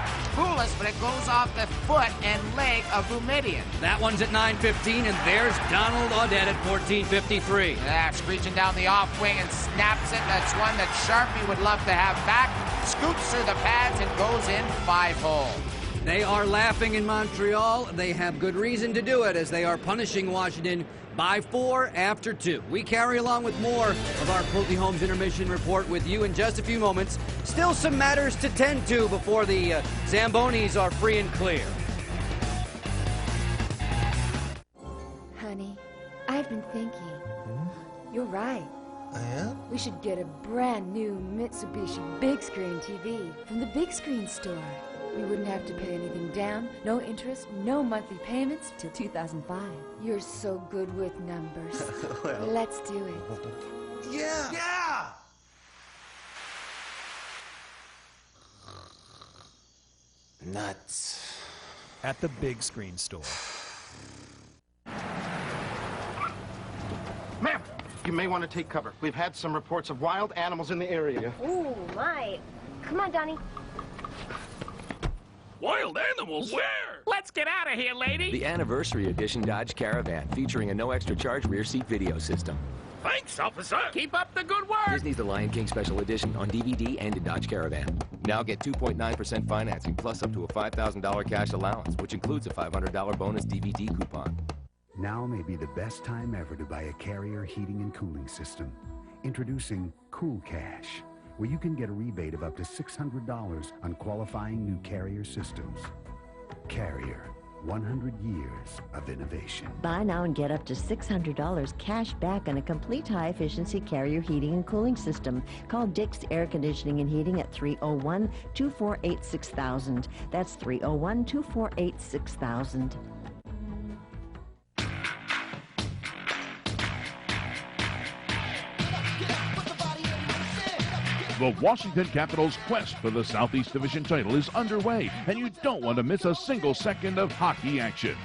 but it goes off the foot and leg of Boumediene. That one's at 9:15, and there's Donald Audette at 14:53. Yeah, screeching down the off wing and snaps it. That's one that Sharpie would love to have back. Scoots through the pads and goes in 5-hole. They are laughing in Montreal. They have good reason to do it, as they are punishing Washington by 4 after 2. We carry along with more of our Pulte Holmes Intermission Report with you in just a few moments. Still some matters to tend to before the Zambonis are free and clear. Honey, I've been thinking. You're right. I am? We should get a brand new Mitsubishi big screen TV from the Big Screen Store. We wouldn't have to pay anything down, no interest, no monthly payments till 2005. You're so good with numbers. Well. Let's do it. Yeah! Yeah! Nuts. At the Big Screen Store. Ma'am, you may want to take cover. We've had some reports of wild animals in the area. Ooh, my. Come on, Donnie. Wild animals? Where? Let's get out of here, lady. The anniversary edition Dodge Caravan, featuring a no extra charge rear seat video system. Thanks, officer. Keep up the good work. Disney's The Lion King Special Edition on DVD and in Dodge Caravan. Now get 2.9% financing plus up to a $5,000 cash allowance, which includes a $500 bonus DVD coupon. Now may be the best time ever to buy a Carrier heating and cooling system. Introducing Cool Cash, where you can get a rebate of up to $600 on qualifying new Carrier systems. Carrier, 100 years of innovation. Buy now and get up to $600 cash back on a complete high-efficiency Carrier heating and cooling system. Call Dick's Air Conditioning and Heating at 301-248-6000. That's 301-248-6000. The Washington Capitals' quest for the Southeast Division title is underway, and you don't want to miss a single second of hockey action.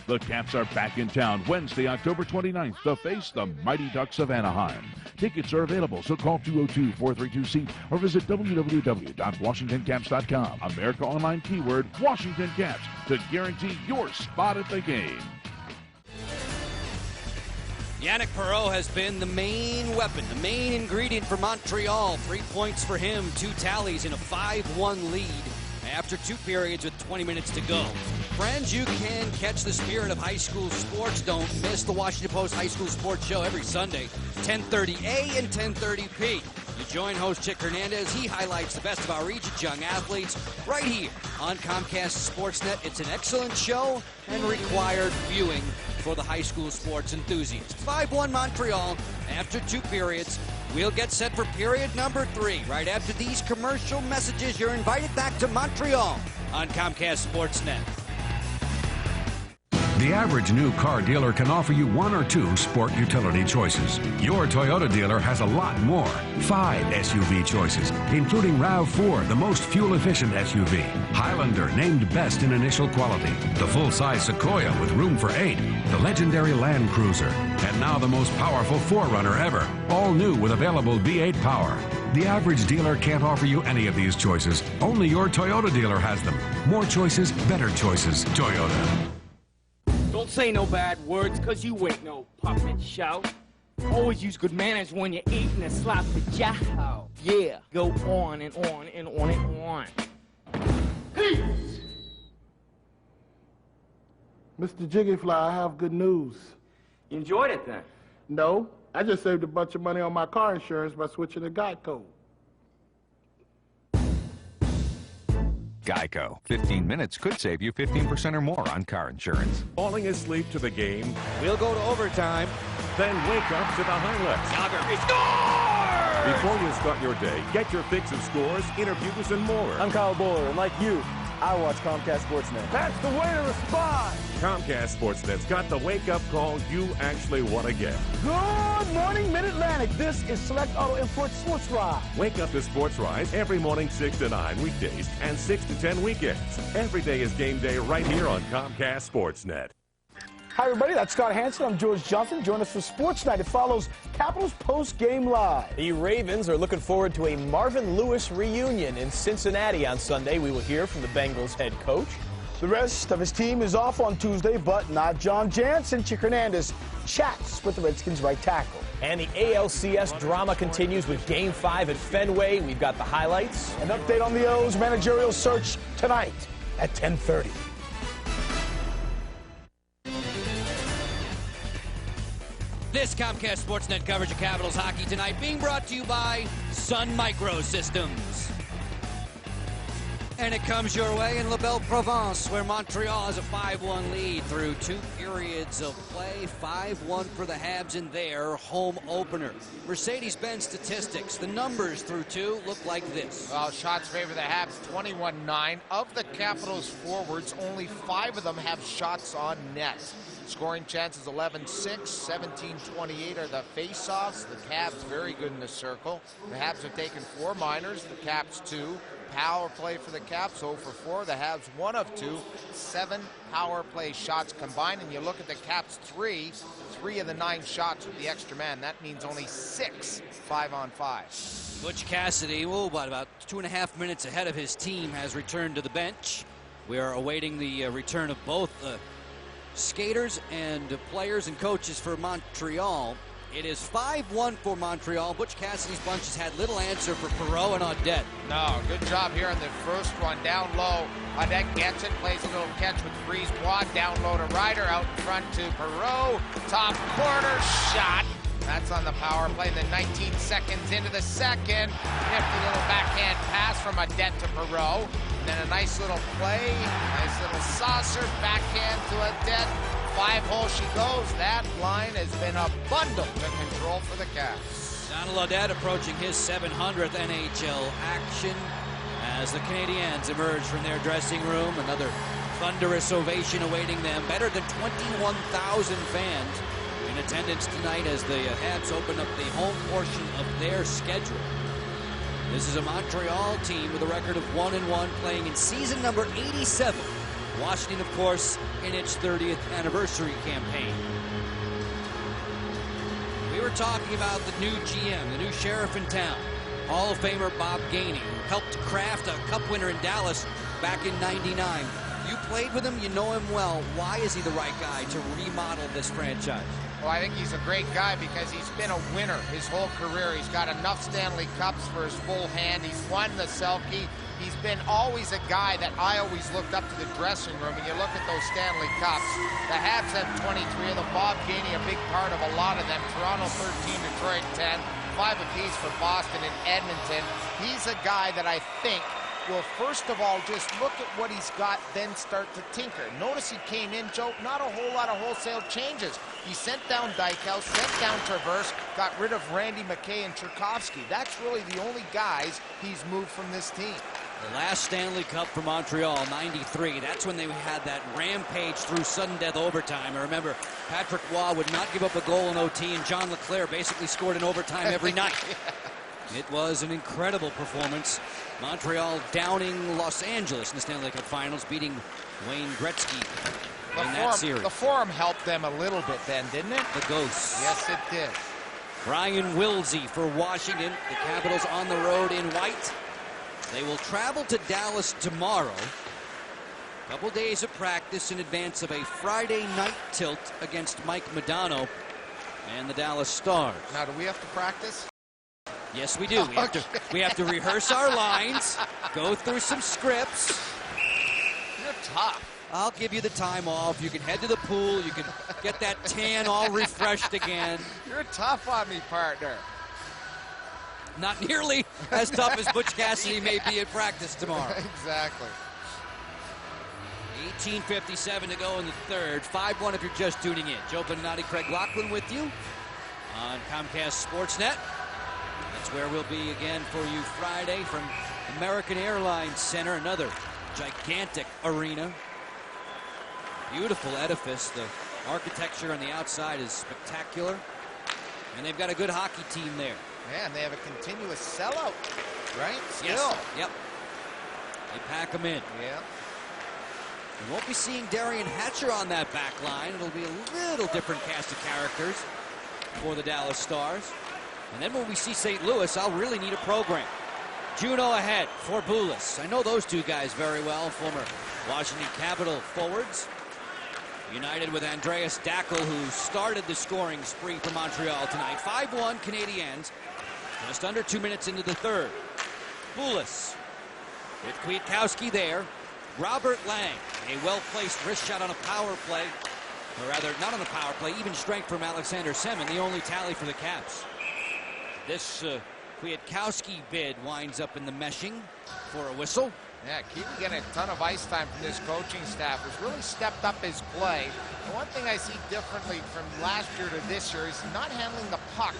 The Caps are back in town Wednesday, October 29th to face the Mighty Ducks of Anaheim. Tickets are available, so call 202-432-SEAT or visit www.washingtoncaps.com. America Online keyword Washington Caps to guarantee your spot at the game. Yannick Perreault has been the main weapon, the main ingredient for Montreal. 3 points for him, 2 tallies in a 5-1 lead after 2 periods with 20 minutes to go. Friends, you can catch the spirit of high school sports. Don't miss the Washington Post High School Sports Show every Sunday, 10:30 A and 10:30 P. You join host Chick Hernandez. He highlights the best of our region's young athletes right here on Comcast Sportsnet. It's an excellent show and required viewing for the high school sports enthusiasts. 5-1 Montreal after 2 periods. We'll get set for period number 3. Right after these commercial messages, you're invited back to Montreal on Comcast Sportsnet. The average new car dealer can offer you 1 or 2 sport utility choices. Your Toyota dealer has a lot more. 5 SUV choices, including RAV4, the most fuel-efficient SUV. Highlander, named best in initial quality. The full-size Sequoia with room for 8. The legendary Land Cruiser. And now the most powerful 4Runner ever. All new with available V8 power. The average dealer can't offer you any of these choices. Only your Toyota dealer has them. More choices, better choices. Toyota. Don't say no bad words, cause you ain't no puppet shout. Always use good manners when you're eating a sloppy jow. Yeah, go on and on and on and on. freeze! Mr. Jiggyfly, I have good news. You enjoyed it then? No, I just saved a bunch of money on my car insurance by switching to Geico. Geico. 15 minutes could save you 15% or more on car insurance. Falling asleep to the game? We'll go to overtime. Then wake up to the highlights. Jager, he scores! Before you start your day, get your fix of scores, interviews, and more. I'm Kyle Bowler, and like you, I watch Comcast Sportsnet. That's the way to respond! Comcast Sportsnet's got the wake-up call you actually want to get. Good morning, Mid-Atlantic. This is Select Auto Import Sports Ride. Wake up to Sports Rise every morning 6 to 9 weekdays and 6 to 10 weekends. Every day is game day right here on Comcast Sportsnet. Hi, everybody. That's Scott Hansen. I'm George Jansen. Join us for Sports Night. It follows Capitals post-game live. The Ravens are looking forward to a Marvin Lewis reunion in Cincinnati on Sunday. We will hear from the Bengals head coach. The rest of his team is off on Tuesday, but not John Jansen. Chick Hernandez chats with the Redskins right tackle. And the ALCS drama continues with Game 5 at Fenway. We've got the highlights. An update on the O's managerial search tonight at 10:30. This Comcast Sportsnet coverage of Capitals hockey tonight being brought to you by Sun Microsystems. And it comes your way in La Belle Provence, where Montreal has a 5-1 lead through 2 periods of play. 5-1 for the Habs in their home opener. Mercedes-Benz statistics, the numbers through 2 look like this. Well, shots favor the Habs 21-9. Of the Capitals forwards, only 5 of them have shots on net. Scoring chances 11-6, 17-28 are the face-offs. The Caps very good in the circle. The Habs have taken 4 minors, the Caps 2. Power play for the Caps 0 for 4. The Habs 1 of 2. 7 power play shots combined. And you look at the Caps 3 of the 9 shots with the extra man. That means only 6 5-on-5. Butch Cassidy, about 2.5 minutes ahead of his team, has returned to the bench. We are awaiting the return of both skaters and players and coaches for Montreal. It is 5-1 for Montreal. Butch Cassidy's bunch has had little answer for Perreault and Audette. No, good job here on the first one. Down low, Audette gets it, plays a little catch with Brise-Bois. Down low to Ryder, out in front to Perreault. Top corner shot. That's on the power play. Then 19 seconds into the second. Nifty little backhand pass from Audette to Perreault. And then a nice little play, nice little saucer, backhand to Audette. 5-hole she goes. That line has been a bundle to control for the Caps. Donald Audette approaching his 700th NHL action as the Canadiens emerge from their dressing room. Another thunderous ovation awaiting them. Better than 21,000 fans in attendance tonight as the Habs open up the home portion of their schedule. This is a Montreal team with a record of 1-1, playing in season number 87. Washington, of course, in its 30th anniversary campaign. We were talking about the new GM, the new sheriff in town, Hall of Famer Bob Gainey, who helped craft a Cup winner in Dallas back in '99. You played with him, you know him well. Why is he the right guy to remodel this franchise? Well, I think he's a great guy because he's been a winner his whole career. He's got enough Stanley Cups for his full hand. He's won the Selke. He's been always a guy that I always looked up to the dressing room. And you look at those Stanley Cups, the Habs have 23 of them. Bob Gainey, a big part of a lot of them. Toronto 13, Detroit 10, 5 apiece for Boston and Edmonton. He's a guy that I think will first of all just look at what he's got, then start to tinker. Notice he came in, Joe, not a whole lot of wholesale changes. He sent down Dykhouse, sent down Traverse, got rid of Randy McKay and Tchaikovsky. That's really the only guys he's moved from this team. The last Stanley Cup for Montreal, '93. That's when they had that rampage through sudden death overtime. I remember Patrick Waugh would not give up a goal in OT, and John LeClaire basically scored in overtime every night. Yeah. It was an incredible performance. Montreal downing Los Angeles in the Stanley Cup Finals, beating Wayne Gretzky in that series. The Forum helped them a little bit then, didn't it? The Ghosts. Yes, it did. Brian Wilsey for Washington. The Capitals on the road in white. They will travel to Dallas tomorrow. A couple days of practice in advance of a Friday night tilt against Mike Modano and the Dallas Stars. Now, do we have to practice? Yes, we do. We have to rehearse our lines, go through some scripts. You're tough. I'll give you the time off. You can head to the pool. You can get that tan all refreshed again. You're tough on me, partner. Not nearly as tough as Butch Cassidy may be at practice tomorrow. Exactly. 18:57 to go in the third. 5-1 if you're just tuning in. Joe Beninati, Craig Laughlin with you on Comcast Sportsnet. That's where we'll be again for you Friday from American Airlines Center, another gigantic arena. Beautiful edifice. The architecture on the outside is spectacular. And they've got a good hockey team there. Man, they have a continuous sellout, right? Still. Yes. Yep. They pack them in. Yeah. We won't be seeing Darian Hatcher on that back line. It'll be a little different cast of characters for the Dallas Stars. And then when we see St. Louis, I'll really need a program. Juneau ahead for Boulis. I know those two guys very well, former Washington Capital forwards. United with Andreas Dackel, who started the scoring spree for Montreal tonight. 5-1 Canadiens, just under 2 minutes into the third. Boulis with Kwiatkowski there. Robert Lang, a well-placed wrist shot on a power play, or rather, not on the power play, even strength from Alexander Semin, the only tally for the Caps. This Kwiatkowski bid winds up in the meshing for a whistle. Yeah, Keaton getting a ton of ice time from this coaching staff. Has really stepped up his play. The one thing I see differently from last year to this year is not handling the puck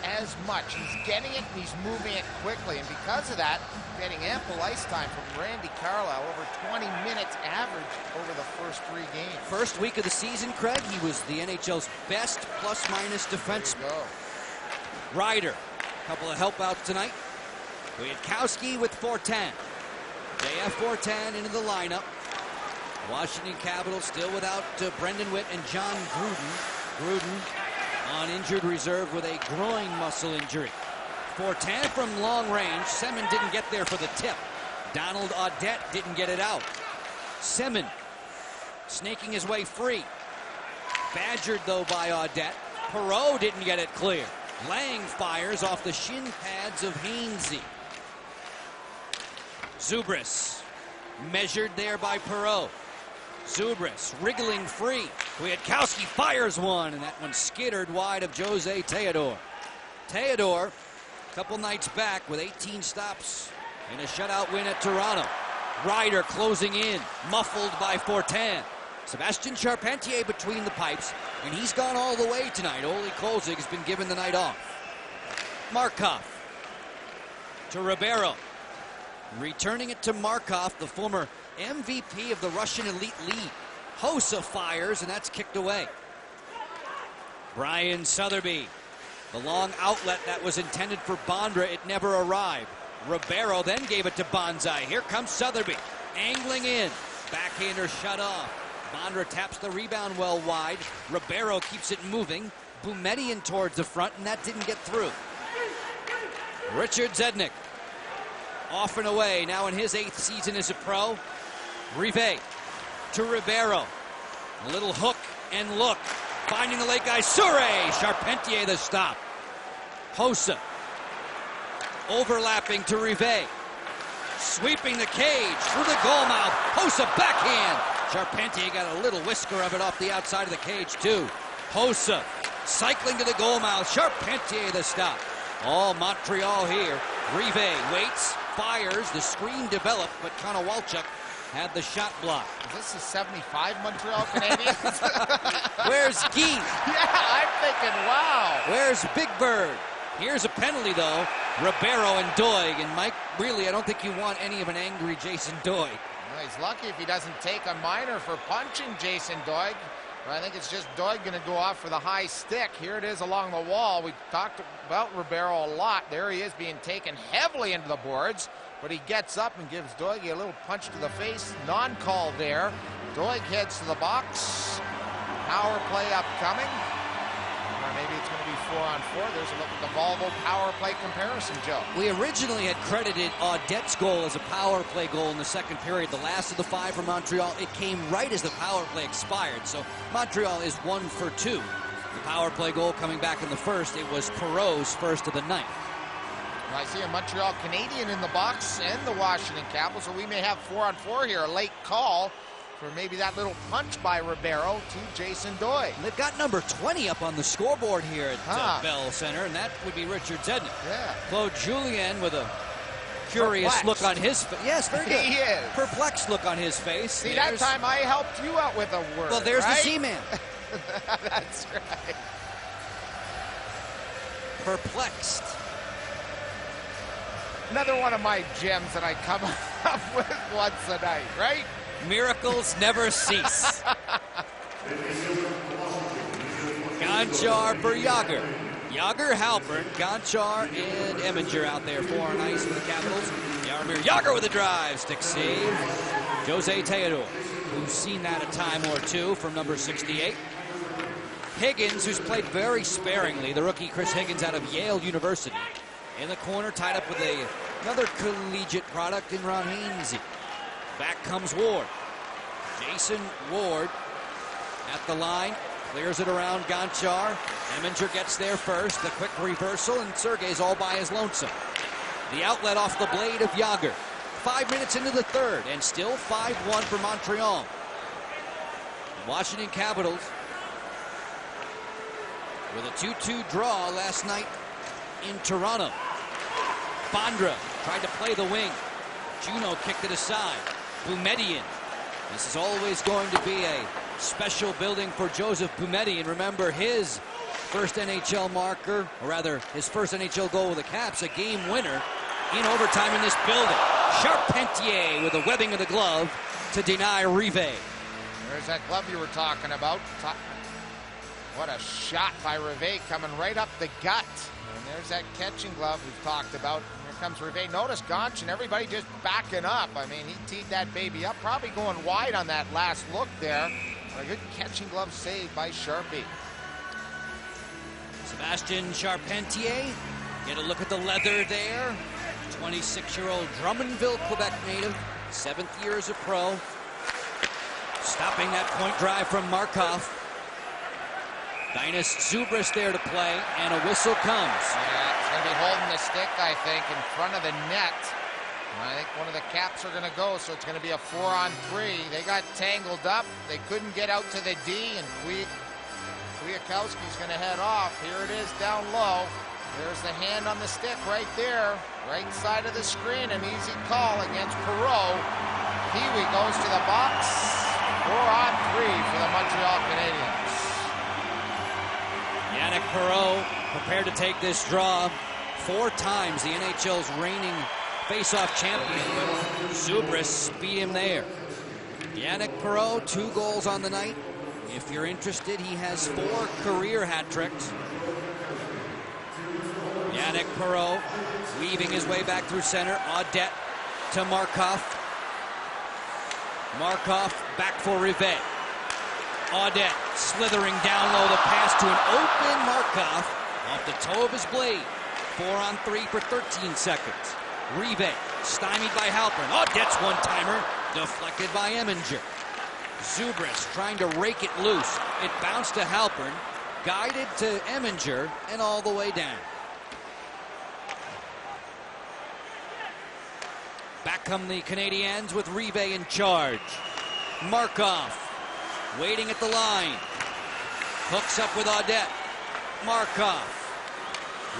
as much. He's getting it and he's moving it quickly. And because of that, getting ample ice time from Randy Carlyle, over 20 minutes average over the first 3 games. First week of the season, Craig, he was the NHL's best plus-minus defenseman. Ryder, a couple of help outs tonight. Kwiatkowski with 410. JF 410 into the lineup. Washington Capitals still without Brendan Witt and John Gruden. Gruden on injured reserve with a groin muscle injury. 410 from long range. Semin didn't get there for the tip. Donald Audette didn't get it out. Semin snaking his way free. Badgered though by Audette. Perreault didn't get it clear. Lang fires off the shin pads of Hainsey. Zubris measured there by Perreault. Zubris wriggling free. Kwiatkowski fires one, and that one skittered wide of Jose Teodor. Teodor, a couple nights back with 18 stops in a shutout win at Toronto. Ryder closing in, muffled by 410. Sebastian Charpentier between the pipes, and he's gone all the way tonight. Ole Kolzig has been given the night off. Markov to Ribeiro. Returning it to Markov, the former MVP of the Russian Elite League. Hossa fires, and that's kicked away. Brian Sotheby. The long outlet that was intended for Bondra, it never arrived. Ribeiro then gave it to Banzai. Here comes Sotheby, angling in. Backhander shut off. Bondra taps the rebound well wide. Ribeiro keeps it moving. Boumediene towards the front, and that didn't get through. Richard Zednik. Off and away, now in his 8th season as a pro. Rive to Ribeiro. A little hook and look. Finding the late guy, Sure. Charpentier the stop. Hossa. Overlapping to Rive. Sweeping the cage through the goal mouth. Hossa backhand. Charpentier got a little whisker of it off the outside of the cage too. Hossa cycling to the goal mouth. Charpentier the stop. All Montreal here. Rive waits. Fires, the screen developed, but Konowalchuk had the shot blocked. Is this the 75 Montreal Canadiens? Where's Guy? Yeah, I'm thinking, wow. Where's Big Bird? Here's a penalty, though. Ribeiro and Doig. And Mike, really, I don't think you want any of an angry Jason Doig. Well, he's lucky if he doesn't take a minor for punching Jason Doig. But I think it's just Doig going to go off for the high stick. Here it is along the wall. We talked about Ribeiro a lot. There he is being taken heavily into the boards. But he gets up and gives Doig a little punch to the face. Non-call there. Doig heads to the box. Power play upcoming. Or maybe it's going to be 4-on-4. There's a look at the Volvo power play comparison, Joe. We originally had credited Audette's goal as a power play goal in the second period. The last of the 5 for Montreal. It came right as the power play expired. So Montreal is 1 for 2. The power play goal coming back in the first. It was Perreault's first of the night. Well, I see a Montreal Canadian in the box and the Washington Capitals. So we may have 4-on-4 here. A late call for maybe that little punch by Ribeiro to Jason Doig. They've got number 20 up on the scoreboard here at Bell Center, and that would be Richard Zednik. Yeah. Claude Julien with a curious look on his face. Yes, very good. He is. Perplexed look on his face. See, that time I helped you out with a word. Well, there's right? the C-Man. That's right. Perplexed. Another one of my gems that I come up with once a night, right? Miracles never cease. Gonchar for Jager. Jager, Halpern, Gonchar, and Eminger out there for on ice for the Capitals. Jaromir Jager with a drive, stick save. Jose Theodore, who's seen that a time or two from number 68. Higgins, who's played very sparingly, the rookie Chris Higgins out of Yale University. In the corner, tied up with another collegiate product in Ron Hainsey. Back comes Ward. Jason Ward at the line. Clears it around Gonchar. Eminger gets there first. The quick reversal, and Sergei's all by his lonesome. The outlet off the blade of Jager. 5 minutes into the third, and still 5-1 for Montreal. Washington Capitals with a 2-2 draw last night in Toronto. Bondra tried to play the wing. Juno kicked it aside. Boumediene. This is always going to be a special building for Joseph Boumediene. Remember his first NHL marker, or rather his first NHL goal with the Caps, a game winner in overtime in this building. Charpentier with the webbing of the glove to deny Rive. There's that glove you were talking about. What a shot by Rive coming right up the gut. And there's that catching glove we've talked about. Here comes Rive. Notice Gonch and everybody just backing up. I mean, he teed that baby up, probably going wide on that last look there. But a good catching glove save by Sharpie. Sebastian Charpentier. Get a look at the leather there. 26-year-old Drummondville, Quebec native. 7th year as a pro. Stopping that point drive from Markov. Dinas Zubris there to play, and a whistle comes. Yeah, it's going to be holding the stick, I think, in front of the net. And I think one of the Caps are going to go, so it's going to be a 4-on-3. They got tangled up. They couldn't get out to the D, and Kwiatkowski's going to head off. Here it is down low. There's the hand on the stick right there. Right side of the screen, an easy call against Perreault. Pee-wee goes to the box. 4-on-3 for the Montreal Canadiens. Yannick Perreault prepared to take this draw 4 times. The NHL's reigning face-off champion. Zubris beat him there. Yannick Perreault, 2 goals on the night. If you're interested, he has 4 career hat tricks. Yannick Perreault weaving his way back through center. Audette to Markov. Markov back for Rivet. Audette slithering down low, the pass to an open Markov off the toe of his blade. 4-on-3 for 13 seconds. Rivet stymied by Halpern. Audette's one-timer deflected by Eminger. Zubris trying to rake it loose. It bounced to Halpern, guided to Eminger, and all the way down. Back come the Canadiens with Rive in charge. Markov waiting at the line. Hooks up with Audette. Markov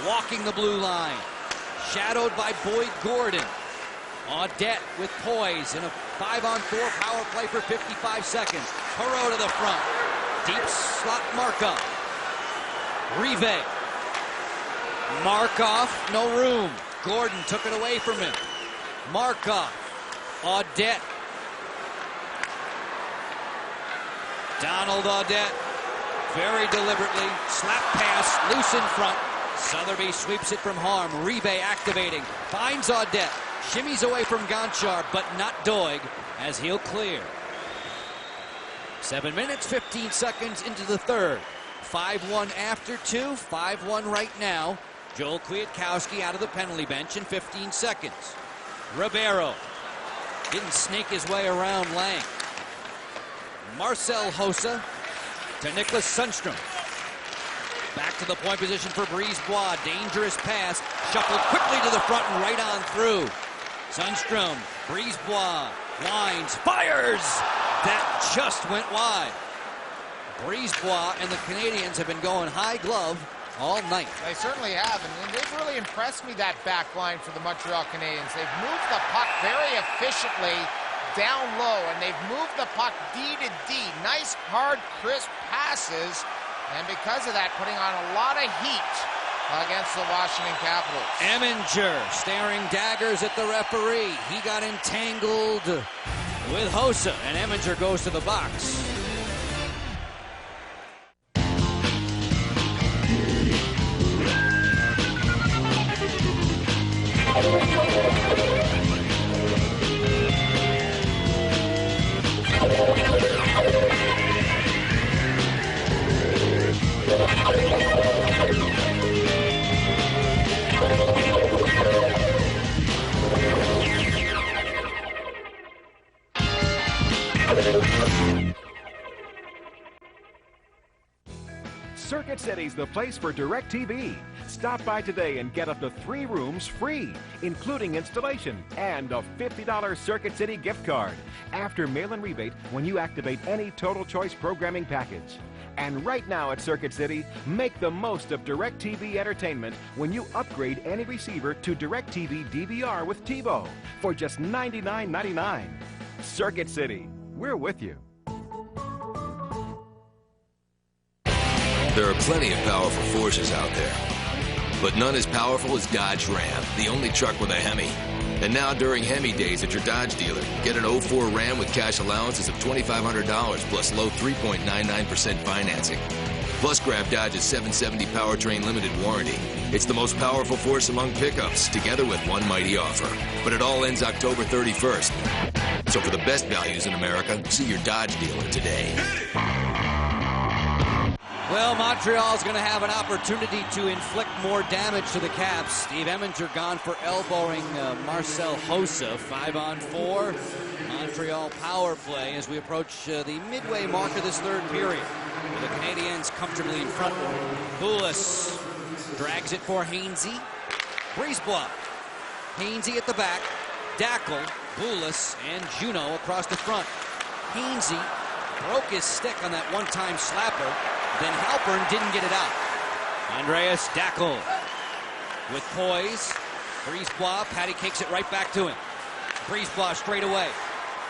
walking the blue line. Shadowed by Boyd Gordon. Audette with poise in a 5-on-4 power play for 55 seconds. Perreault to the front. Deep slot Markov. Rive. Markov, no room. Gordon took it away from him. Markov. Audette. Donald Audette, very deliberately, slap pass, loose in front. Sotheby sweeps it from harm. Rive activating, finds Audette, shimmies away from Gonchar, but not Doig, as he'll clear. 7 minutes, 15 seconds into the third. 5-1 after 2, 5-1 right now. Joel Kwiatkowski out of the penalty bench in 15 seconds. Ribeiro didn't snake his way around Lang. Marcel Hossa to Nicholas Sundstrom. Back to the point position for Brisebois. Dangerous pass. Shuffled quickly to the front and right on through. Sundstrom, Brisebois, winds, fires! That just went wide. Brisebois and the Canadiens have been going high glove all night. They certainly have, and they've really impressed me, that back line for the Montreal Canadiens. They've moved the puck very efficiently down low, and they've moved the puck D to D. Nice, hard, crisp passes, and because of that, putting on a lot of heat against the Washington Capitals. Eminger staring daggers at the referee. He got entangled with Hossa, and Eminger goes to the box. Circuit City's the place for DirecTV. Stop by today and get up to 3 rooms free, including installation and a $50 Circuit City gift card after mail-in rebate when you activate any Total Choice programming package. And right now at Circuit City, make the most of DirecTV entertainment when you upgrade any receiver to DirecTV DVR with TiVo for just $99.99. Circuit City, we're with you. There are plenty of powerful forces out there, but none as powerful as Dodge Ram, the only truck with a Hemi. And now during Hemi days at your Dodge dealer, get an 04 Ram with cash allowances of $2,500 plus low 3.99% financing. Plus grab Dodge's 770 Powertrain Limited warranty. It's the most powerful force among pickups, together with one mighty offer. But it all ends October 31st. So for the best values in America, see your Dodge dealer today. Well, Montreal's going to have an opportunity to inflict more damage to the Caps. Steve Eminger gone for elbowing Marcel Hossa. 5-on-4. Montreal power play as we approach the midway mark of this third period. The Canadiens comfortably in front. Boulis drags it for Hainsey. Brisebois. Hainsey at the back. Dackel, Boulis, and Juno across the front. Hainsey broke his stick on that one-time slapper. Then Halpern didn't get it out. Andreas Dackel with poise. Brisebois, patty cakes it right back to him. Brisebois straight away.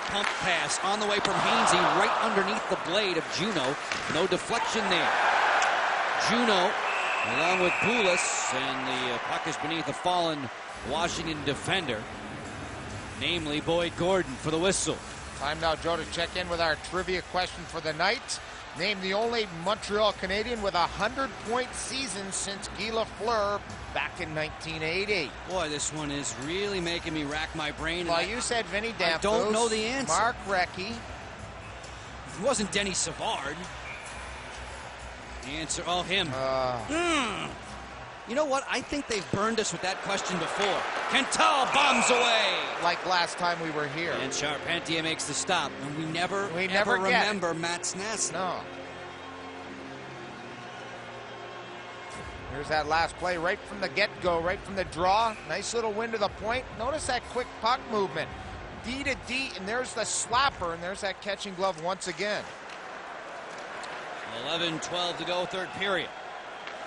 Pump pass on the way from Hainsey, right underneath the blade of Juno. No deflection there. Juno, along with Boulis, and the puck is beneath a fallen Washington defender, namely Boyd Gordon, for the whistle. Time now, Joe, to check in with our trivia question for the night. Name the only Montreal Canadian with a 100-point season since Guy Lafleur back in 1980. Boy, this one is really making me rack my brain. Well, you said Vinny Dantos. I don't know the answer. Mark Recchi. It wasn't Denny Savard. The answer, oh, him. You know what? I think they've burned us with that question before. Quintal bombs away. Like last time we were here. And Charpentier makes the stop. And we never remember Matt Snassy. No. Here's that last play right from the get-go, right from the draw. Nice little win to the point. Notice that quick puck movement. D to D, and there's the slapper, and there's that catching glove once again. 11-12 to go, third period.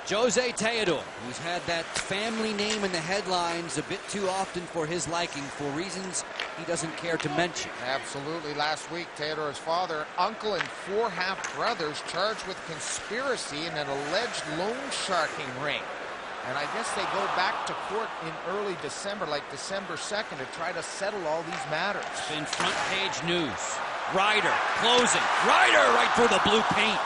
Jose Theodore, who's had that family name in the headlines a bit too often for his liking, for reasons he doesn't care to mention. Absolutely. Last week, Theodore's father, uncle, and 4 half-brothers charged with conspiracy in an alleged loan sharking ring. And I guess they go back to court in early December, like December 2nd, to try to settle all these matters. It's been front-page news. Ryder closing. Ryder right for the blue paint.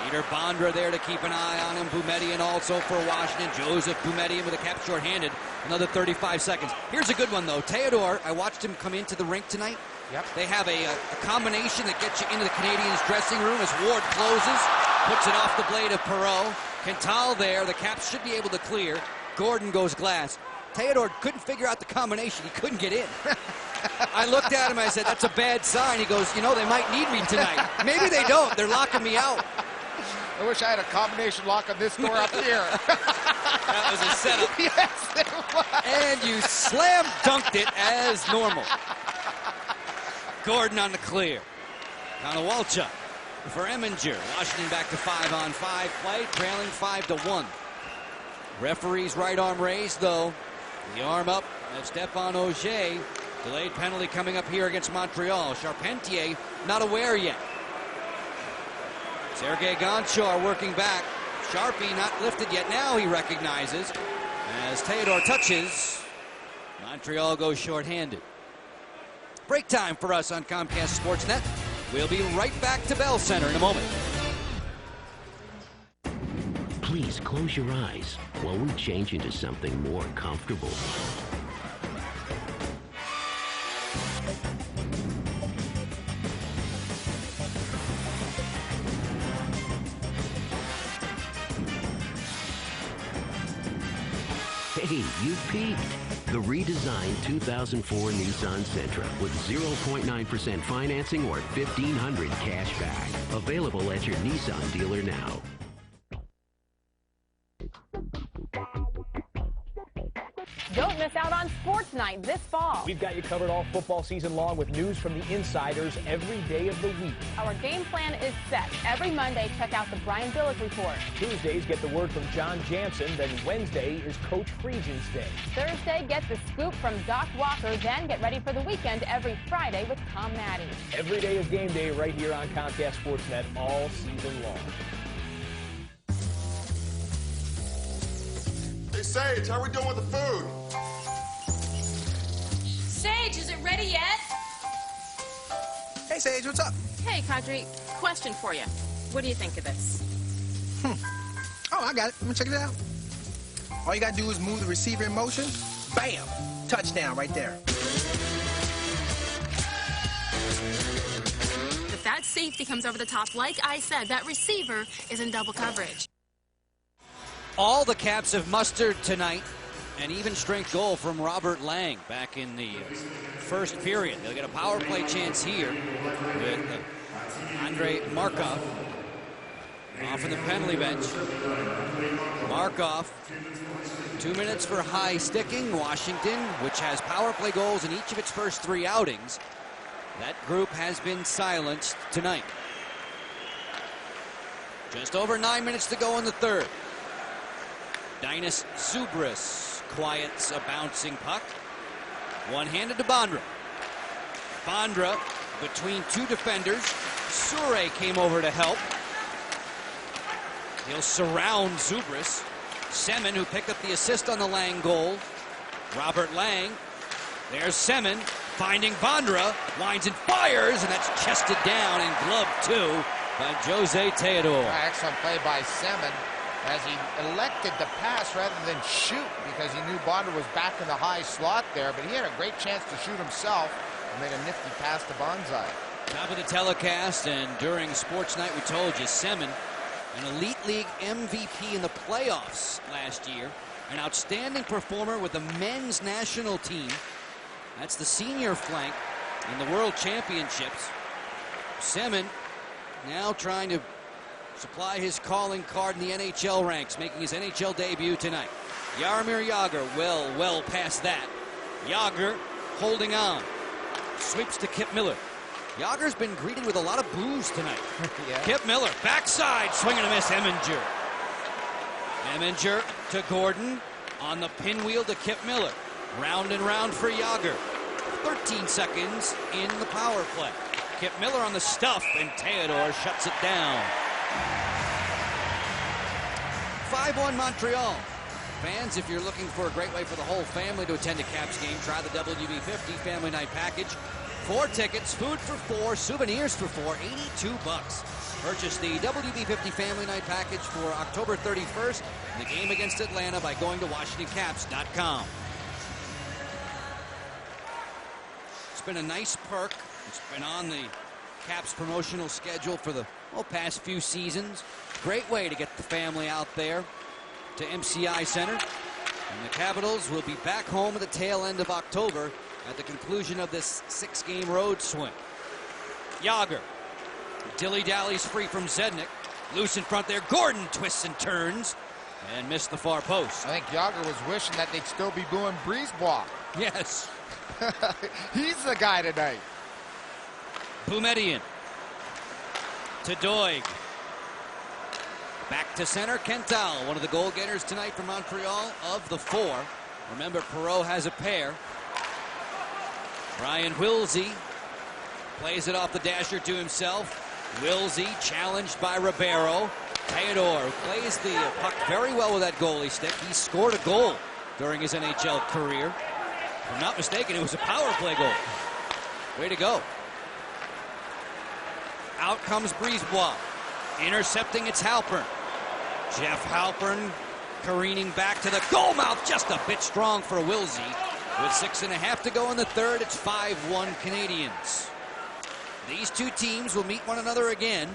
Peter Bondra there to keep an eye on him. Boumediene also for Washington. Joseph Boumediene with a cap short-handed. Another 35 seconds. Here's a good one, though. Theodore, I watched him come into the rink tonight. Yep. They have a combination that gets you into the Canadiens' dressing room as Ward closes, puts it off the blade of Perreault. Quintal there. The Caps should be able to clear. Gordon goes glass. Theodore couldn't figure out the combination. He couldn't get in. I looked at him. I said, that's a bad sign. He goes, you know, they might need me tonight. Maybe they don't. They're locking me out. I wish I had a combination lock on this door up here. That was a setup. Yes, it was. And you slam dunked it as normal. Gordon on the clear. Konowalchuk for Eminger. Washington back to 5-on-5 play, trailing 5-1. Referee's right arm raised, though. The arm up of Stephane Auger. Delayed penalty coming up here against Montreal. Charpentier not aware yet. Sergei Gonchar working back. Sharpie not lifted yet. Now he recognizes. As Theodore touches, Montreal goes shorthanded. Break time for us on Comcast Sportsnet. We'll be right back to Bell Center in a moment. Please close your eyes while we change into something more comfortable. Hey, you peaked. The redesigned 2004 Nissan Sentra with 0.9% financing or $1,500 cash back. Available at your Nissan dealer now. Don't miss out on Sports Night this fall. We've got you covered all football season long with news from the insiders every day of the week. Our game plan is set. Every Monday, check out the Brian Billick Report. Tuesdays, get the word from John Jansen. Then Wednesday is Coach Friesian's day. Thursday, get the scoop from Doc Walker. Then get ready for the weekend every Friday with Tom Maddie. Every day is game day right here on Comcast Sportsnet all season long. Hey, Sage, how are we doing with the food? Sage, is it ready yet? Hey, Sage, what's up? Hey, Kadri, question for you. What do you think of this? Oh, I got it. Let me check it out. All you gotta do is move the receiver in motion. Bam! Touchdown right there. If that safety comes over the top, like I said, that receiver is in double coverage. All the Caps have mustered tonight. An even strength goal from Robert Lang back in the first period. They'll get a power play chance here with Andrei Markov off of the penalty bench. Markov, 2 minutes for high sticking. Washington, which has power play goals in each of its first 3 outings. That group has been silenced tonight. Just over 9 minutes to go in the third. Dinas Zubris quiets a bouncing puck. One-handed to Bondra. Bondra between 2 defenders. Sure came over to help. He'll surround Zubris. Semin, who picked up the assist on the Lang goal. Robert Lang. There's Semin finding Bondra. Winds and fires, and that's chested down and gloved too by Jose Theodore. Excellent play by Semin, as he elected to pass rather than shoot because he knew Bondra was back in the high slot there, but he had a great chance to shoot himself and made a nifty pass to Bonsai. Top of the telecast and during Sports Night, we told you Semin, an Elite League MVP in the playoffs last year, an outstanding performer with the men's national team. That's the senior flank in the World Championships. Semin now trying to supply his calling card in the NHL ranks, making his NHL debut tonight. Jaromir Jager well past that. Jager holding on. Sweeps to Kip Miller. Jager's been greeted with a lot of boos tonight. Yeah. Kip Miller, backside, swing and a miss, Eminger. Eminger to Gordon, on the pinwheel to Kip Miller. Round and round for Jager. 13 seconds in the power play. Kip Miller on the stuff, and Theodore shuts it down. 5-1 Montreal. Fans, if you're looking for a great way for the whole family to attend a Caps game, try the WB50 Family Night Package. 4 tickets, food for 4, souvenirs for 4, $82. Purchase the WB50 Family Night Package for October 31st, the game against Atlanta, by going to WashingtonCaps.com. It's been a nice perk. It's been on the Caps promotional schedule for the past few seasons. Great way to get the family out there to MCI Center. And the Capitals will be back home at the tail end of October at the conclusion of this 6-game road swing. Jager dilly-dallies free from Zednik. Loose in front there. Gordon twists and turns and missed the far post. I think Jager was wishing that they'd still be doing Brisebois. Yes. He's the guy tonight. Boumediene to Doig. Back to center, Kental, one of the goal getters tonight for Montreal of the 4. Remember, Perreault has a pair. Ryan Wilsey plays it off the dasher to himself. Wilsey challenged by Ribeiro. Theodore plays the puck very well with that goalie stick. He scored a goal during his NHL career. If I'm not mistaken, it was a power play goal. Way to go. Out comes Brisebois. Intercepting, it's Halpern. Jeff Halpern careening back to the goal mouth. Just a bit strong for Wilsey. With 6.5 to go in the third, it's 5-1 Canadiens. These two teams will meet one another again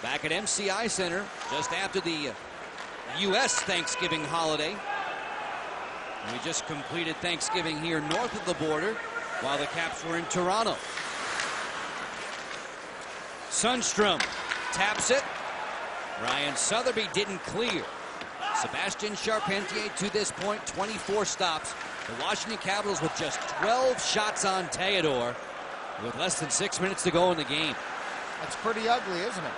back at MCI Center just after the U.S. Thanksgiving holiday. We just completed Thanksgiving here north of the border while the Caps were in Toronto. Sundstrom taps it. Ryan Sotheby didn't clear. Sebastian Charpentier to this point, 24 stops. The Washington Capitals with just 12 shots on Theodore with less than 6 minutes to go in the game. That's pretty ugly, isn't it?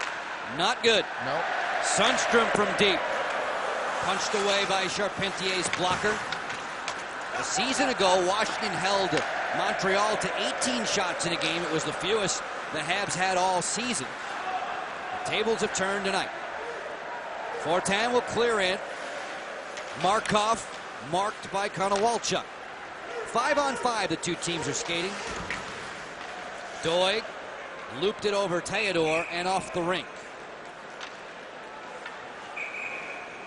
Not good. Nope. Sundstrom from deep. Punched away by Charpentier's blocker. A season ago, Washington held Montreal to 18 shots in a game. It was the fewest the Habs had all season. The tables have turned tonight. Fortin will clear in. Markov marked by Konowalchuk. 5-on-5 the two teams are skating. Doig looped it over Theodore and off the rink.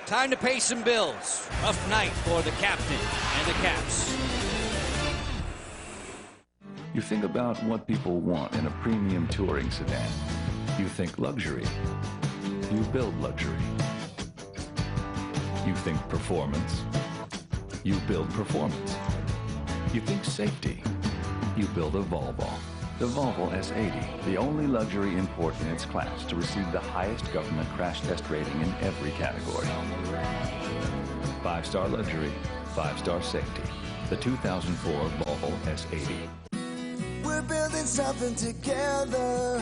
Time to pay some bills. Rough night for the captain and the Caps. You think about what people want in a premium touring sedan. You think luxury. You build luxury. You think performance. You build performance. You think safety. You build a Volvo. The Volvo S80, the only luxury import in its class to receive the highest government crash test rating in every category. 5-star luxury, 5-star safety. The 2004 Volvo S80. We're building something together.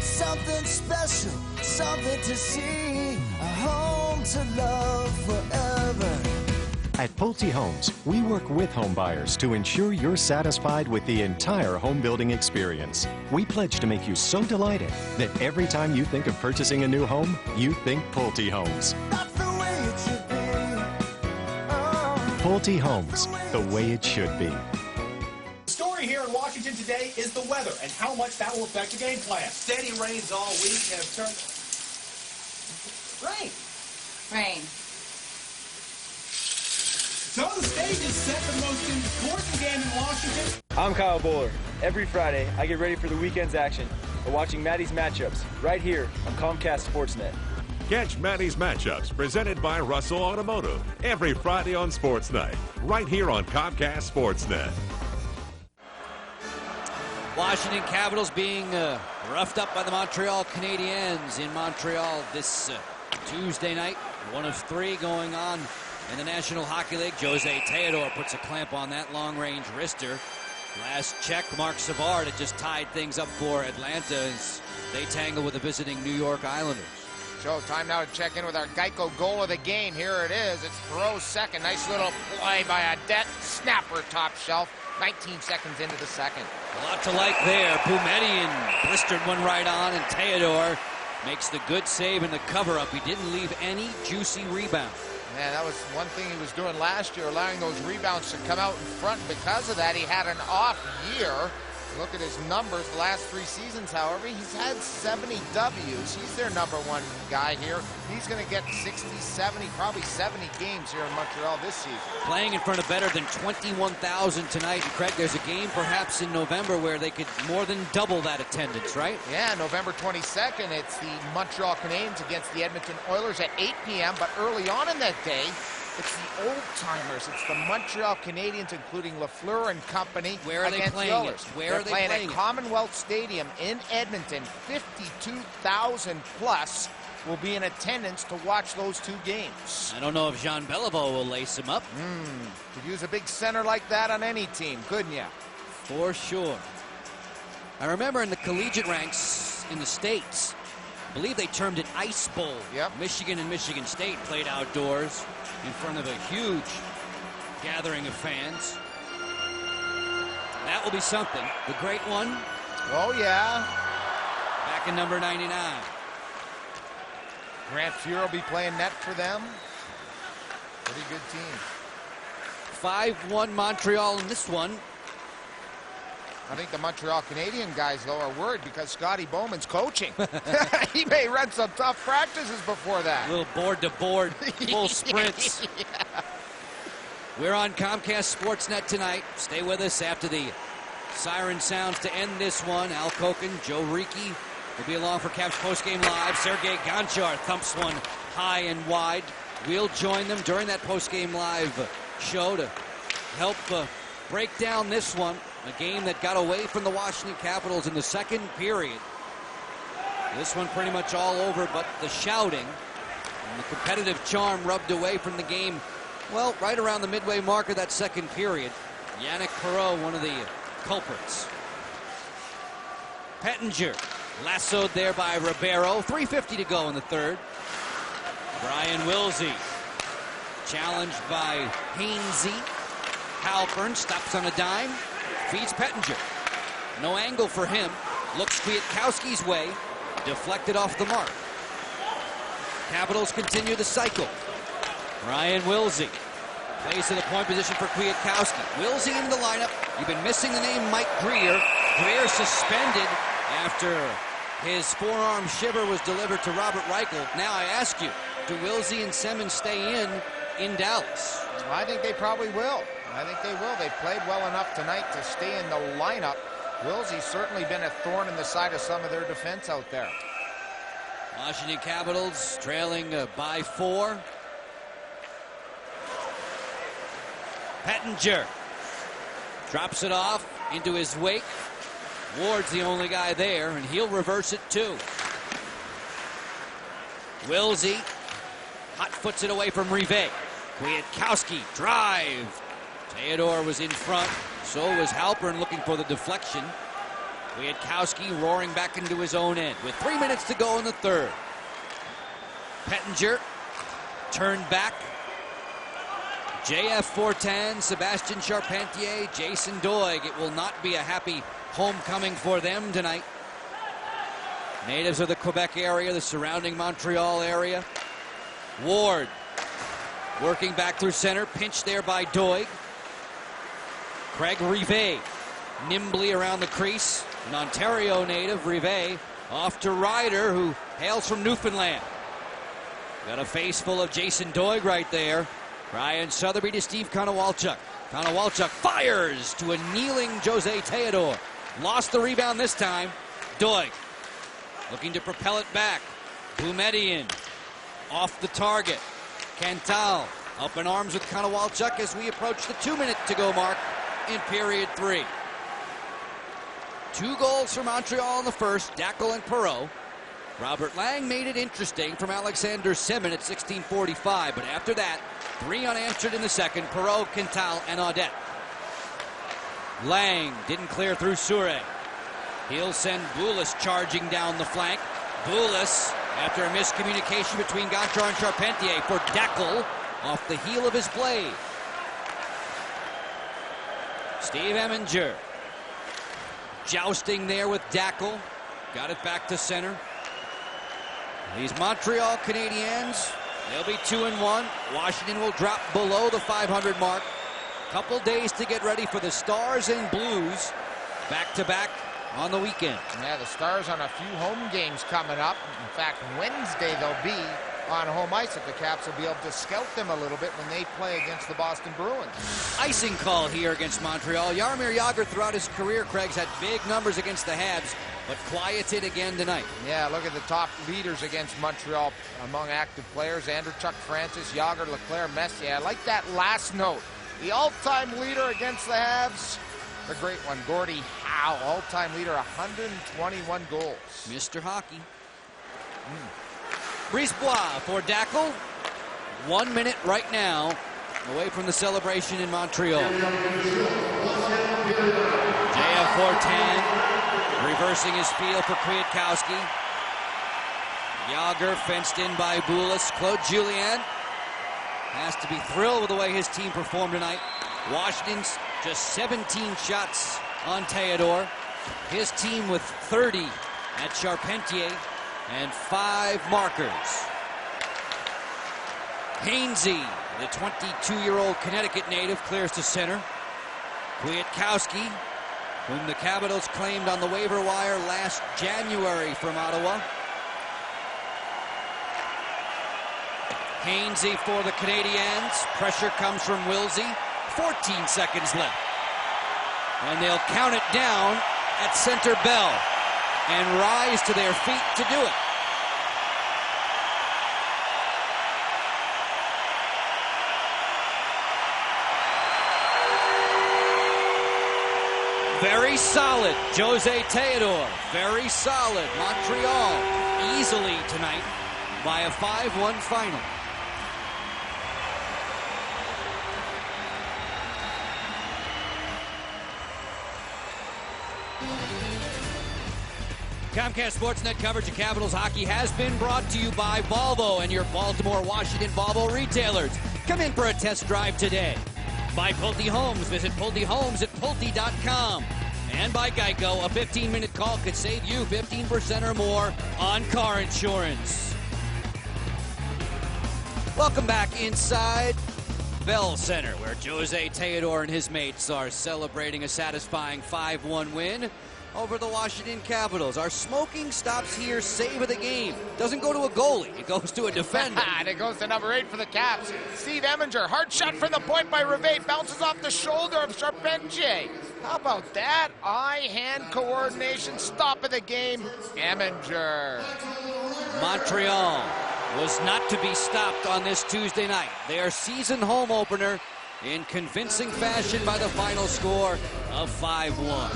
Something special, something to see. A home to love forever. At Pulte Homes, we work with home buyers to ensure you're satisfied with the entire home building experience. We pledge to make you so delighted that every time you think of purchasing a new home, you think Pulte Homes. That's the way it should be. Oh. Pulte Homes, the way it should be. The story here in Washington today is the weather and how much that will affect the game plan. Steady rains all week have turned... Rain. So the stage is set for the most important game in Washington. I'm Kyle Bowler. Every Friday, I get ready for the weekend's action by watching Maddie's Matchups right here on Comcast Sportsnet. Catch Maddie's Matchups presented by Russell Automotive every Friday on Sports Night, right here on Comcast Sportsnet. Washington Capitals being roughed up by the Montreal Canadiens in Montreal this Tuesday night. 1 of 3 going on in the National Hockey League. Jose Theodore puts a clamp on that long-range wrister. Last check, Mark Savard had just tied things up for Atlanta as they tangle with the visiting New York Islanders. Joe, time now to check in with our Geico goal of the game. Here it is. It's Perreault's second. Nice little play by Adet. Snapper top shelf. 19 seconds into the second. A lot to like there. Boumedian blistered one right on, and Theodore makes the good save in the cover-up. He didn't leave any juicy rebound. Man, that was one thing he was doing last year, allowing those rebounds to come out in front. Because of that, he had an off year. Look at his numbers the last 3 seasons, however. He's had 70 W's. He's their #1 guy here. He's going to get 60, 70, probably 70 games here in Montreal this season. Playing in front of better than 21,000 tonight. And Craig, there's a game perhaps in November where they could more than double that attendance, right? Yeah, November 22nd, it's the Montreal Canadiens against the Edmonton Oilers at 8 p.m. But early on in that day, it's the old-timers. It's the Montreal Canadiens, including Lafleur and company. Where are they playing it? They're playing at Commonwealth Stadium in Edmonton. 52,000 plus will be in attendance to watch those 2 games. I don't know if Jean Beliveau will lace him up. Could use a big center like that on any team, couldn't you? For sure. I remember in the collegiate ranks in the States, believe they termed it Ice Bowl. Yep. Michigan and Michigan State played outdoors in front of a huge gathering of fans. That will be something. The great one. Oh, yeah. Back in number 99. Grant Fuhr will be playing net for them. Pretty good team. 5-1 Montreal in this one. I think the Montreal Canadiens guys, though, are worried because Scotty Bowman's coaching. He may run some tough practices before that. A little board-to-board, full sprints. Yeah. We're on Comcast Sportsnet tonight. Stay with us after the siren sounds to end this one. Al Koken, Joe Ricci will be along for Caps postgame live. Sergei Gonchar thumps one high and wide. We'll join them during that postgame live show to help break down this one. A game that got away from the Washington Capitals in the second period. This one pretty much all over, but the shouting and the competitive charm rubbed away from the game. Well, right around the midway mark of that second period. Yannick Perreault, one of the culprits. Pettinger lassoed there by Ribeiro. 3:50 to go in the third. Brian Wilsey challenged by Hainsey. Halpern stops on a dime. Feeds Pettinger. No angle for him. Looks Kwiatkowski's way. Deflected off the mark. Capitals continue the cycle. Ryan Wilsey plays to the point position for Kwiatkowski. Wilsey in the lineup. You've been missing the name Mike Greer. Greer suspended after his forearm shiver was delivered to Robert Reichel. Now I ask you, do Wilsey and Simmons stay in Dallas? I think they probably will. I think they will. They played well enough tonight to stay in the lineup. Wilsey's certainly been a thorn in the side of some of their defense out there. Washington Capitals trailing by 4. Pettinger drops it off into his wake. Ward's the only guy there, and he'll reverse it too. Wilsey hot foots it away from Rivet. Kwiatkowski drive. Theodore was in front. So was Halpern looking for the deflection. Kwiatkowski roaring back into his own end with 3 minutes to go in the third. Pettinger turned back. JF Fortin, Sebastian Charpentier, Jason Doig. It will not be a happy homecoming for them tonight. Natives of the Quebec area, the surrounding Montreal area. Ward working back through center, pinched there by Doig. Craig Rivet nimbly around the crease. An Ontario native, Rivet, off to Ryder, who hails from Newfoundland. Got a face full of Jason Doig right there. Ryan Sotheby to Steve Konowalchuk. Konowalchuk fires to a kneeling Jose Theodore. Lost the rebound this time. Doig looking to propel it back. Boumediene off the target. Cantal up in arms with Konowalchuk as we approach the 2-minute to go mark in period 3. 2 goals for Montreal in the first, Dackel and Perreault. Robert Lang made it interesting from Alexander Semin at 16:45, but after that, 3 unanswered in the second, Perreault, Quintal, and Audette. Lang didn't clear through Soure. He'll send Boulis charging down the flank. Boulis, after a miscommunication between Gonchar and Charpentier, for Dackel off the heel of his blade. Steve Eminger jousting there with Dackel. Got it back to center. These Montreal Canadiens, they'll be 2-1. Washington will drop below the 500 mark. Couple days to get ready for the Stars and Blues back-to-back on the weekend. Yeah, the Stars on a few home games coming up. In fact, Wednesday they'll be on home ice if the Caps will be able to scout them a little bit when they play against the Boston Bruins. Icing call here against Montreal. Jaromir Jager throughout his career, Craig's had big numbers against the Habs, but quieted again tonight. Yeah, look at the top leaders against Montreal among active players. Andrew Chuck Francis, Jager, Leclerc, Messier. I like that last note. The all-time leader against the Habs, the great one, Gordie Howe, all-time leader, 121 goals. Mr. Hockey. Brisebois for Dackel. 1 minute right now away from the celebration in Montreal. J.F. Fortin reversing his field for Kwiatkowski. Jager fenced in by Boulis. Claude Julien has to be thrilled with the way his team performed tonight. Washington's just 17 shots on Theodore. His team with 30 at Charpentier and 5 markers. Hainsey, the 22-year-old Connecticut native, clears to center. Kwiatkowski, whom the Capitals claimed on the waiver wire last January from Ottawa. Hainsey for the Canadiens. Pressure comes from Wilsey. 14 seconds left. And they'll count it down at center bell and rise to their feet to do it. Very solid, Jose Theodore. Very solid, Montreal. Easily tonight by a 5-1 final. Comcast Sportsnet coverage of Capitals hockey has been brought to you by Volvo and your Baltimore, Washington Volvo retailers. Come in for a test drive today. By Pulte Homes. Visit Pulte Homes at Pulte.com. And by Geico, a 15-minute call could save you 15% or more on car insurance. Welcome back inside Bell Center, where Jose Theodore and his mates are celebrating a satisfying 5-1 win over the Washington Capitals. Our smoking stops here, save of the game. Doesn't go to a goalie, it goes to a defender. And it goes to number 8 for the Caps. Steve Eminger, hard shot from the point by Rivet, bounces off the shoulder of Charpentier. How about that? Eye-hand coordination, stop of the game, Eminger. Montreal was not to be stopped on this Tuesday night. Their season home opener in convincing fashion by the final score of 5-1.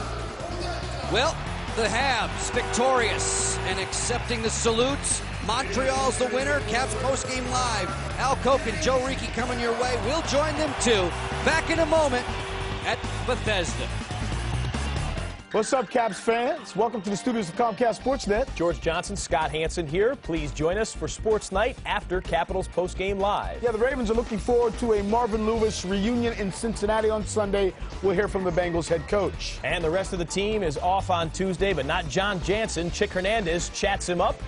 Well, the Habs victorious and accepting the salutes. Montreal's the winner. Caps postgame live. Al Koch and Joe Ricci coming your way. We'll join them too. Back in a moment at Bethesda. What's up, Caps fans? Welcome to the studios of Comcast Sportsnet. George Johnson, Scott Hansen here. Please join us for Sports Night after Capitals postgame live. Yeah, the Ravens are looking forward to a Marvin Lewis reunion in Cincinnati on Sunday. We'll hear from the Bengals head coach. And the rest of the team is off on Tuesday, but not John Jansen. Chick Hernandez chats him up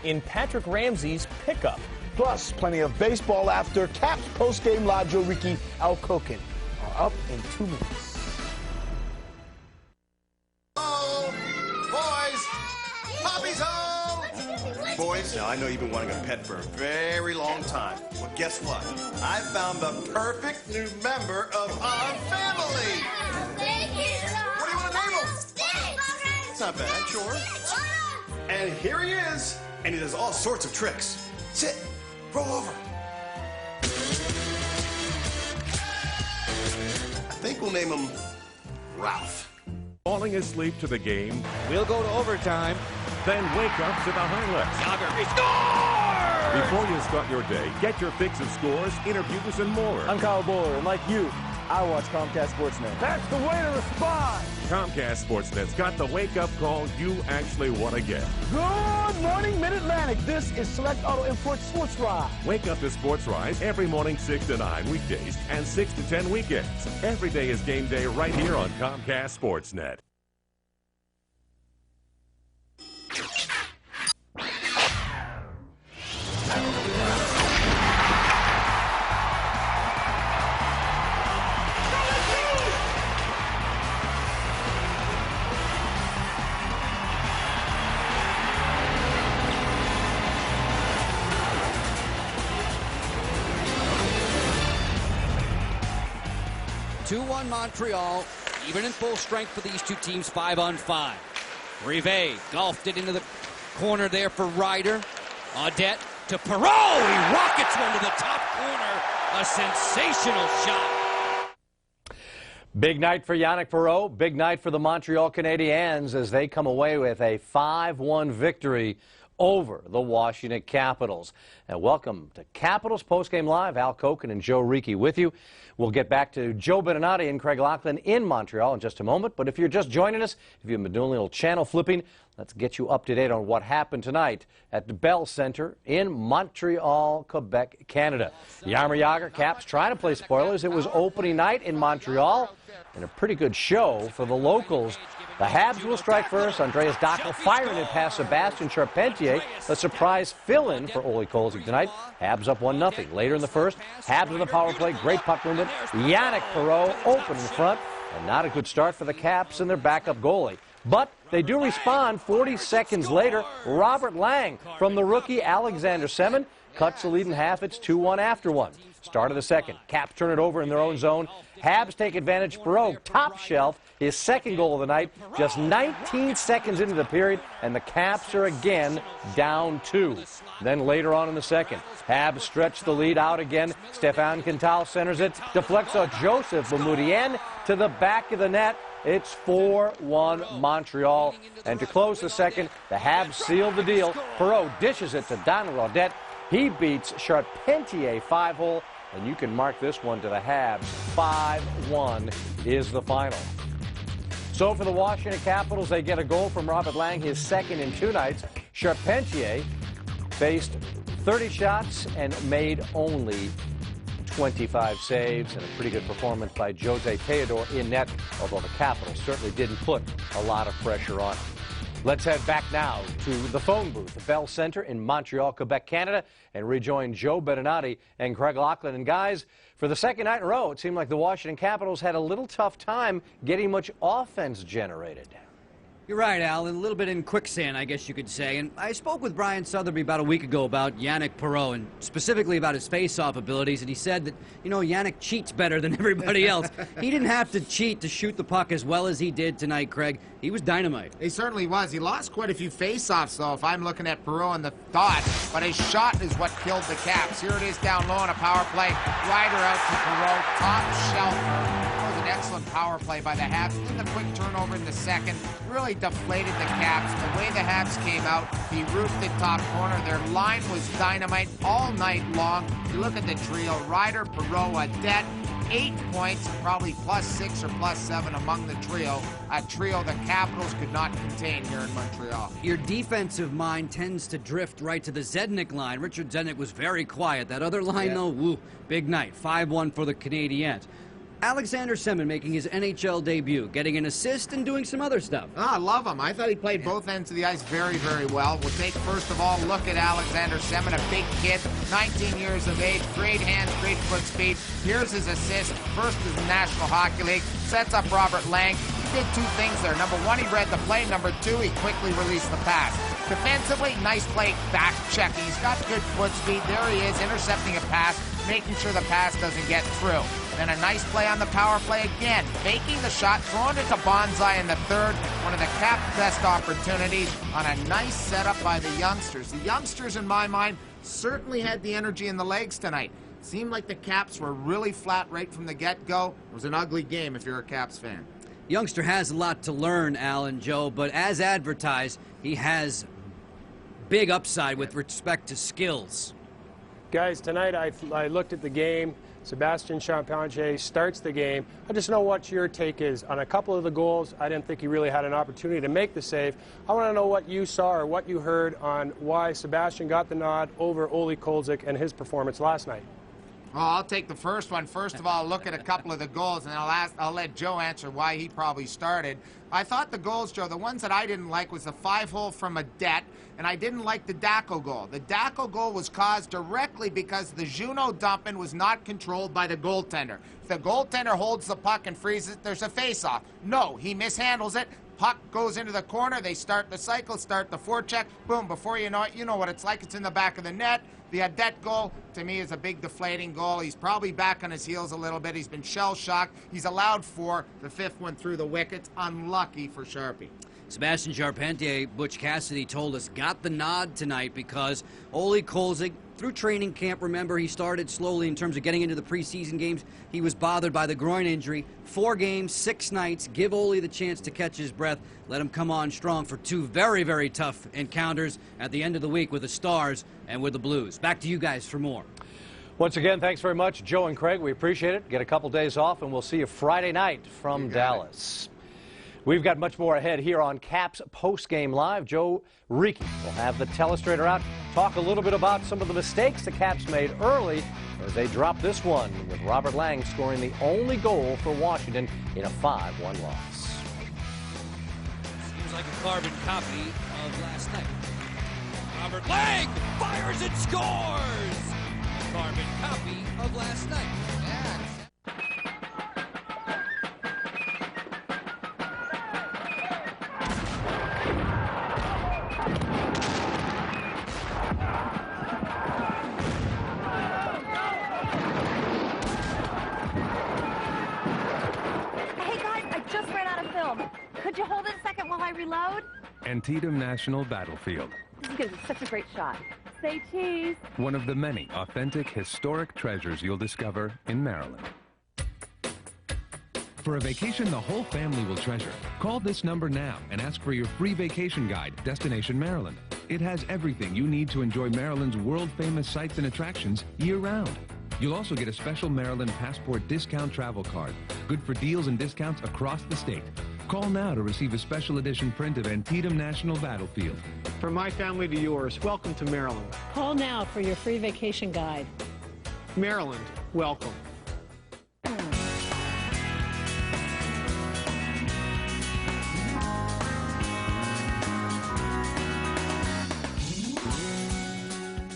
in Patrick Ramsey's pickup. Plus, plenty of baseball after Caps postgame live. Joe Ricci, Al Koch are up in 2 minutes. Boys, now I know you've been wanting a pet for a very long time. Well, guess what? I found the perfect new member of our family. What do you want to name him? It's not bad, sure. And here he is, and he does all sorts of tricks. Sit, roll over. I think we'll name him Ralph. Falling asleep to the game. We'll go to overtime. Then wake up to the highlights. Jager, he scores! Before you start your day, get your fix of scores, interviews, and more. I'm Kyle Boller, and like you, I watch Comcast Sportsnet. That's the way to respond. Comcast Sportsnet's got the wake-up call you actually want to get. Good morning, Mid-Atlantic. This is Select Auto Import Sports Rise. Wake up to Sports Rise every morning 6 to 9 weekdays and 6 to 10 weekends. Every day is game day right here on Comcast Sportsnet. Montreal, even in full strength for these two teams, 5-on-5. Rivet golfed it into the corner there for Ryder. Audette to Perreault. He rockets one to the top corner. A sensational shot. Big night for Yannick Perreault. Big night for the Montreal Canadiens as they come away with a 5-1 victory over the Washington Capitals. And welcome to Capitals Postgame Live. Al Koch and Joe Ricci with you. We'll get back to Joe Beninati and Craig Laughlin in Montreal in just a moment. But if you're just joining us, if you've been doing a little channel flipping, Let's get you up to date on what happened tonight at the Bell Center in Montreal, Quebec, Canada. Jaromir Jager Caps trying to play spoilers. It was opening night in Montreal, and a pretty good show for the locals. The Habs will strike first. Andreas Dackl firing it past Sebastian Charpentier. A surprise fill-in for Ole Kolzig tonight. Habs up 1-0. Later in the first, Habs with a power play. Great puck movement. Yannick Perreault open in front. And not a good start for the Caps and their backup goalie. But they do respond 40 seconds later. Robert Lang from the rookie Alexander Semin cuts the lead in half. It's 2-1 after one. Start of the second. Caps turn it over in their own zone. Habs take advantage. Perreault top shelf, his second goal of the night, just 19 seconds into the period, and the Caps are again down 2. Then later on in the second, Habs stretch the lead out again. Stéphane Quintal centers it, deflects a Joseph Boumedienne to the back of the net. It's 4-1 Montreal. And to close the second, the Habs seal the deal. Perreault dishes it to Don Rodette. He beats Charpentier 5-hole, and you can mark this one to the Habs. 5-1 is the final. So for the Washington Capitals, they get a goal from Robert Lang, his second in 2 nights. Charpentier faced 30 shots and made only 25 saves, and a pretty good performance by Jose Theodore in net, although the Capitals certainly didn't put a lot of pressure on him. Let's head back now to the phone booth, the Bell Center in Montreal, Quebec, Canada, and rejoin Joe Beninati and Craig Laughlin. And guys, for the second night in a row, it seemed like the Washington Capitals had a little tough time getting much offense generated. You're right, Al. A little bit in quicksand, I guess you could say. And I spoke with Brian Sotheby about a week ago about Yannick Perreault, and specifically about his face-off abilities, and he said that, you know, Yannick cheats better than everybody else. He didn't have to cheat to shoot the puck as well as he did tonight, Craig. He was dynamite. He certainly was. He lost quite a few face-offs, though, if I'm looking at Perreault and the thought. But his shot is what killed the Caps. Here it is down low on a power play. Ryder out to Perreault, top shelf. An excellent power play by the Habs. In the quick turnover in the second, really deflated the Caps. The way the Habs came out, he roofed the top corner. Their line was dynamite all night long. You look at the trio, Ryder, Perreault, Adette, 8 points, probably +6 or +7 among the trio. A trio the Capitals could not contain here in Montreal. Your defensive mind tends to drift right to the Zednik line. Richard Zednik was very quiet. That other line, though, woo, big night. 5-1 for the Canadiens. Alexander Semin making his NHL debut, getting an assist and doing some other stuff. I love him. I thought he played both ends of the ice very, very well. We'll take, first of all, a look at Alexander Semin, a big kid, 19 years of age, great hands, great foot speed. Here's his assist, first in the National Hockey League, sets up Robert Lang. He did 2 things there. Number 1, he read the play. Number 2, he quickly released the pass. Defensively, nice play, back checking. He's got good foot speed. There he is, intercepting a pass, making sure the pass doesn't get through. Then a nice play on the power play again, faking the shot, throwing it to Bonsai in the third. One of the Caps' best opportunities on a nice setup by the youngsters. The youngsters, in my mind, certainly had the energy in the legs tonight. Seemed like the Caps were really flat right from the get-go. It was an ugly game if you're a Caps fan. Youngster has a lot to learn, Al and Joe, but as advertised, he has big upside with respect to skills. Guys, tonight I looked at the game. Sebastian Charpentier starts the game. I just know what your take is. On a couple of the goals, I didn't think he really had an opportunity to make the save. I want to know what you saw or what you heard on why Sebastian got the nod over Ole Kolzig and his performance last night. Well, I'll take the first one. First of all, look at a couple of the goals, and I'll let Joe answer why he probably started. I thought the goals, Joe, the ones that I didn't like was the 5-hole from Adette, and I didn't like the Dackl goal. The Dackl goal was caused directly because the Juneau dump-in was not controlled by the goaltender. If the goaltender holds the puck and freezes it, there's a face-off. No, he mishandles it. Puck goes into the corner. They start the cycle, start the forecheck. Boom, before you know it, you know what it's like. It's in the back of the net. The Adette goal, to me, is a big deflating goal. He's probably back on his heels a little bit. He's been shell-shocked. He's allowed 4. The 5th one through the wickets. Unlucky for Sharpie. Sebastian Charpentier, Butch Cassidy told us, got the nod tonight because Ole Kolzig, through training camp, remember, he started slowly in terms of getting into the preseason games. He was bothered by the groin injury. 4 games, 6 nights. Give Ole the chance to catch his breath. Let him come on strong for 2 very, very tough encounters at the end of the week with the Stars and with the Blues. Back to you guys for more. Once again, thanks very much, Joe and Craig. We appreciate it. Get a couple days off, and we'll see you Friday night from Dallas. We've got much more ahead here on Caps Post-Game Live. Joe Reekie will have the telestrator out, talk a little bit about some of the mistakes the Caps made early as they dropped this one, with Robert Lang scoring the only goal for Washington in a 5-1 loss. Seems like a carbon copy of last night. Robert Lang fires and scores! A carbon copy of last night. Could you hold it a second while I reload? Antietam National Battlefield. This is going to be such a great shot. Say cheese. One of the many authentic historic treasures you'll discover in Maryland. For a vacation the whole family will treasure, call this number now and ask for your free vacation guide, Destination Maryland. It has everything you need to enjoy Maryland's world-famous sights and attractions year-round. You'll also get a special Maryland Passport discount travel card, good for deals and discounts across the state. Call now to receive a special edition print of Antietam National Battlefield. From my family to yours, welcome to Maryland. Call now for your free vacation guide. Maryland, welcome.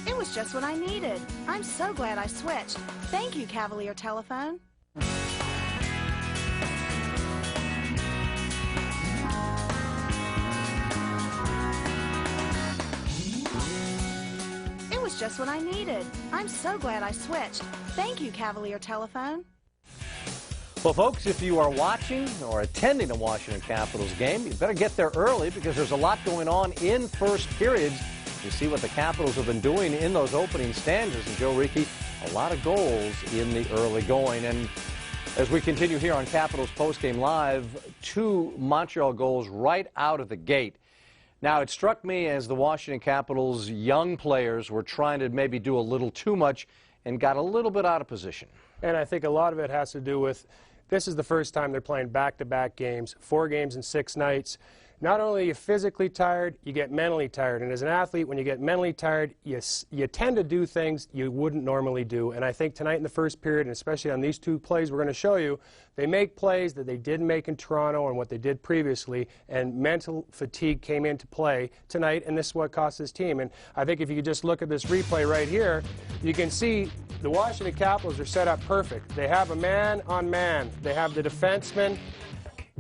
It was just what I needed. I'm so glad I switched. Thank you, Cavalier Telephone. Just what I needed. I'm so glad I switched. Thank you, Cavalier Telephone. Well, folks, if you are watching or attending a Washington Capitals game, you better get there early because there's a lot going on in first periods. You see what the Capitals have been doing in those opening stanzas. And Joe Reekie, a lot of goals in the early going. And as we continue here on Capitals Postgame Live, 2 Montreal goals right out of the gate. Now, it struck me as the Washington Capitals' young players were trying to maybe do a little too much and got a little bit out of position. And I think a lot of it has to do with this is the first time they're playing back-to-back games, 4 games in 6 nights. Not only are you physically tired, you get mentally tired. And as an athlete, when you get mentally tired, you tend to do things you wouldn't normally do. And I think tonight in the first period, and especially on these 2 plays we're going to show you, they make plays that they didn't make in Toronto and what they did previously, and mental fatigue came into play tonight, and this is what cost this team. And I think if you could just look at this replay right here, you can see the Washington Capitals are set up perfect. They have a man-on-man. They have the defenseman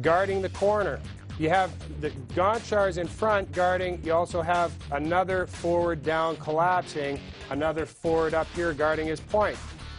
guarding the corner. You have the Gonchars in front guarding. You also have another forward down collapsing, another forward up here guarding his point.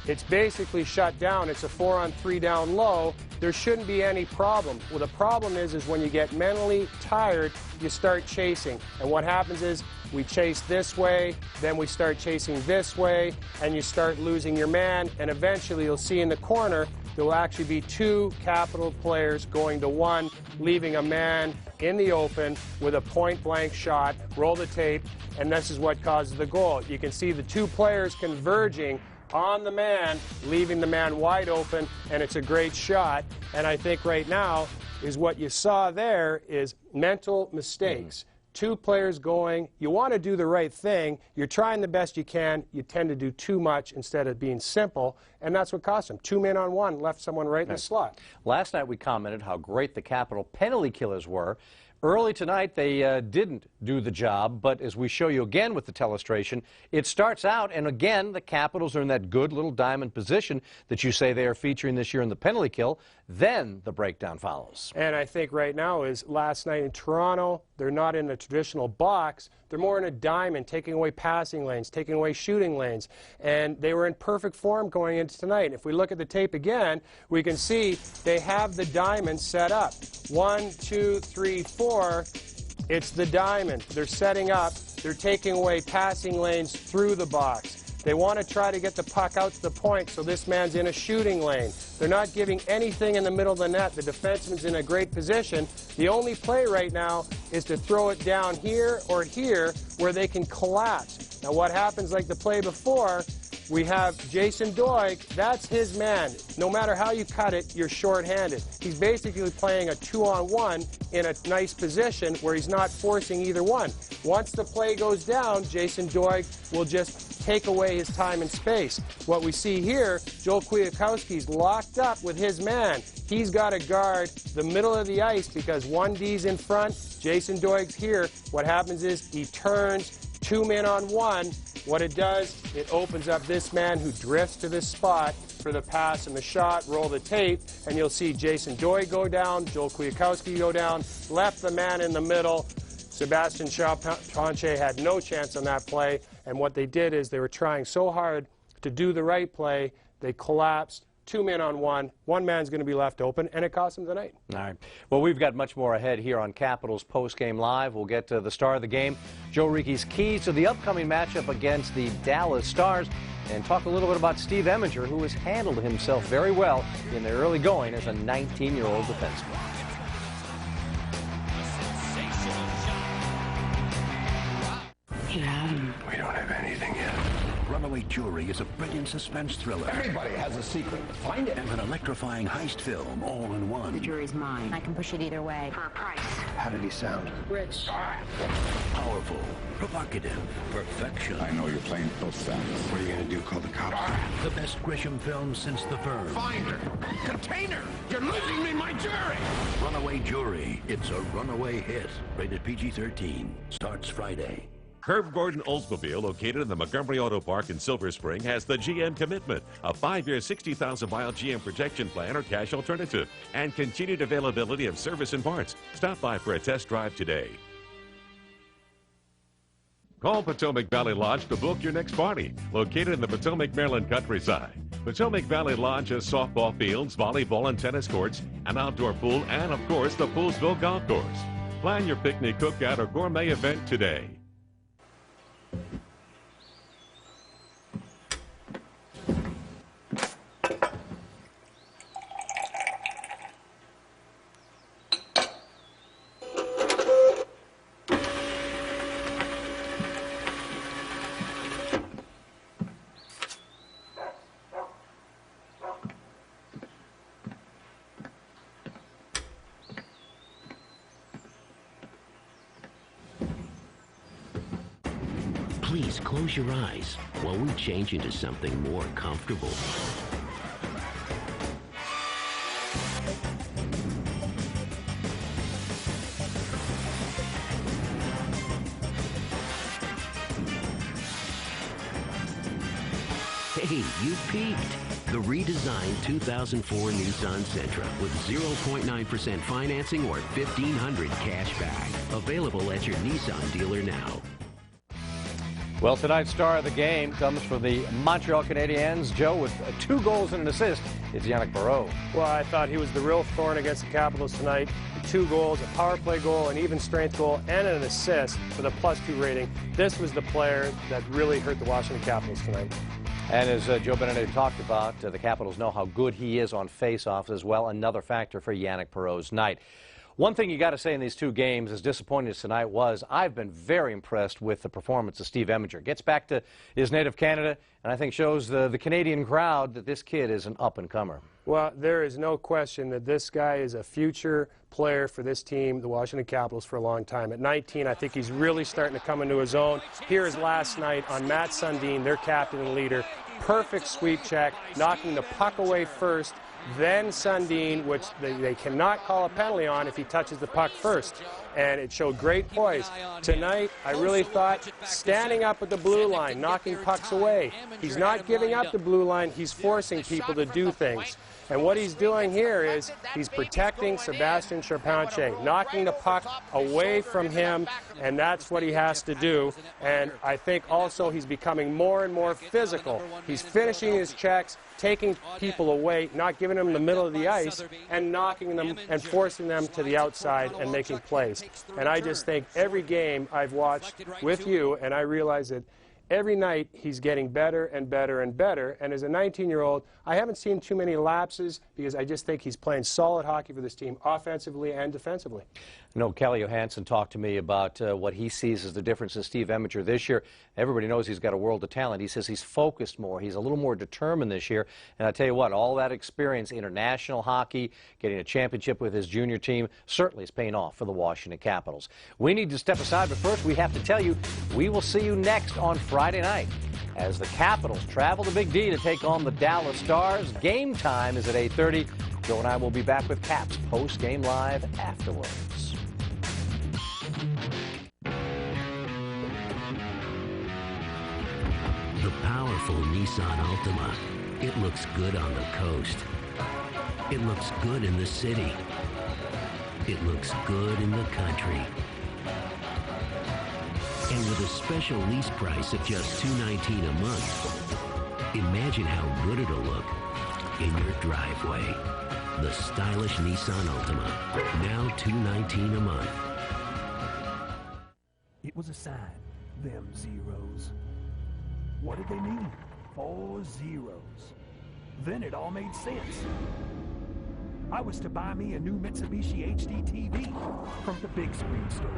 It's basically shut down. It's a 4-on-3 down low. There shouldn't be any problem. Well, the problem is when you get mentally tired, you start chasing. And what happens is we chase this way, then we start chasing this way, and you start losing your man. And eventually you'll see in the corner, there will actually be 2 Capital players going to 1, leaving a man in the open with a point-blank shot. Roll the tape, and this is what causes the goal. You can see the 2 players converging on the man, leaving the man wide open, and it's a great shot. And I think right now is what you saw there is mental mistakes. 2 players going, you want to do the right thing, you're trying the best you can, you tend to do too much instead of being simple, and that's what cost them. 2 men on 1, left someone right in the slot. Last night we commented how great the Capital penalty killers were. Early tonight they didn't do the job, but as we show you again with the telestration, it starts out, and again the Capitals are in that good little diamond position that you say they are featuring this year in the penalty kill. Then the breakdown follows. And I think right now is last night in Toronto, they're not in a traditional box. They're more in a diamond, taking away passing lanes, taking away shooting lanes. And they were in perfect form going into tonight. If we look at the tape again, we can see they have the diamond set up. 1, 2, 3, 4. It's the diamond. They're setting up. They're taking away passing lanes through the box. They want to try to get the puck out to the point, so this man's in a shooting lane. They're not giving anything in the middle of the net. The defenseman's in a great position. The only play right now is to throw it down here or here where they can collapse. Now what happens like the play before, we have Jason Doig. That's his man. No matter how you cut it, you're shorthanded. He's basically playing a 2-on-1 in a nice position where he's not forcing either one. Once the play goes down, Jason Doig will just take away his time and space. What we see here, Joel Kwiatkowski's locked up with his man. He's got to guard the middle of the ice because 1D's in front, Jason Doig's here. What happens is he turns 2 men on 1. What it does, it opens up this man who drifts to this spot for the pass and the shot. Roll the tape, and you'll see Jason Doig go down, Joel Kwiatkowski go down, left the man in the middle. Sebastian Charpentier had no chance on that play, and what they did is they were trying so hard to do the right play, they collapsed. 2 men on 1. One man's going to be left open, and it cost them the night. All right. Well, we've got much more ahead here on Capitals Post-Game Live. We'll get to the star of the game, Joe Rickey's keys to the upcoming matchup against the Dallas Stars, and talk a little bit about Steve Eminger, who has handled himself very well in the early going as a 19-year-old defenseman. We don't have anything yet. Runaway Jury is a brilliant suspense thriller. Everybody has a secret. Find it. And an electrifying heist film all in one. The jury's mine. I can push it either way. For a price. How did he sound? Rich. Powerful. Provocative. Perfection. I know you're playing both sides. What are you going to do? Call the cops? The best Grisham film since The Firm. Find her. Container. You're losing me my jury. Runaway Jury. It's a runaway hit. Rated PG-13. Starts Friday. Herb Gordon Oldsmobile, located in the Montgomery Auto Park in Silver Spring, has the GM Commitment, a 5-year, 60,000-mile GM protection plan or cash alternative, and continued availability of service and parts. Stop by for a test drive today. Call Potomac Valley Lodge to book your next party. Located in the Potomac, Maryland countryside, Potomac Valley Lodge has softball fields, volleyball and tennis courts, an outdoor pool, and, of course, the Poolsville Golf Course. Plan your picnic, cookout, or gourmet event today. Please close your eyes while we change into something more comfortable. Hey, you peaked. The redesigned 2004 Nissan Sentra with 0.9% financing or $1,500 cash back. Available at your Nissan dealer now. Well, tonight's star of the game comes for the Montreal Canadiens. Joe, with 2 goals and an assist, it's Yannick Perreault. Well, I thought he was the real thorn against the Capitals tonight. 2 goals, a power play goal, an even strength goal, and an assist with a +2 rating. This was the player that really hurt the Washington Capitals tonight. And as Joe Beninati talked about, the Capitals know how good he is on faceoffs as well. Another factor for Yannick Perreault's night. One thing you got to say in these 2 games, as disappointing as tonight was, I've been very impressed with the performance of Steve Eminger. Gets back to his native Canada, and I think shows the Canadian crowd that this kid is an up-and-comer. Well, there is no question that this guy is a future player for this team, the Washington Capitals, for a long time. At 19, I think he's really starting to come into his own. Here is last night on Matt Sundin, their captain and leader. Perfect sweep check, knocking the puck away first. Then Sundin, which they cannot call a penalty on if he touches the puck first. And it showed great poise. Tonight, I really thought standing up at the blue line, knocking pucks away. He's not giving up the blue line. He's forcing people to do things. And what he's doing here is he's protecting Sebastian Charpentier, knocking the puck away from him, and that's what he has to do. And I think also he's becoming more and more physical. He's finishing his checks, taking people away, not giving them the middle of the ice, and knocking them and forcing them to the outside and making plays. And I just think every game I've watched with you, and I realize that Every night he's getting better and better and better, and as a 19-year-old, I haven't seen too many lapses because I just think he's playing solid hockey for this team, offensively and defensively. I know Kelly Johansson talked to me about what he sees as the difference in Steve Eminger this year. Everybody knows he's got a world of talent. He says he's focused more. He's a little more determined this year. And I tell you what, all that experience, international hockey, getting a championship with his junior team, certainly is paying off for the Washington Capitals. We need to step aside, but first we have to tell you, we will see you next on Friday night as the Capitals travel to Big D to take on the Dallas Stars. Game time is at 8:30. Joe and I will be back with Caps post-game live afterwards. The powerful Nissan Altima. It looks good on the coast. It looks good in the city. It looks good in the country. And with a special lease price of just $219 a month, imagine how good it'll look in your driveway. The stylish Nissan Altima, now $219 a month. It was a sign, them zeros. What did they mean? 4 zeros. Then it all made sense. I was to buy me a new Mitsubishi HD TV from the big screen store.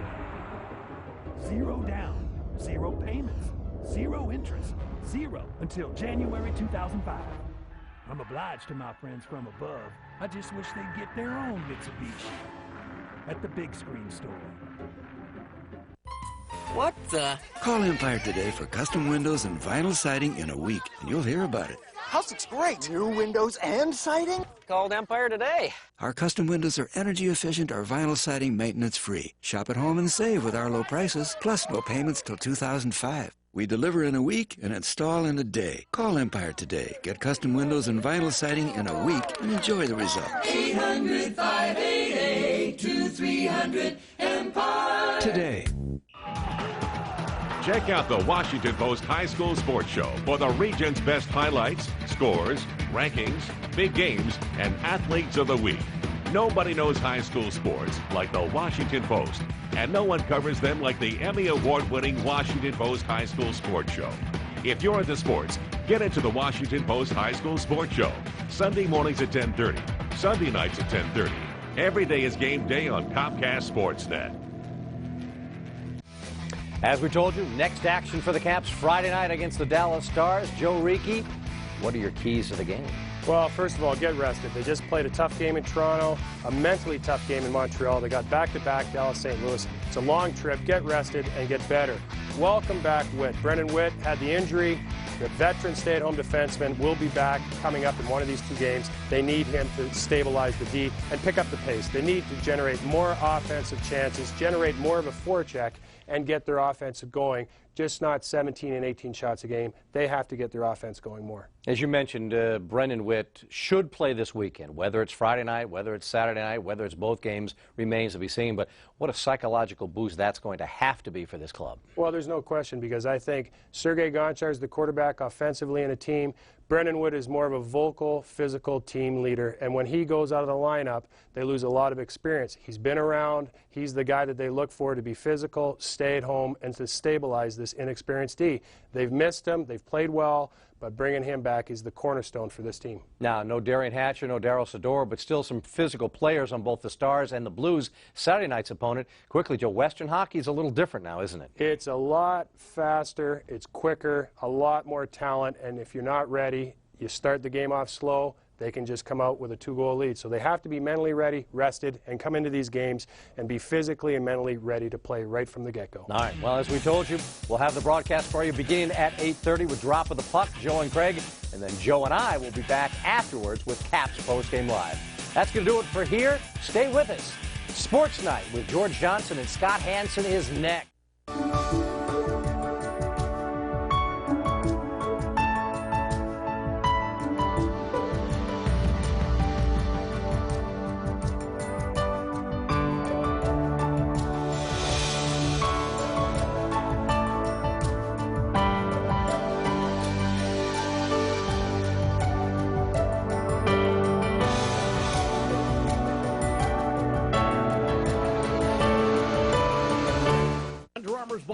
0 down, 0 payments, 0 interest, 0 until January 2005. I'm obliged to my friends from above. I just wish they'd get their own Mitsubishi at the big screen store. What the? Call Empire today for custom windows and vinyl siding in a week, and you'll hear about it. House looks great. New windows and siding? Called Empire today. Our custom windows are energy efficient, our vinyl siding maintenance free. Shop at home and save with our low prices, plus no payments till 2005. We deliver in a week and install in a day. Call Empire today. Get custom windows and vinyl siding in a week and enjoy the results. 800-588-2300 Empire. Today. Check out the Washington Post High School Sports Show for the region's best highlights, scores, rankings, big games, and athletes of the week. Nobody knows high school sports like the Washington Post, and no one covers them like the Emmy Award-winning Washington Post High School Sports Show. If you're into sports, get into the Washington Post High School Sports Show. Sunday mornings at 10:30, Sunday nights at 10:30. Every day is game day on Comcast Sportsnet. As we told you, next action for the Caps Friday night against the Dallas Stars. Joe Ricci, what are your keys to the game? Well, first of all, get rested. They just played a tough game in Toronto, a mentally tough game in Montreal. They got back-to-back Dallas, St. Louis. It's a long trip. Get rested and get better. Welcome back, Witt. Brendan Witt had the injury. The veteran stay-at-home defenseman will be back coming up in one of these two games. They need him to stabilize the D and pick up the pace. They need to generate more offensive chances, generate more of a forecheck, and get their offense going, just not 17 and 18 shots a game. They have to get their offense going more. As you mentioned, Brendan Witt should play this weekend. Whether it's Friday night, whether it's Saturday night, whether it's both games remains to be seen. But what a psychological boost that's going to have to be for this club. Well, there's no question, because I think Sergei Gonchar is the quarterback offensively in a team. Brendan Witt is more of a vocal, physical team leader, and when he goes out of the lineup, they lose a lot of experience. He's been around. He's the guy that they look for to be physical, stay at home, and to stabilize this inexperienced D. They've missed him. They've played well, but bringing him back is the cornerstone for this team. Now, no Darian Hatcher, no Daryl Sador, but still some physical players on both the Stars and the Blues. Saturday night's opponent. Quickly, Joe, Western hockey is a little different now, isn't it? It's a lot faster, it's quicker, a lot more talent, and if you're not ready, you start the game off slow, they can just come out with a 2-goal lead. So they have to be mentally ready, rested, and come into these games and be physically and mentally ready to play right from the get-go. All right. Well, as we told you, we'll have the broadcast for you beginning at 8:30 with Drop of the Puck, Joe and Craig, and then Joe and I will be back afterwards with Caps Postgame Live. That's going to do it for here. Stay with us. Sports Night with George Johnson and Scott Hansen is next.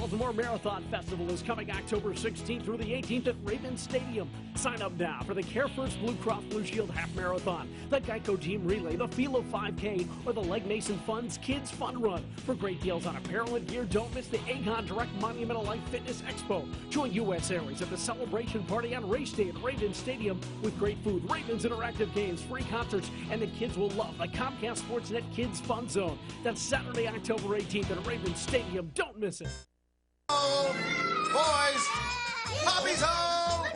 Baltimore Marathon Festival is coming October 16th through the 18th at Ravens Stadium. Sign up now for the Care First Blue Cross Blue Shield Half Marathon, the Geico Team Relay, the Feel of 5K, or the Legg Mason Funds Kids Fun Run. For great deals on apparel and gear, don't miss the Aegon Direct Monumental Life Fitness Expo. Join U.S. Airways at the celebration party on race day at Ravens Stadium with great food, Ravens interactive games, free concerts, and the kids will love the Comcast Sportsnet Kids Fun Zone. That's Saturday, October 18th at Ravens Stadium. Don't miss it. Boys! Poppy's home!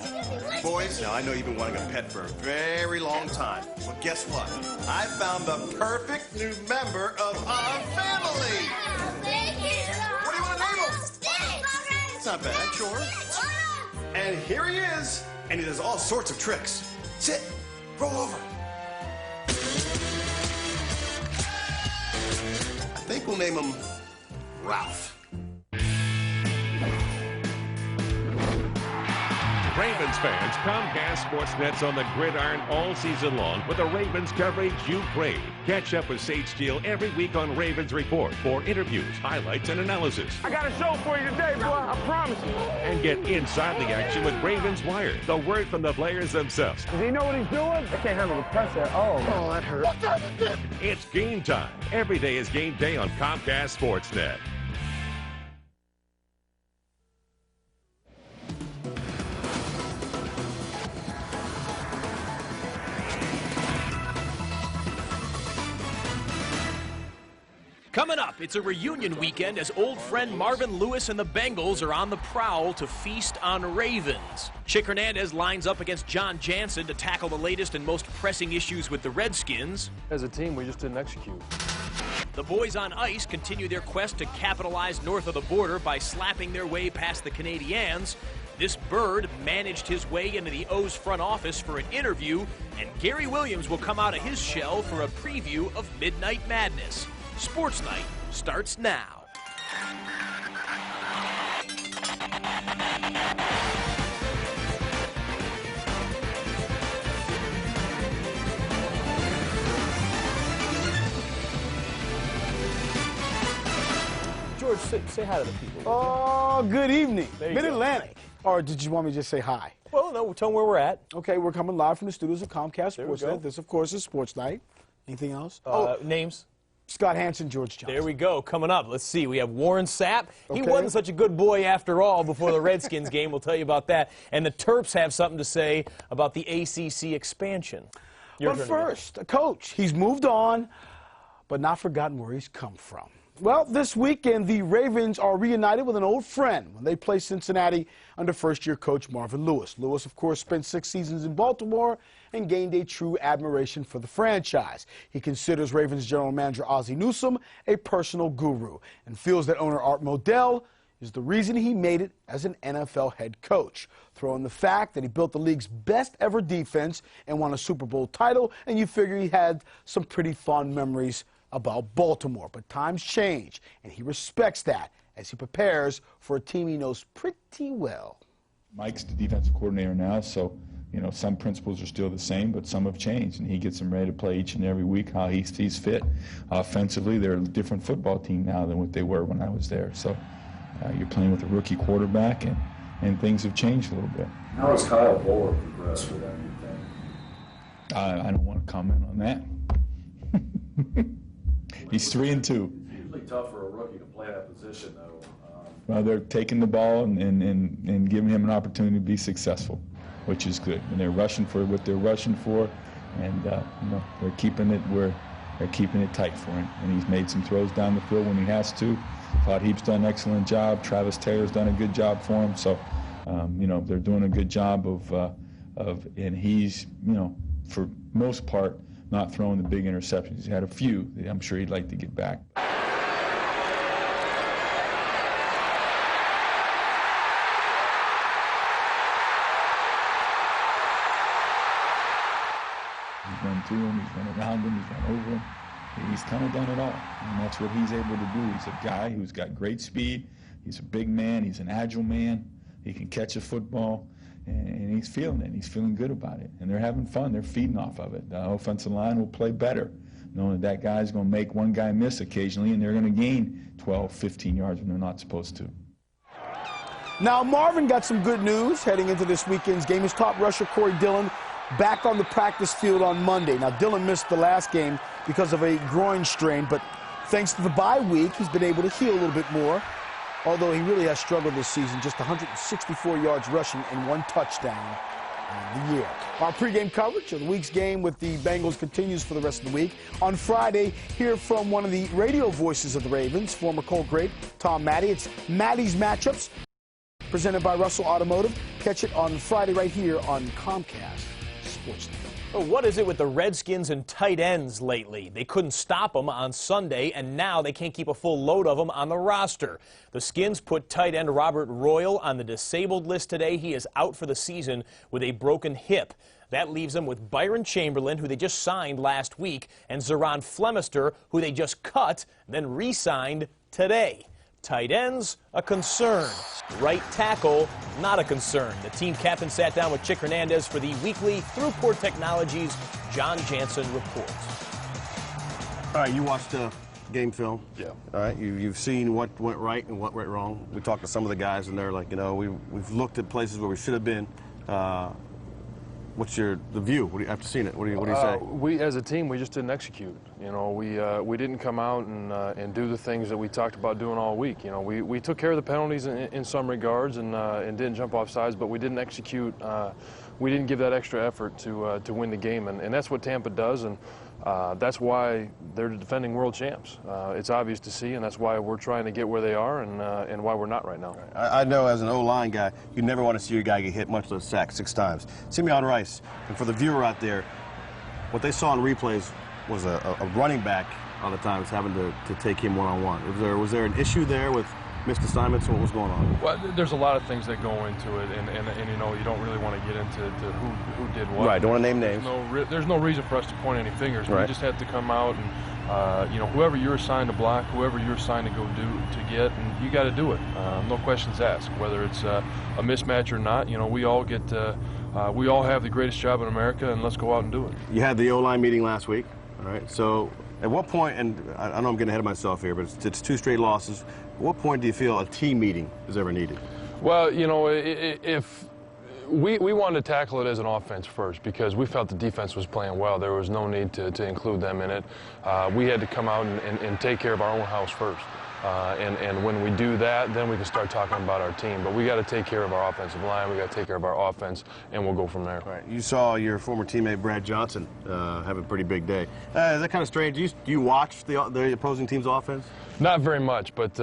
Boys, now I know you've been wanting a pet for a very long time. Well, guess what? I found the perfect new member of our family! What do you want to name him? It's not bad, sure. And here he is, and he does all sorts of tricks. Sit, roll over. I think we'll name him Ralph. Ravens fans, Comcast Sportsnet's on the gridiron all season long with the Ravens coverage you crave. Catch up with Sage Steele every week on Ravens Report for interviews, highlights, and analysis. I got a show for you today, boy. I promise you. And get inside the action with Ravens Wire, the word from the players themselves. Does he know what he's doing? I can't handle the pressure. Oh, that hurt. What time is it? It's game time. Every day is game day on Comcast Sportsnet. Coming up, it's a reunion weekend as old friend Marvin Lewis and the Bengals are on the prowl to feast on Ravens. Chick Hernandez lines up against John Jansen to tackle the latest and most pressing issues with the Redskins. As a team, we just didn't execute. The boys on ice continue their quest to capitalize north of the border by slapping their way past the Canadiens. This bird managed his way into the O's front office for an interview, and Gary Williams will come out of his shell for a preview of Midnight Madness. Sports Night starts now. George, say hi to the people. Oh, good evening. There you go. Mid-Atlantic. Or did you want me to just say hi? Well, no, tell them where we're at. Okay, we're coming live from the studios of Comcast There we go. Sportsnet. This, of course, is Sports Night. Anything else? Names? Scott Hansen, George Johnson. There we go. Coming up, let's see. We have Warren Sapp. He Okay. wasn't such a good boy after all before the Redskins game. We'll tell you about that. And the Terps have something to say about the ACC expansion. Your But turn first, a coach. He's moved on, but not forgotten where he's come from. Well, this weekend, the Ravens are reunited with an old friend when they play Cincinnati under first-year coach Marvin Lewis. Lewis, of course, spent 6 seasons in Baltimore and gained a true admiration for the franchise. He considers Ravens general manager Ozzie Newsome a personal guru and feels that owner Art Modell is the reason he made it as an NFL head coach. Throw in the fact that he built the league's best ever defense and won a Super Bowl title, and you figure he had some pretty fond memories about Baltimore. But times change, and he respects that as he prepares for a team he knows pretty well. Mike's the defensive coordinator now, so some principles are still the same, but some have changed, and he gets them ready to play each and every week how he sees fit. Offensively, they're a different football team now than what they were when I was there. So you're playing with a rookie quarterback, and things have changed a little bit. How has Kyle Bowler progressed with that new thing? I don't want to comment on that. He's 3-2. It's usually tough for a rookie to play that position, though. Well, they're taking the ball and giving him an opportunity to be successful, which is good. And they're rushing for what they're rushing for, and they're keeping it tight for him. And he's made some throws down the field when he has to. Todd Heap's done an excellent job. Travis Taylor's done a good job for him. So, they're doing a good job and he's, for most part, not throwing the big interceptions. He's had a few that I'm sure he'd like to get back. He's run through him, he's run around him, he's run over him. He's kind of done it all, and that's what he's able to do. He's a guy who's got great speed. He's a big man. He's an agile man. He can catch a football. And he's feeling it. He's feeling good about it. And they're having fun. They're feeding off of it. The offensive line will play better, knowing that guy's going to make one guy miss occasionally, and they're going to gain 12, 15 yards when they're not supposed to. Now, Marvin got some good news heading into this weekend's game. His top rusher, Corey Dillon, back on the practice field on Monday. Now, Dillon missed the last game because of a groin strain, but thanks to the bye week, he's been able to heal a little bit more, although he really has struggled this season, just 164 yards rushing and 1 touchdown on the year. Our pregame coverage of the week's game with the Bengals continues for the rest of the week. On Friday, hear from one of the radio voices of the Ravens, former Colt great Tom Matte. It's Matte's Matchups, presented by Russell Automotive. Catch it on Friday right here on Comcast Sports. Well, what is it with the Redskins and tight ends lately? They couldn't stop them on Sunday, and now they can't keep a full load of them on the roster. The Skins put tight end Robert Royal on the disabled list today. He is out for the season with a broken hip. That leaves them with Byron Chamberlain, who they just signed last week, and Zeron Flemister, who they just cut, then re-signed today. Tight ends, a concern. Right tackle, not a concern. The team captain sat down with Chick Hernandez for the weekly Throughport Technologies John Jansen reports. All right, you watched game film. Yeah. All right, you've seen what went right and what went wrong. We talked to some of the guys, and they're like, you know, we've looked at places where we should have been. What's the view? After seeing it, what do you say? We, as a team, we just didn't execute. You know, we didn't come out and do the things that we talked about doing all week. You know, we took care of the penalties in some regards and didn't jump off sides, but we didn't execute. We didn't give that extra effort to win the game, and that's what Tampa does, and that's why they're the defending world champs. It's obvious to see, and that's why we're trying to get where they are and why we're not right now. I know as an O-line guy, you never want to see your guy get hit, much less sacked 6 times. See me on Rice, and for the viewer out there, what they saw in replays was a running back on the times having to take him one-on-one. Was there an issue there with missed assignments? What was going on? Well, there's a lot of things that go into it, and you know, you don't really want to get into who did what. Right, don't want to name names. There's no reason for us to point any fingers. Right. We just have to come out and, you know, whoever you're assigned to block, whoever you're assigned to go to get, and you got to do it. No questions asked, whether it's a mismatch or not. You know, we all have the greatest job in America, and let's go out and do it. You had the O-line meeting last week, all right? So at what point, and I know I'm getting ahead of myself here, but it's 2 straight losses. At what point do you feel a team meeting is ever needed? Well, you know, if we wanted to tackle it as an offense first because we felt the defense was playing well. There was no need to include them in it. We had to come out and take care of our own house first. And when we do that, then we can start talking about our team. But we got to take care of our offensive line. We got to take care of our offense, and we'll go from there. Right. You saw your former teammate Brad Johnson have a pretty big day. Is that kind of strange? Do you watch the opposing team's offense? Not very much, but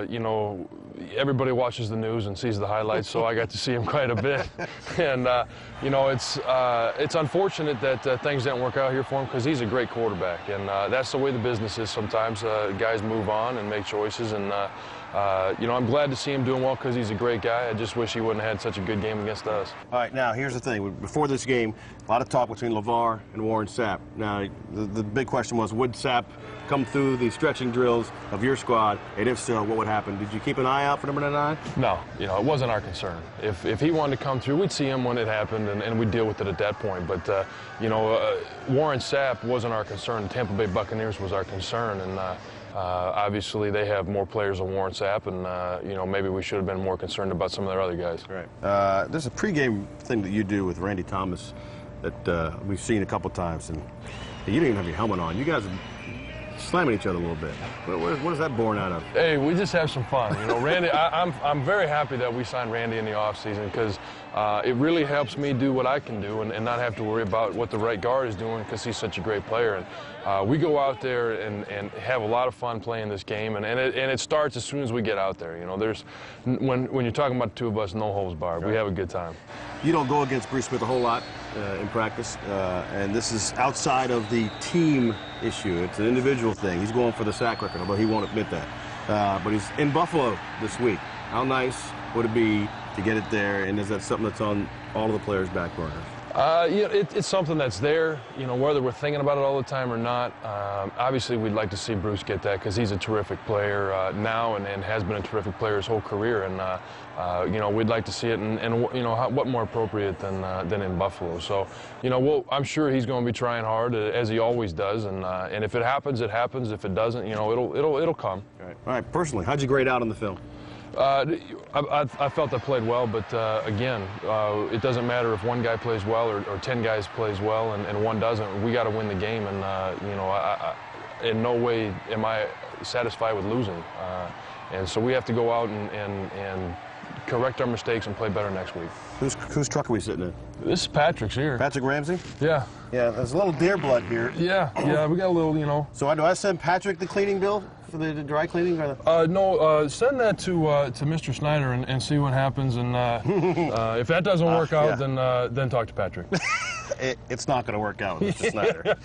you know, everybody watches the news and sees the highlights, so I got to see him quite a bit. And you know, it's unfortunate that things didn't work out here for him because he's a great quarterback, and that's the way the business is sometimes. Guys move on and make choices, and you know, I'm glad to see him doing well because he's a great guy. I just wish he wouldn't have had such a good game against us. All right, now here's the thing. Before this game, a lot of talk between LeVar and Warren Sapp. Now, the big question was, would Sapp come through the stretching drills of your squad, and if so, what would happen? Did you keep an eye out for number 9? No, you know, it wasn't our concern. If he wanted to come through, we'd see him when it happened, and we'd deal with it at that point. But, you know, Warren Sapp wasn't our concern. The Tampa Bay Buccaneers was our concern, and obviously they have more players than Warren Sapp, and, you know, maybe we should have been more concerned about some of their other guys. Right. There's a pregame thing that you do with Randy Thomas that we've seen a couple times, and you didn't even have your helmet on. You guys are slamming each other a little bit. What is that born out of? Hey, we just have some fun. You know, Randy, I'm very happy that we signed Randy in the offseason because it really helps me do what I can do and not have to worry about what the right guard is doing because he's such a great player. And we go out there and have a lot of fun playing this game, and it starts as soon as we get out there. You know, when you're talking about the two of us, no holds barred. Right. We have a good time. You don't go against Bruce Smith a whole lot in practice, and this is outside of the team issue. It's an individual thing. He's going for the sack record, although he won't admit that. But he's in Buffalo this week. How nice would it be to get it there, and is that something that's on all of the players' back burners? Yeah, it's something that's there, you know, whether we're thinking about it all the time or not. Obviously, we'd like to see Bruce get that because he's a terrific player now and has been a terrific player his whole career. And, you know, we'd like to see it. And you know, what more appropriate than in Buffalo? So, you know, I'm sure he's going to be trying hard, as he always does. And if it happens, it happens. If it doesn't, you know, it'll come. Right. All right, personally, how'd you grade out on the film? I felt I played well, but again, it doesn't matter if one guy plays well or 10 guys plays well and one doesn't. We got to win the game, and you know, in no way am I satisfied with losing. And so we have to go out and correct our mistakes and play better next week. Whose truck are we sitting in? This is Patrick's here. Patrick Ramsey? Yeah. Yeah, there's a little deer blood here. Yeah, we got a little, you know. So do I send Patrick the cleaning bill for the dry cleaning? Or No, send that to Mr. Snyder and see what happens. And if that doesn't work out, then talk to Patrick. It's not going to work out with Mr. Snyder.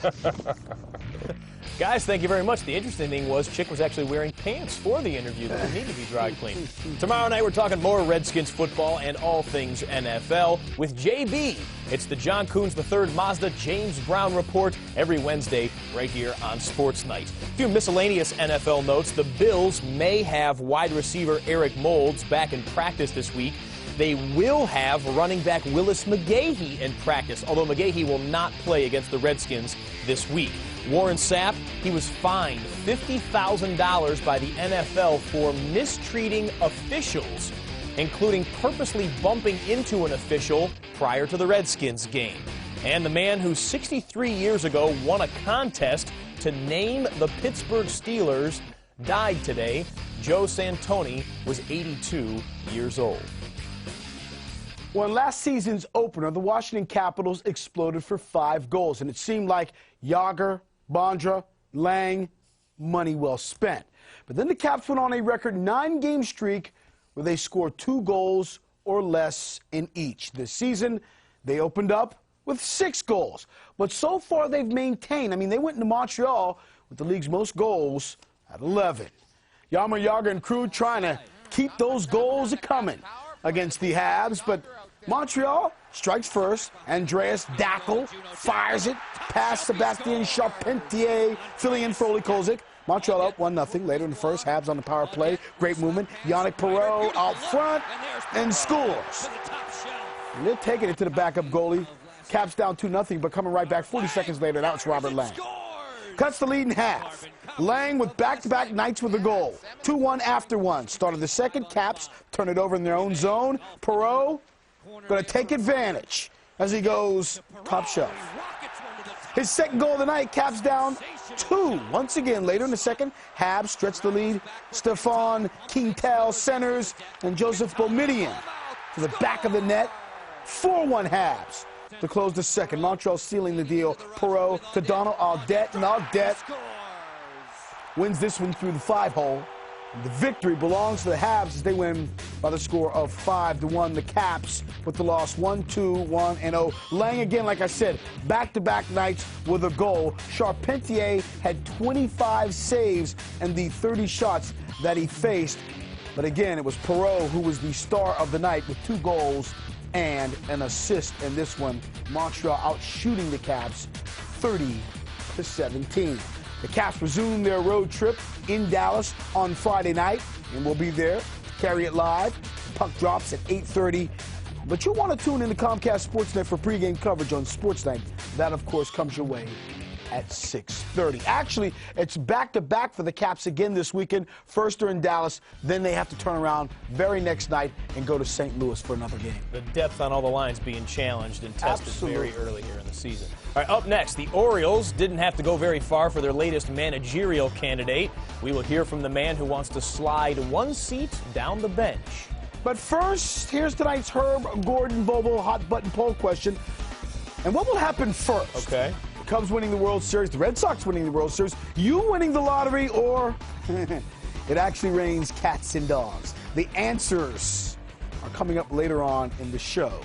Guys, thank you very much. The interesting thing was Chick was actually wearing pants for the interview that would need to be dry cleaned. Tomorrow night, we're talking more Redskins football and all things NFL with JB. It's the John Coons III Mazda James Brown Report every Wednesday right here on Sports Night. A few miscellaneous NFL notes. The Bills may have wide receiver Eric Moulds back in practice this week. They will have running back Willis McGahee in practice, although McGahee will not play against the Redskins this week. Warren Sapp, he was fined $50,000 by the NFL for mistreating officials, including purposely bumping into an official prior to the Redskins game. And the man who 63 years ago won a contest to name the Pittsburgh Steelers died today. Joe Santoni was 82 years old. Well, in last season's opener, the Washington Capitals exploded for 5 goals, and it seemed like Jager, Bondra, Lang, money well spent. But then the Caps went on a record 9-game streak where they scored 2 goals or less in each. This season, they opened up with 6 goals. But so far, they've maintained. I mean, they went into Montreal with the league's most goals at 11. Jaromir Jagr and crew trying to keep those goals coming against the Habs, but Montreal strikes first. Andreas Dackel fires it past Sebastian Charpentier, filling in for Oli Kozik. Montreal up 1-0 later in the first. Habs on the power play. Great movement. Yannick Perreault out front and scores. And they're taking it to the backup goalie. Caps down 2-0, but coming right back 40 seconds later, that was Robert Lang. Cuts the lead in half. Lang with back-to-back nights with a goal. 2-1 after one. Start of the second, Caps turn it over in their own zone. Perreault going to take advantage as he goes top shelf. His second goal of the night, Caps down 2. Once again, later in the second, Habs stretch the lead. Stefan Quintal centers, and Joseph Boumediene to the back of the net. 4-1 Habs to close the second. Montreal sealing the deal. Perreault to Donald Audette, and Audette wins this one through the 5-hole. The victory belongs to the Habs as they win by the score of 5-1. The Caps with the loss 1-2-1-0. Lang again, like I said, back-to-back nights with a goal. Charpentier had 25 saves and the 30 shots that he faced. But again, it was Perreault who was the star of the night with 2 goals and an assist in this one. Montreal out shooting the Caps 30-17. The Caps resume their road trip in Dallas on Friday night, and we'll be there to carry it live. The puck drops at 8:30. But you'll want to tune in to Comcast Sportsnet for pregame coverage on Sports Night. That, of course, comes your way at 6:30. Actually, it's back-to-back for the Caps again this weekend. First they're in Dallas, then they have to turn around very next night and go to St. Louis for another game. The depth on all the lines being challenged and tested very early here in the season. All right, up next, the Orioles didn't have to go very far for their latest managerial candidate. We will hear from the man who wants to slide 1 seat down the bench. But first, here's tonight's Herb Gordon Volvo hot button poll question. And what will happen first? Okay. Cubs winning the World Series, the Red Sox winning the World Series, you winning the lottery, or it actually rains cats and dogs? The answers are coming up later on in the show.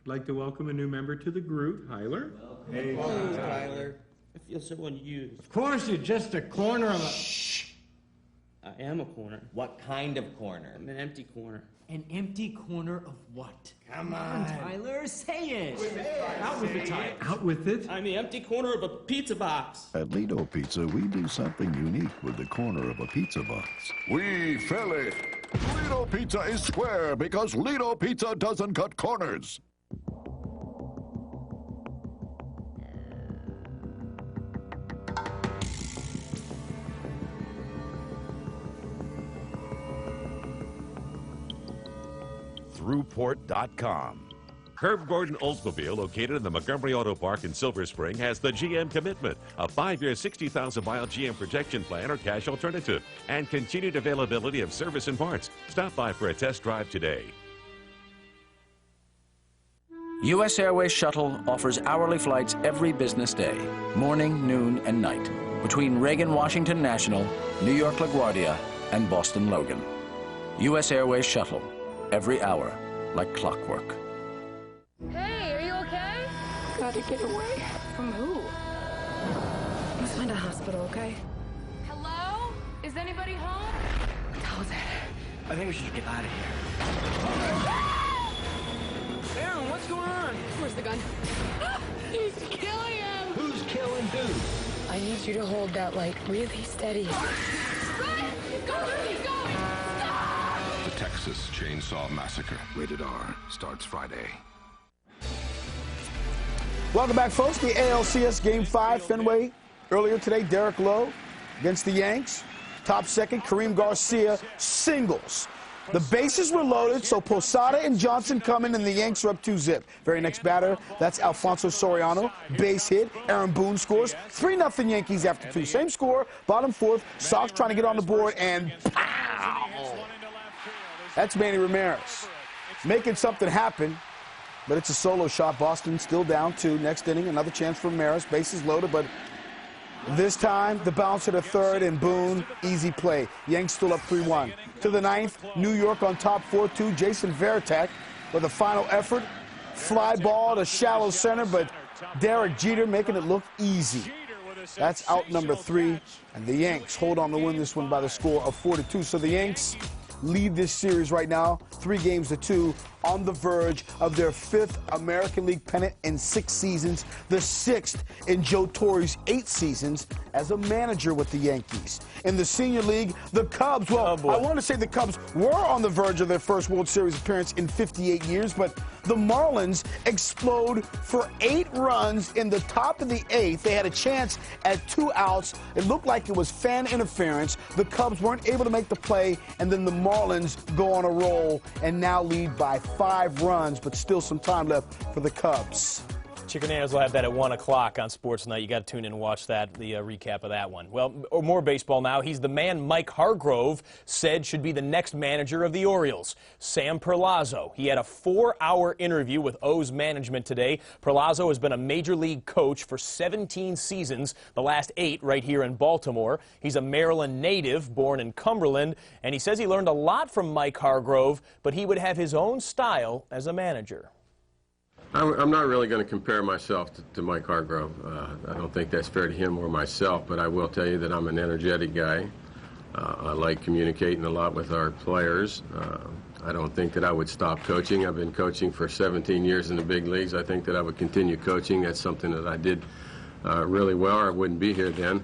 I'd like to welcome a new member to the group, Hyler. Hey, Tyler. I feel so unused. Of course, you're just a corner of a... Shh. I am a corner. What kind of corner? I'm an empty corner. An empty corner of what? Come on, Tyler, say it. Out with it, Tyler. Out with it. I'm the empty corner of a pizza box. At Lido Pizza, we do something unique with the corner of a pizza box. We fill it. Lido Pizza is square because Lido Pizza doesn't cut corners. throughport.com. Herb Gordon Oldsmobile, located in the Montgomery Auto Park in Silver Spring, has the GM commitment, a 5-year, 60,000-mile GM protection plan or cash alternative, and continued availability of service and parts. Stop by for a test drive today. U.S. Airways Shuttle offers hourly flights every business day, morning, noon, and night, between Reagan Washington National, New York LaGuardia, and Boston Logan. U.S. Airways Shuttle, every hour, like clockwork. Hey, are you okay? Got to get away. From who? Let's find a hospital, okay? Hello? Is anybody home? Tell Dad. I think we should get out of here. Aaron, what's going on? Where's the gun? He's killing him! Who's killing who? I need you to hold that light really steady. Run! He's going! He's going! Stop! The Texas Chainsaw Massacre. Rated R. Starts Friday. Welcome back, folks. The ALCS Game 5, Fenway. Earlier today, Derek Lowe against the Yanks. Top second, Kareem Garcia, singles. The bases were loaded, so Posada and Jansen come in, and the Yanks are up 2-zip. Very next batter, that's Alfonso Soriano. Base hit. Aaron Boone scores. 3-0 Yankees after 2. Same score, bottom fourth. Sox trying to get on the board, and pow! That's Manny Ramirez. Making something happen. But it's a solo shot. Boston still down 2. Next inning, another chance for Ramirez. Bases loaded, but this time the bouncer to third, and Boone, easy play. Yanks still up 3-1. To the ninth, New York on top 4-2. Jason Varitek with a final effort. Fly ball to shallow center, but Derek Jeter making it look easy. That's out number 3, and the Yanks hold on to win this one by the score of 4-2. So the Yanks lead this series right now, 3-2, on the verge of their 5th American League pennant in 6 seasons, the 6th in Joe Torre's 8 seasons as a manager with the Yankees. In the Senior League, the Cubs, well, I want to say the Cubs were on the verge of their first World Series appearance in 58 years, but the Marlins explode for 8 runs in the top of the 8th. They had a chance at 2 outs. It looked like it was fan interference. The Cubs weren't able to make the play, and then the Marlins go on a roll and now lead by 5 runs, but still some time left for the Cubs. Chicaneros will have that at 1 o'clock on Sports Night. You got to tune in and watch that, the recap of that one. Well, more baseball now. He's the man Mike Hargrove said should be the next manager of the Orioles, Sam Perlazzo. He had a 4-hour interview with O's management today. Perlazzo has been a major league coach for 17 seasons, the last 8 right here in Baltimore. He's a Maryland native, born in Cumberland, and he says he learned a lot from Mike Hargrove, but he would have his own style as a manager. I'm not really going to compare myself to Mike Hargrove. I don't think that's fair to him or myself, but I will tell you that I'm an energetic guy. I like communicating a lot with our players. I don't think that I would stop coaching. I've been coaching for 17 years in the big leagues. I think that I would continue coaching. That's something that I did really well, or I wouldn't be here then.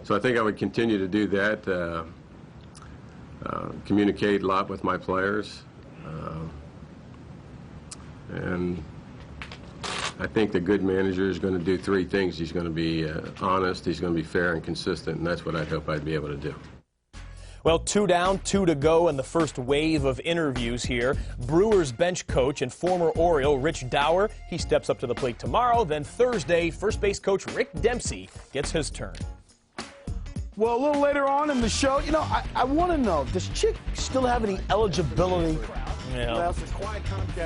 So I think I would continue to do that, communicate a lot with my players. And I think the good manager is going to do 3 things. He's going to be honest, he's going to be fair and consistent, and that's what I'd hope I'd be able to do. Well, 2 down, 2 to go in the first wave of interviews here. Brewers bench coach and former Oriole Rich Dower, he steps up to the plate tomorrow. Then Thursday, first base coach Rick Dempsey gets his turn. Well, a little later on in the show, you know, I want to know, does Chick still have any eligibility? Yeah.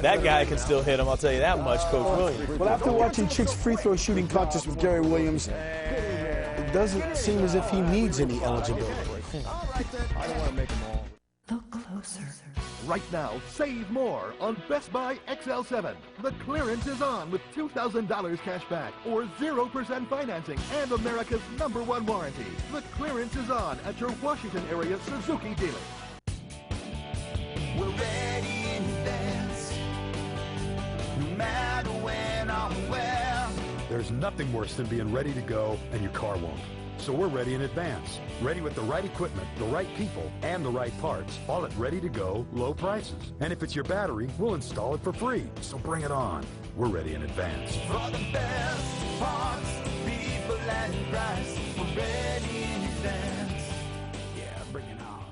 That guy can still hit him, I'll tell you that much, Coach Williams. Well, after watching Chick's free throw shooting contest with Gary Williams, it doesn't seem as if he needs any eligibility. I don't want to make them all. Look closer. Right now, save more on Best Buy XL7. The clearance is on with $2,000 cash back or 0% financing and America's #1 warranty. The clearance is on at your Washington area Suzuki dealer. We're ready in advance, no matter when or where. There's nothing worse than being ready to go and your car won't. So we're ready in advance. Ready with the right equipment, the right people, and the right parts. All at ready to go, low prices. And if it's your battery, we'll install it for free. So bring it on. We're ready in advance. For the best parts, people, and price, we're ready in advance. Yeah, bring it on.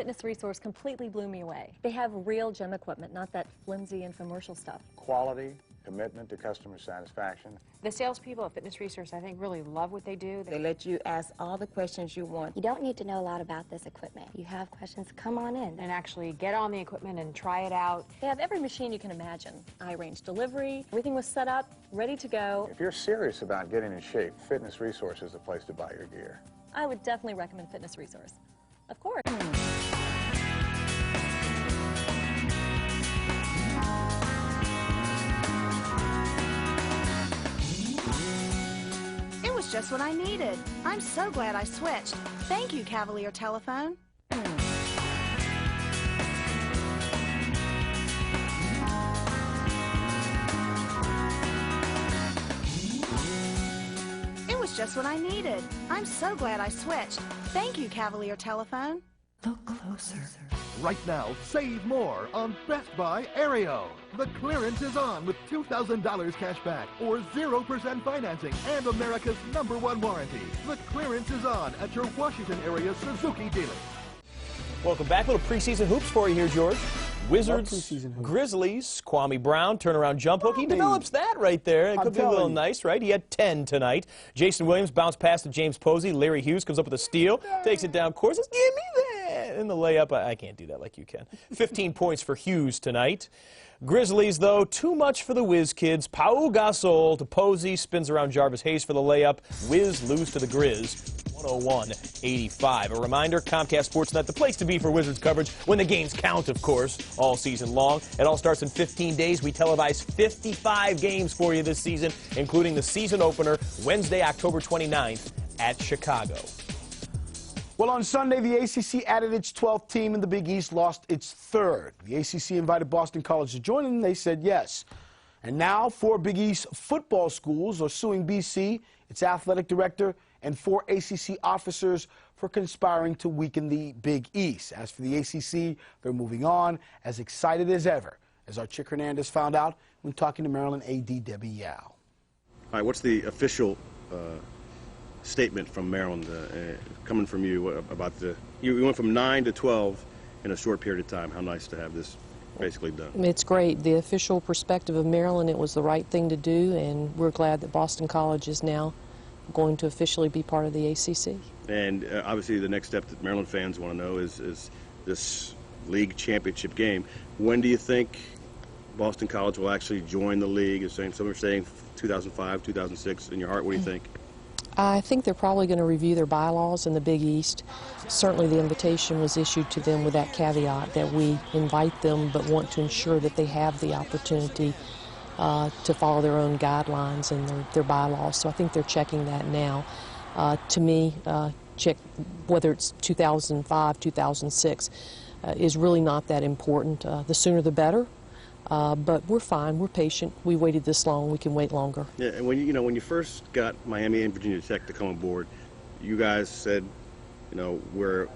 Fitness Resource completely blew me away. They have real gym equipment, not that flimsy infomercial stuff. Quality, commitment to customer satisfaction. The salespeople at Fitness Resource, I think, really love what they do. They let you ask all the questions you want. You don't need to know a lot about this equipment. You have questions, come on in. And actually get on the equipment and try it out. They have every machine you can imagine. I-range delivery, everything was set up, ready to go. If you're serious about getting in shape, Fitness Resource is the place to buy your gear. I would definitely recommend Fitness Resource. Of course. It was just what I needed. I'm so glad I switched. Thank you, Cavalier Telephone. It was just what I needed. I'm so glad I switched. Thank you, Cavalier Telephone. Look closer. Right now, save more on Best Buy Aereo. The clearance is on with $2,000 cash back or 0% financing and America's #1 warranty. The clearance is on at your Washington area Suzuki dealer. Welcome back. A little preseason hoops for you here, George. Wizards, Grizzlies, Kwame Brown, turnaround jump hook. He develops that right there. It could be a little nice, right? He had 10 tonight. Jason Williams bounced past to James Posey. Larry Hughes comes up with a steal, takes it down court. Says, give me that. In the layup, I can't do that like you can. 15 points for Hughes tonight. Grizzlies, though, too much for the Wiz kids. Pau Gasol to Posey, spins around Jarvis Hayes for the layup. Wiz lose to the Grizz. 101-85. A reminder, Comcast Sportsnet, the place to be for Wizards coverage when the games count, of course, all season long. It all starts in 15 days. We televise 55 games for you this season, including the season opener, Wednesday, October 29th at Chicago. Well, on Sunday, the ACC added its 12th team, and the Big East lost its third. The ACC invited Boston College to join, and they said yes. And now 4 Big East football schools are suing BC, its athletic director, and 4 ACC officers for conspiring to weaken the Big East. As for the ACC, they're moving on, as excited as ever, as our Chick Hernandez found out when talking to Maryland AD Debbie Yao. All right, what's the official statement from Maryland coming from you about you went from 9 to 12 in a short period of time? How nice to have this basically done. It's great. The official perspective of Maryland, it was the right thing to do, and we're glad that Boston College is now going to officially be part of the ACC. And obviously the next step that Maryland fans want to know is this league championship game. When do you think Boston College will actually join the league? Some are saying 2005, 2006. In your heart, what do you think? I think they're probably going to review their bylaws in the Big East. Certainly the invitation was issued to them with that caveat that we invite them but want to ensure that they have the opportunity to follow their own guidelines and their bylaws. So I think they're checking that now. To me, check whether it's 2005, 2006 is really not that important. The sooner the better. But we're fine. We're patient. We waited this long. We can wait longer. Yeah, and when you first got Miami and Virginia Tech to come on board, you guys said, we're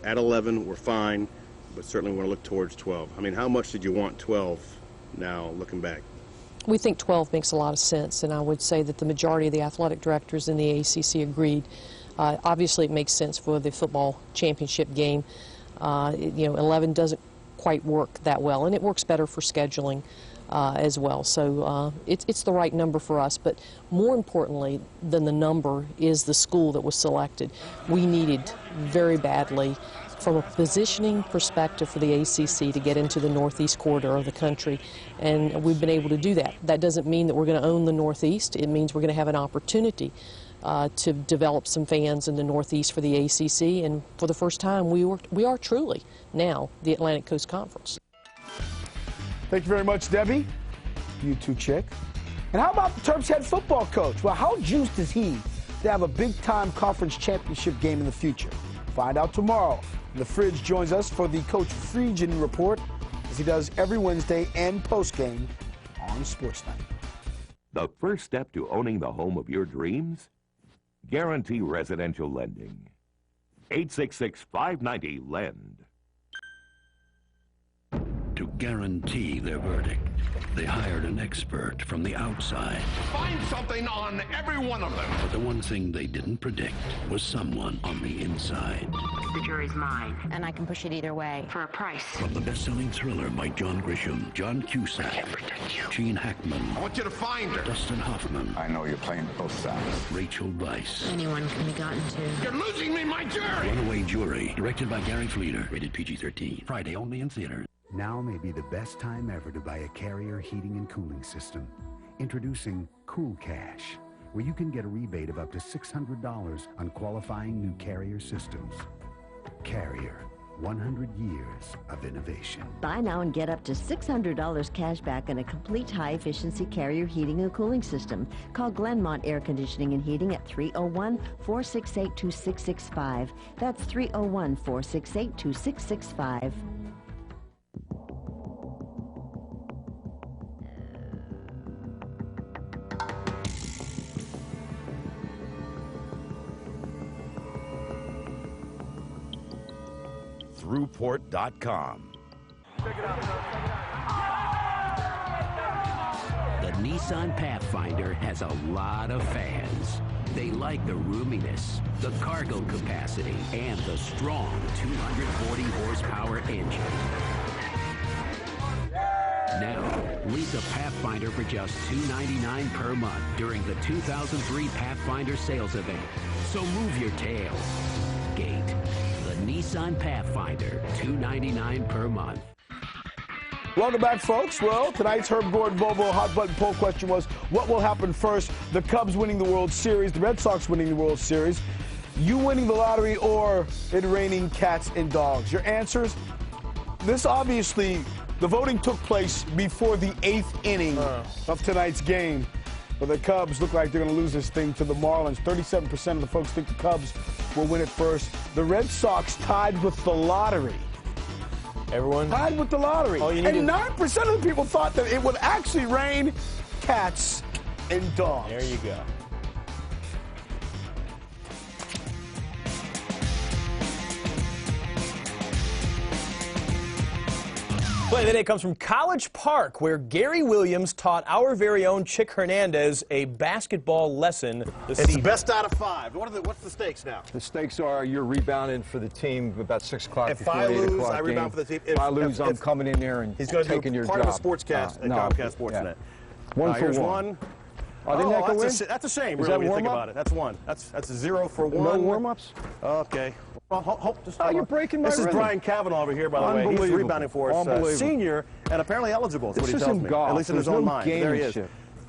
at 11, we're fine, but certainly we want to look towards 12. I mean, how much did you want 12 now, looking back? We think 12 makes a lot of sense, and I would say that the majority of the athletic directors in the ACC agreed. Obviously, it makes sense for the football championship game. 11 doesn't quite work that well, and it works better for scheduling as well. So it's the right number for us, but more importantly than the number is the school that was selected. We needed very badly, from a positioning perspective, for the ACC to get into the northeast corridor of the country, and we've been able to do that. That doesn't mean that we're going to own the Northeast. It means we're going to have an opportunity to develop some fans in the Northeast for the ACC, and for the first time we are truly now the Atlantic Coast Conference. Thank you very much, Debbie. You too, Chick. And how about the Terps head football coach? Well, how juiced is he to have a big-time conference championship game in the future? Find out tomorrow. The Fridge joins us for the Coach Friedgen Report, as he does every Wednesday and post-game on Sports Night. The first step to owning the home of your dreams? Guarantee Residential Lending. 866-590-LEND. To guarantee their verdict, They hired an expert from the outside. Find something on every one of them. But the one thing they didn't predict was someone on the inside. The jury's mine, and I can push it either way for a price. From the best-selling thriller by John Grisham, John Cusack, Gene Hackman, I want you to find her. Dustin Hoffman. I know you're playing both sides. Rachel Weisz. Anyone can be gotten to. You're losing me my jury. Runaway Jury, directed by Gary Fleeter, rated PG-13. Friday only in theaters. Now may be the best time ever to buy a Carrier heating and cooling system. Introducing Cool Cash, where you can get a rebate of up to $600 on qualifying new Carrier systems. Carrier, 100 years of innovation. Buy now and get up to $600 cash back on a complete high-efficiency Carrier heating and cooling system. Call Glenmont Air Conditioning and Heating at 301-468-2665. That's 301-468-2665. Throughport.com. The Nissan Pathfinder has a lot of fans. They like the roominess, the cargo capacity, and the strong 240 horsepower engine. Now, lease a Pathfinder for just $299 per month during the 2003 Pathfinder sales event. So move your tail. Gate. The Nissan Pathfinder, $299 per month. Welcome back, folks. Well, tonight's Herb Gordon Volvo hot button poll question was, what will happen first? The Cubs winning the World Series, the Red Sox winning the World Series, you winning the lottery, or it raining cats and dogs? Your answers? This obviously, the voting took place before the 8th inning of tonight's game. But the Cubs look like they're going to lose this thing to the Marlins. 37% of the folks think the Cubs will win it first. The Red Sox tied with the lottery. Everyone? Tied with the lottery. And 9% of the people thought that it would actually rain cats and dogs. There you go. Play of the day comes from College Park, where Gary Williams taught our very own Chick Hernandez a basketball lesson. It's best out of 5. What's the stakes now? The stakes are you're rebounding for the team about 6 o'clock If before I 8 lose, o'clock I rebound for the team. If I lose, I'm coming in there and he's going to taking do your part job. of a sportscast at No, Comcast Sportsnet. yeah. One for here's one. one. Oh, That's a shame, really, when you think about it. That's one. That's a 0 for 1. No warm-ups? Okay. You're breaking my This is rhythm. Brian Cavanaugh over here, by the way. He's rebounding for us. Senior and apparently eligible, is what he tells me. Golf. At least in his own mind. There he is.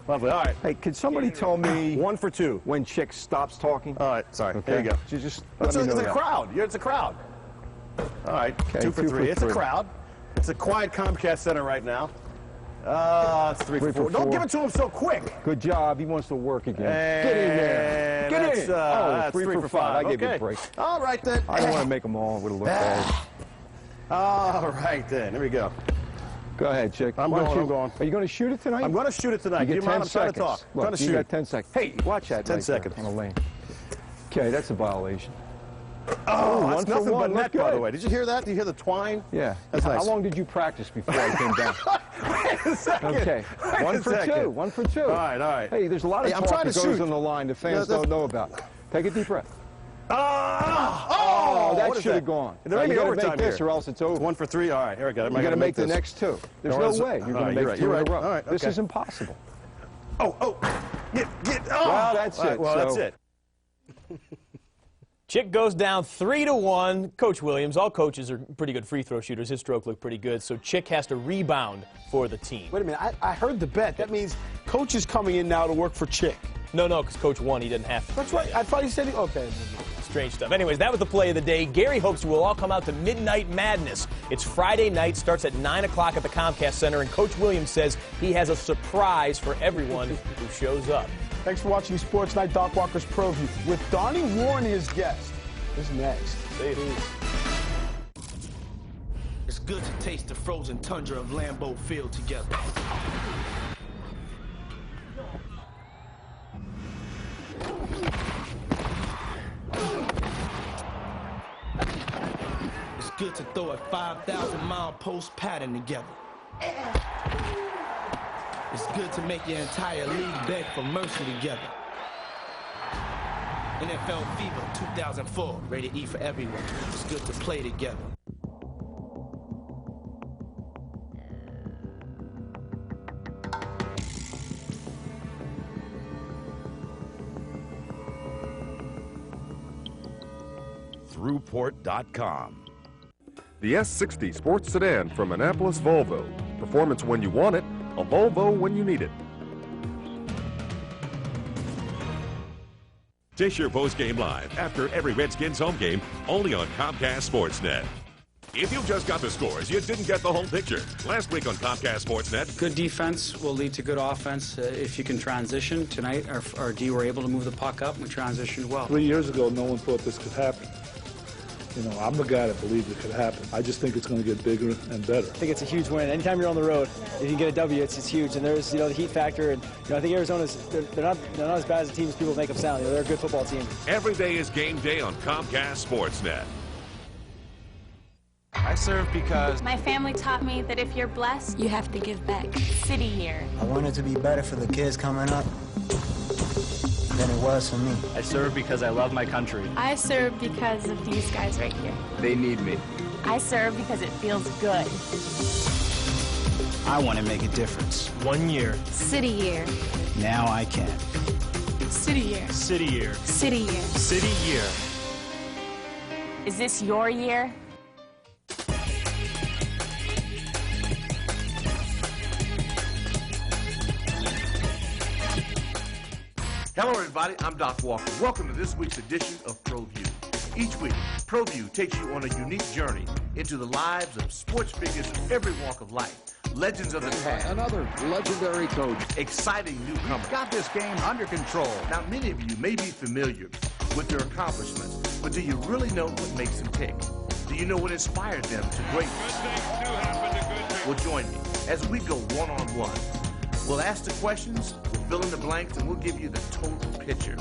Lovely. All right. Hey, could somebody tell me 1 for 2 when Chick stops talking? All right. Sorry. Okay. There you go. Just It's let me know a that. crowd. It's a crowd. All right. Okay, 2 for 3. It's a crowd. It's a quiet Comcast Center right now. It's 3 for 4. Don't give it to him so quick. Good job. He wants to work again. And Get in there. Get in. That's 3 for 5. I gave you a break. All right, then. I don't want to make them all with a look bad. All right, then. Here we go. Go ahead, Chick. I'm going. Are you going to shoot it tonight? I'm going to shoot it tonight. You get 10 I'm trying to seconds. talk. I'm Look, trying to you shoot. got 10 seconds. Hey, watch that. 10 right there seconds. on the lane. Okay, that's a violation. Oh, that's nothing but net, by the good. way. Did you hear that? Did you hear the twine? Yeah. That's nice. How long did you practice before I came down? Wait a second. Okay. Wait 1 a for second. 2. 1 for 2. All right, all right. Hey, there's a lot of I'm talk trying that to goes shoot. on the line the fans don't know about. Take a deep breath. Oh, that should have gone. There Now, may you be got to overtime make this here. or else it's over. 1 for 3. All right, here we go. You got to make the this. next 2. There's No, no way you're going to make 2 in a row. All right, This okay. is impossible. Oh. Get. Oh. Well, that's it. Well, that's So- it. Chick goes down 3-1. Coach Williams, all coaches are pretty good free throw shooters. His stroke looked pretty good, so Chick has to rebound for the team. Wait a minute, I heard the bet. That means Coach is coming in now to work for Chick. No, because Coach won. He didn't have to. That's right. I thought he said okay. Strange stuff. Anyways, that was the play of the day. Gary hopes we'll all come out to Midnight Madness. It's Friday night, starts at 9 o'clock at the Comcast Center, and Coach Williams says he has a surprise for everyone who shows up. Thanks for watching Sports Night. Doc Walker's Pro View with Donnie Warren, his guest. This is next. See it. It's good to taste the frozen tundra of Lambeau Field together. It's good to throw a 5,000-mile post pattern together. It's good to make your entire league beg for mercy together. NFL Fever 2004, rated E for everyone. It's good to play together. Throughport.com. The S60 sports sedan from Annapolis Volvo. Performance when you want it, a Volvo when you need it. Dish your postgame live after every Redskins home game, only on Comcast Sportsnet. If you just got the scores, you didn't get the whole picture. Last week on Comcast Sportsnet. Good defense will lead to good offense if you can transition. Tonight, our D were able to move the puck up, and we transitioned well. 3 years ago, no one thought this could happen. You know, I'm the guy that believed it could happen. I just think it's going to get bigger and better. I think it's a huge win. Anytime you're on the road, if you can get a W, it's huge. And there's, the heat factor. And, I think Arizona's, they're not as bad as a team as people make them sound. They're a good football team. Every day is game day on Comcast Sportsnet. I serve because my family taught me that if you're blessed, you have to give back. City Year. I want it to be better for the kids coming up than it was for me. I serve because I love my country. I serve because of these guys right here. They need me. I serve because it feels good. I want to make a difference. 1 year. City Year. Now I can. City Year. City Year. City Year. City Year. Is this your year? Hello everybody, I'm Doc Walker. Welcome to this week's edition of ProView. Each week, ProView takes you on a unique journey into the lives of sports figures of every walk of life. Legends of the past. Another legendary coach. Exciting newcomers. Got this game under control. Now, many of you may be familiar with their accomplishments, but do you really know what makes them tick? Do you know what inspired them to greatness? Good things do happen to good people. Well, join me as we go one-on-one. We'll ask the questions, we'll fill in the blanks, and we'll give you the total picture.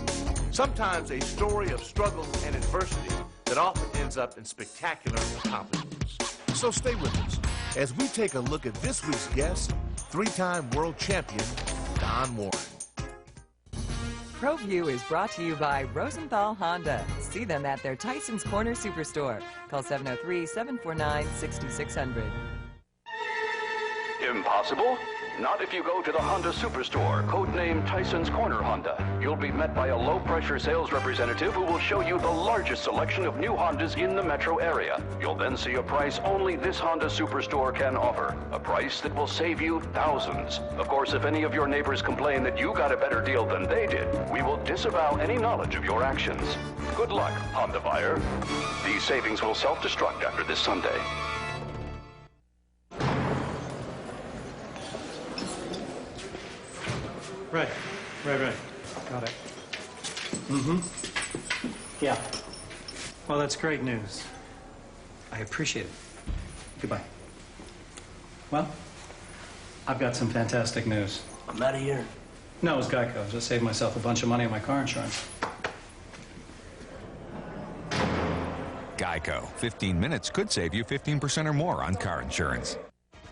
Sometimes a story of struggle and adversity that often ends up in spectacular accomplishments. So stay with us as we take a look at this week's guest, three-time world champion, Don Warren. ProView is brought to you by Rosenthal Honda. See them at their Tyson's Corner Superstore. Call 703-749-6600. Impossible? Not if you go to the Honda Superstore, codenamed Tyson's Corner Honda. You'll be met by a low-pressure sales representative who will show you the largest selection of new Hondas in the metro area. You'll then see a price only this Honda Superstore can offer. A price that will save you thousands. Of course, if any of your neighbors complain that you got a better deal than they did, we will disavow any knowledge of your actions. Good luck, Honda buyer. These savings will self-destruct after this Sunday. Right. Got it. Mm-hmm. Yeah. Well, that's great news. I appreciate it. Goodbye. Well, I've got some fantastic news. I'm out of here. No, it was Geico. I just saved myself a bunch of money on my car insurance. Geico. 15 minutes could save you 15% or more on car insurance.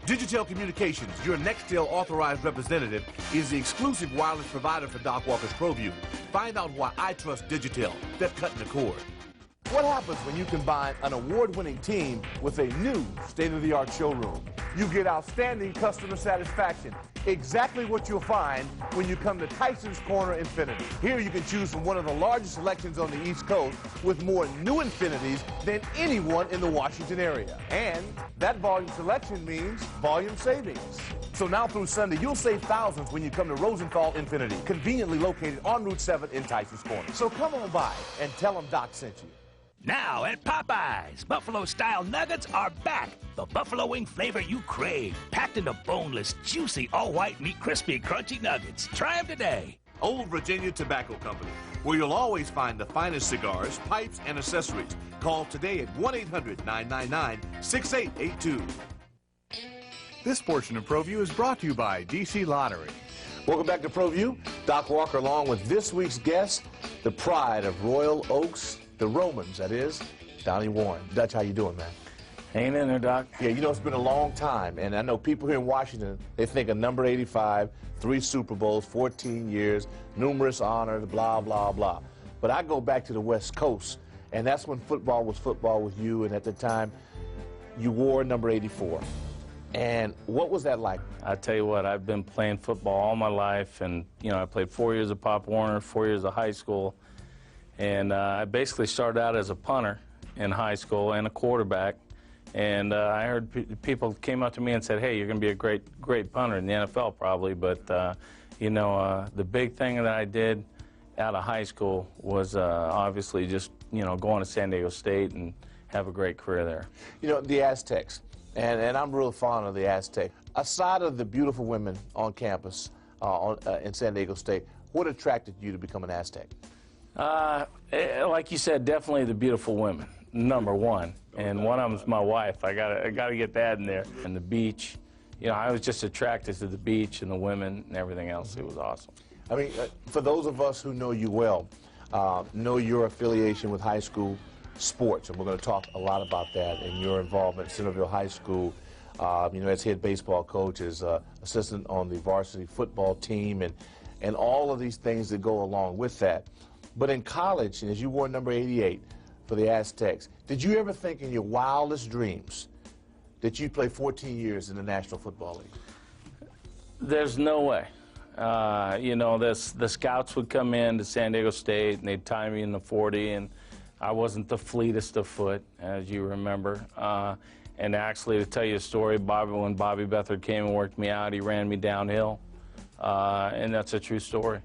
Digitel Communications, your Nextel authorized representative, is the exclusive wireless provider for Doc Walker's ProView. Find out why I trust Digitel. They're cutting the cord. What happens when you combine an award-winning team with a new state-of-the-art showroom? You get outstanding customer satisfaction. Exactly what you'll find when you come to Tyson's Corner Infiniti. Here you can choose from one of the largest selections on the East Coast with more new Infinitis than anyone in the Washington area. And that volume selection means volume savings. So now through Sunday, you'll save thousands when you come to Rosenthal Infiniti, conveniently located on Route 7 in Tyson's Corner. So come on by and tell them Doc sent you. Now at Popeyes, Buffalo-style nuggets are back. The buffalo wing flavor you crave, packed into boneless, juicy, all-white meat, crispy, crunchy nuggets. Try them today. Old Virginia Tobacco Company, where you'll always find the finest cigars, pipes, and accessories. Call today at 1-800-999-6882. This portion of ProView is brought to you by DC Lottery. Welcome back to ProView. Doc Walker along with this week's guest, the pride of Royal Oaks, the Romans, that is, Donnie Warren. Dutch, how you doing, man? Hanging in there, Doc. Yeah, you know, it's been a long time, and I know people here in Washington, they think of number 85, 3 Super Bowls, 14 years, numerous honors, blah, blah, blah. But I go back to the West Coast, and that's when football was football with you, and at the time, you wore number 84. And what was that like? I tell you what, I've been playing football all my life, and, you know, I played 4 years of Pop Warner, 4 years of high school, and I basically started out as a punter in high school and a quarterback. And I heard people came up to me and said, hey, you're going to be a great punter in the NFL probably. But, you know, the big thing that I did out of high school was obviously just, you know, going to San Diego State and have a great career there. You know, the Aztecs, and I'm real fond of the Aztecs. Aside of the beautiful women on campus in San Diego State, what attracted you to become an Aztec? Like you said, definitely the beautiful women, number one. And one of them's my wife. I gotta get that in there. And the beach, you know, I was just attracted to the beach and the women and everything else. It was awesome. I mean, for those of us who know you well, know your affiliation with high school sports, and we're going to talk a lot about that and your involvement at Centerville High School, you know, as head baseball coach, as assistant on the varsity football team, and all of these things that go along with that. But in college, and as you wore number 88 for the Aztecs, did you ever think in your wildest dreams that you'd play 14 years in the National Football League? There's no way. You know, the scouts would come in to San Diego State, and they'd tie me in the 40, and I wasn't the fleetest of foot, as you remember. And actually, to tell you a story, when Bobby Beathard came and worked me out, he ran me downhill. And that's a true story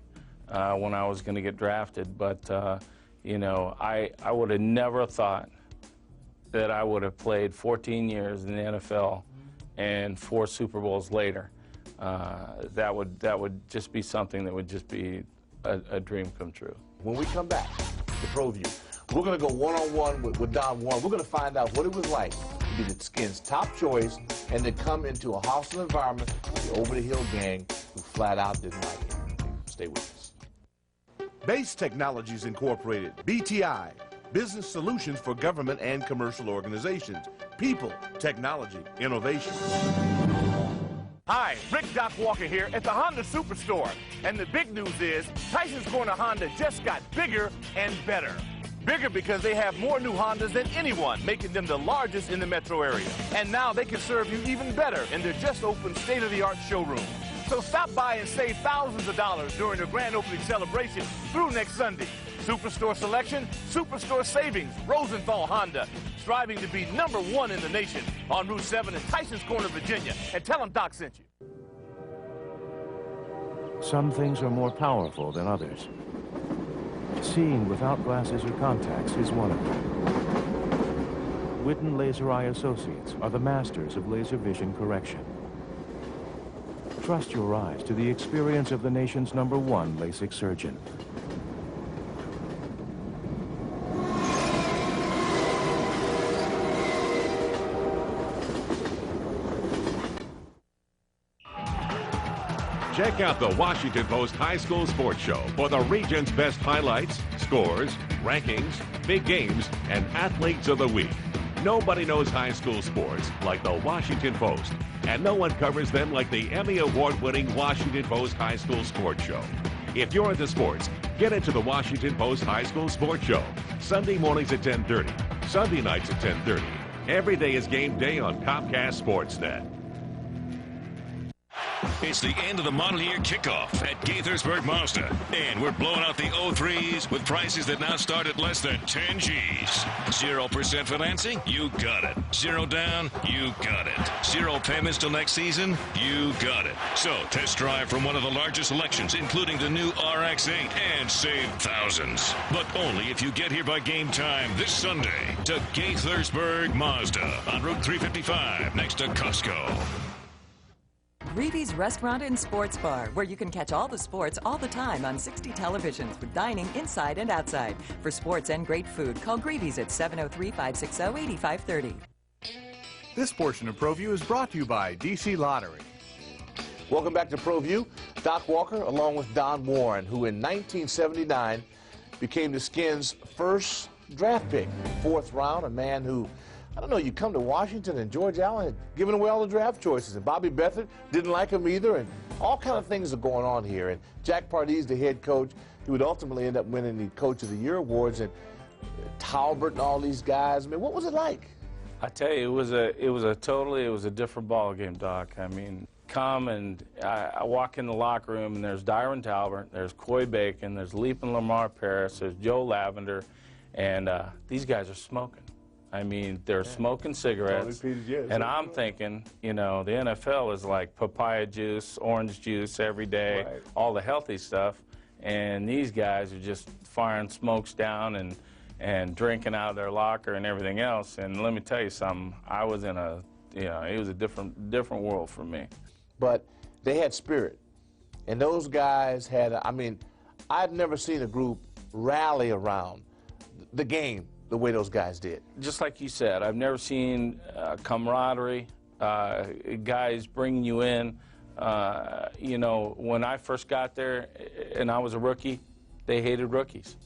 when I was going to get drafted. But, you know, I would have never thought that I would have played 14 years in the NFL and 4 Super Bowls later. That would just be something that would just be a dream come true. When we come back to ProView, we're going to go one-on-one with Don Warren. We're going to find out what it was like to be the Skins' top choice and to come into a hostile environment with the over-the-hill gang who flat out didn't like it. Stay with us. Base Technologies Incorporated, BTI, business solutions for government and commercial organizations. People, technology, innovation. Hi, Rick Doc Walker here at the Honda Superstore. And the big news is Tyson's Corner Honda just got bigger and better. Bigger because they have more new Hondas than anyone, making them the largest in the metro area. And now they can serve you even better in their just opened state-of-the-art showroom. So stop by and save thousands of dollars during their grand opening celebration through next Sunday. Superstore selection, Superstore savings, Rosenthal Honda, striving to be #1 in the nation on Route 7 in Tyson's Corner, Virginia. And tell them Doc sent you. Some things are more powerful than others. Seeing without glasses or contacts is one of them. Witten Laser Eye Associates are the masters of laser vision correction. Trust your eyes to the experience of the nation's #1 LASIK surgeon. Check out the Washington Post High School Sports Show for the region's best highlights, scores, rankings, big games, and athletes of the week. Nobody knows high school sports like the Washington Post, and no one covers them like the Emmy Award-winning Washington Post High School Sports Show. If you're into sports, get into the Washington Post High School Sports Show. Sunday mornings at 10:30, Sunday nights at 10:30. Every day is game day on Comcast Sportsnet. It's the end of the model year kickoff at Gaithersburg Mazda. And we're blowing out the 03s with prices that now start at less than 10 G's. 0% financing? You got it. 0 down? You got it. 0 payments till next season? You got it. So test drive from one of the largest selections, including the new RX-8, and save thousands. But only if you get here by game time this Sunday to Gaithersburg Mazda on Route 355 next to Costco. Greevy's Restaurant and Sports Bar, where you can catch all the sports all the time on 60 televisions with dining inside and outside. For sports and great food, call Greevy's at 703-560-8530. This portion of ProView is brought to you by DC Lottery. Welcome back to ProView. Doc Walker, along with Don Warren, who in 1979 became the Skins' first draft pick, 4th round, a man who I don't know, you come to Washington and George Allen had given away all the draft choices, and Bobby Beathard didn't like him either, and all kind of things are going on here. And Jack Pardee's the head coach. He would ultimately end up winning the Coach of the Year awards, and Talbert and all these guys. I mean, what was it like? I tell you, it was a different ball game, Doc. I mean, come and I walk in the locker room and there's Dyron Talbert, there's Coy Bacon, there's Leapin' Lamar Paris, there's Joe Lavender, and these guys are smoking. I mean, they're smoking cigarettes, and I'm thinking, you know, the NFL is like papaya juice, orange juice every day, all the healthy stuff, and these guys are just firing smokes down and drinking out of their locker and everything else. And let me tell you something, I was in a, you know, it was a different world for me. But they had spirit, and those guys had, I mean, I've never seen a group rally around the game the way those guys did. Just like you said, I've never seen camaraderie, guys bringing you in. You know, when I first got there and I was a rookie, they hated rookies.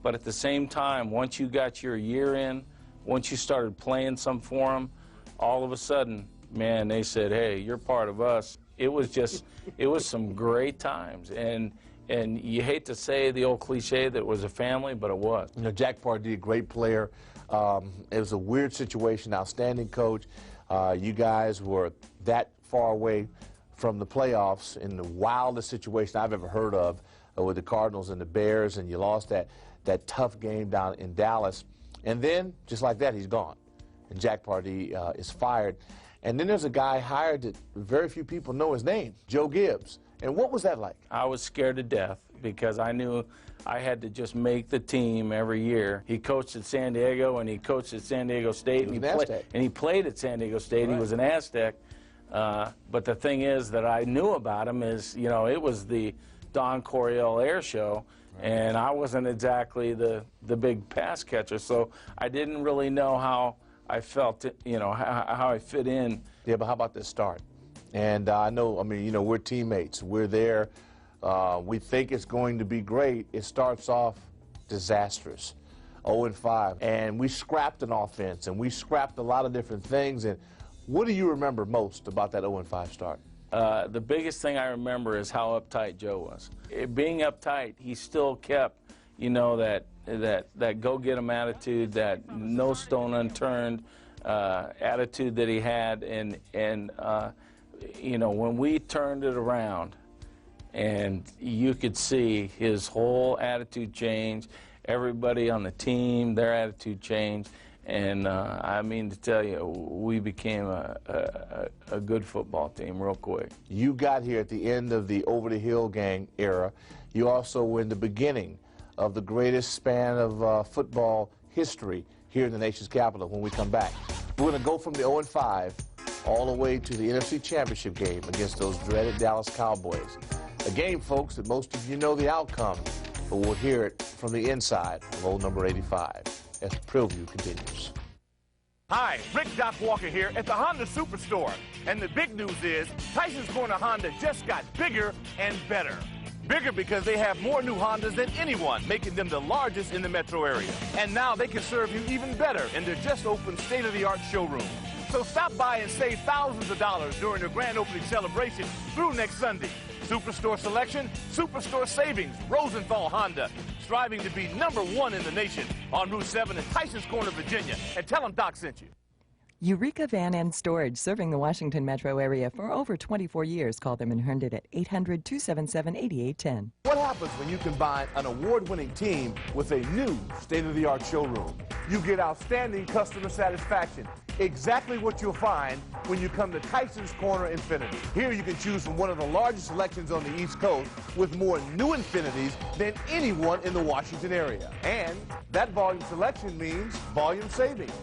But at the same time, once you got your year in, once you started playing some for them, all of a sudden, man, they said, hey, you're part of us. It was just, it was some great times. And you hate to say the old cliche that it was a family, but it was. You know, Jack Pardee, great player. It was a weird situation, outstanding coach. You guys were that far away from the playoffs in the wildest situation I've ever heard of with the Cardinals and the Bears, and you lost that tough game down in Dallas. And then, just like that, he's gone. And Jack Pardee is fired. And then there's a guy hired that very few people know his name, Joe Gibbs. And what was that like? I was scared to death because I knew I had to just make the team every year. He coached at San Diego, and he coached at San Diego State, and he played at San Diego State. Right. He was an Aztec. But the thing is that I knew about him is, you know, it was the Don Coryell Air Show, and I wasn't exactly the big pass catcher, so I didn't really know how I felt, you know, how I fit in. Yeah, but how about this start? And I know, I mean, you know, we're teammates. We're there. We think it's going to be great. It starts off disastrous, 0-5. And we scrapped an offense, and we scrapped a lot of different things. And what do you remember most about that 0-5 start? The biggest thing I remember is how uptight Joe was. Being uptight, he still kept, you know, that go-get-'em attitude, that no stone unturned attitude that he had. And you know, when we turned it around, and you could see his whole attitude change, everybody on the team, their attitude changed, and I mean to tell you, we became a good football team real quick. You got here at the end of the over-the-hill gang era. You also were in the beginning of the greatest span of football history here in the nation's capital when we come back. We're going to go from the 0-5 all the way to the NFC Championship game against those dreaded Dallas Cowboys. A game, folks, that most of you know the outcome, but we'll hear it from the inside of old number 85 as Preview continues. Hi, Rick Doc Walker here at the Honda Superstore. And the big news is Tyson's Corner Honda just got bigger and better. Bigger because they have more new Hondas than anyone, making them the largest in the metro area. And now they can serve you even better in their just opened state-of-the-art showroom. So stop by and save thousands of dollars during their grand opening celebration through next Sunday. Superstore selection, Superstore savings, Rosenthal Honda, striving to be #1 in the nation on Route 7 in Tyson's Corner, Virginia. And tell them Doc sent you. Eureka Van and Storage, serving the Washington metro area for over 24 years. Call them in Herndon at 800-277-8810. What happens when you combine an award-winning team with a new state-of-the-art showroom? You get outstanding customer satisfaction. Exactly what you'll find when you come to Tyson's Corner Infiniti. Here you can choose from one of the largest selections on the East Coast with more new Infinitis than anyone in the Washington area. And that volume selection means volume savings.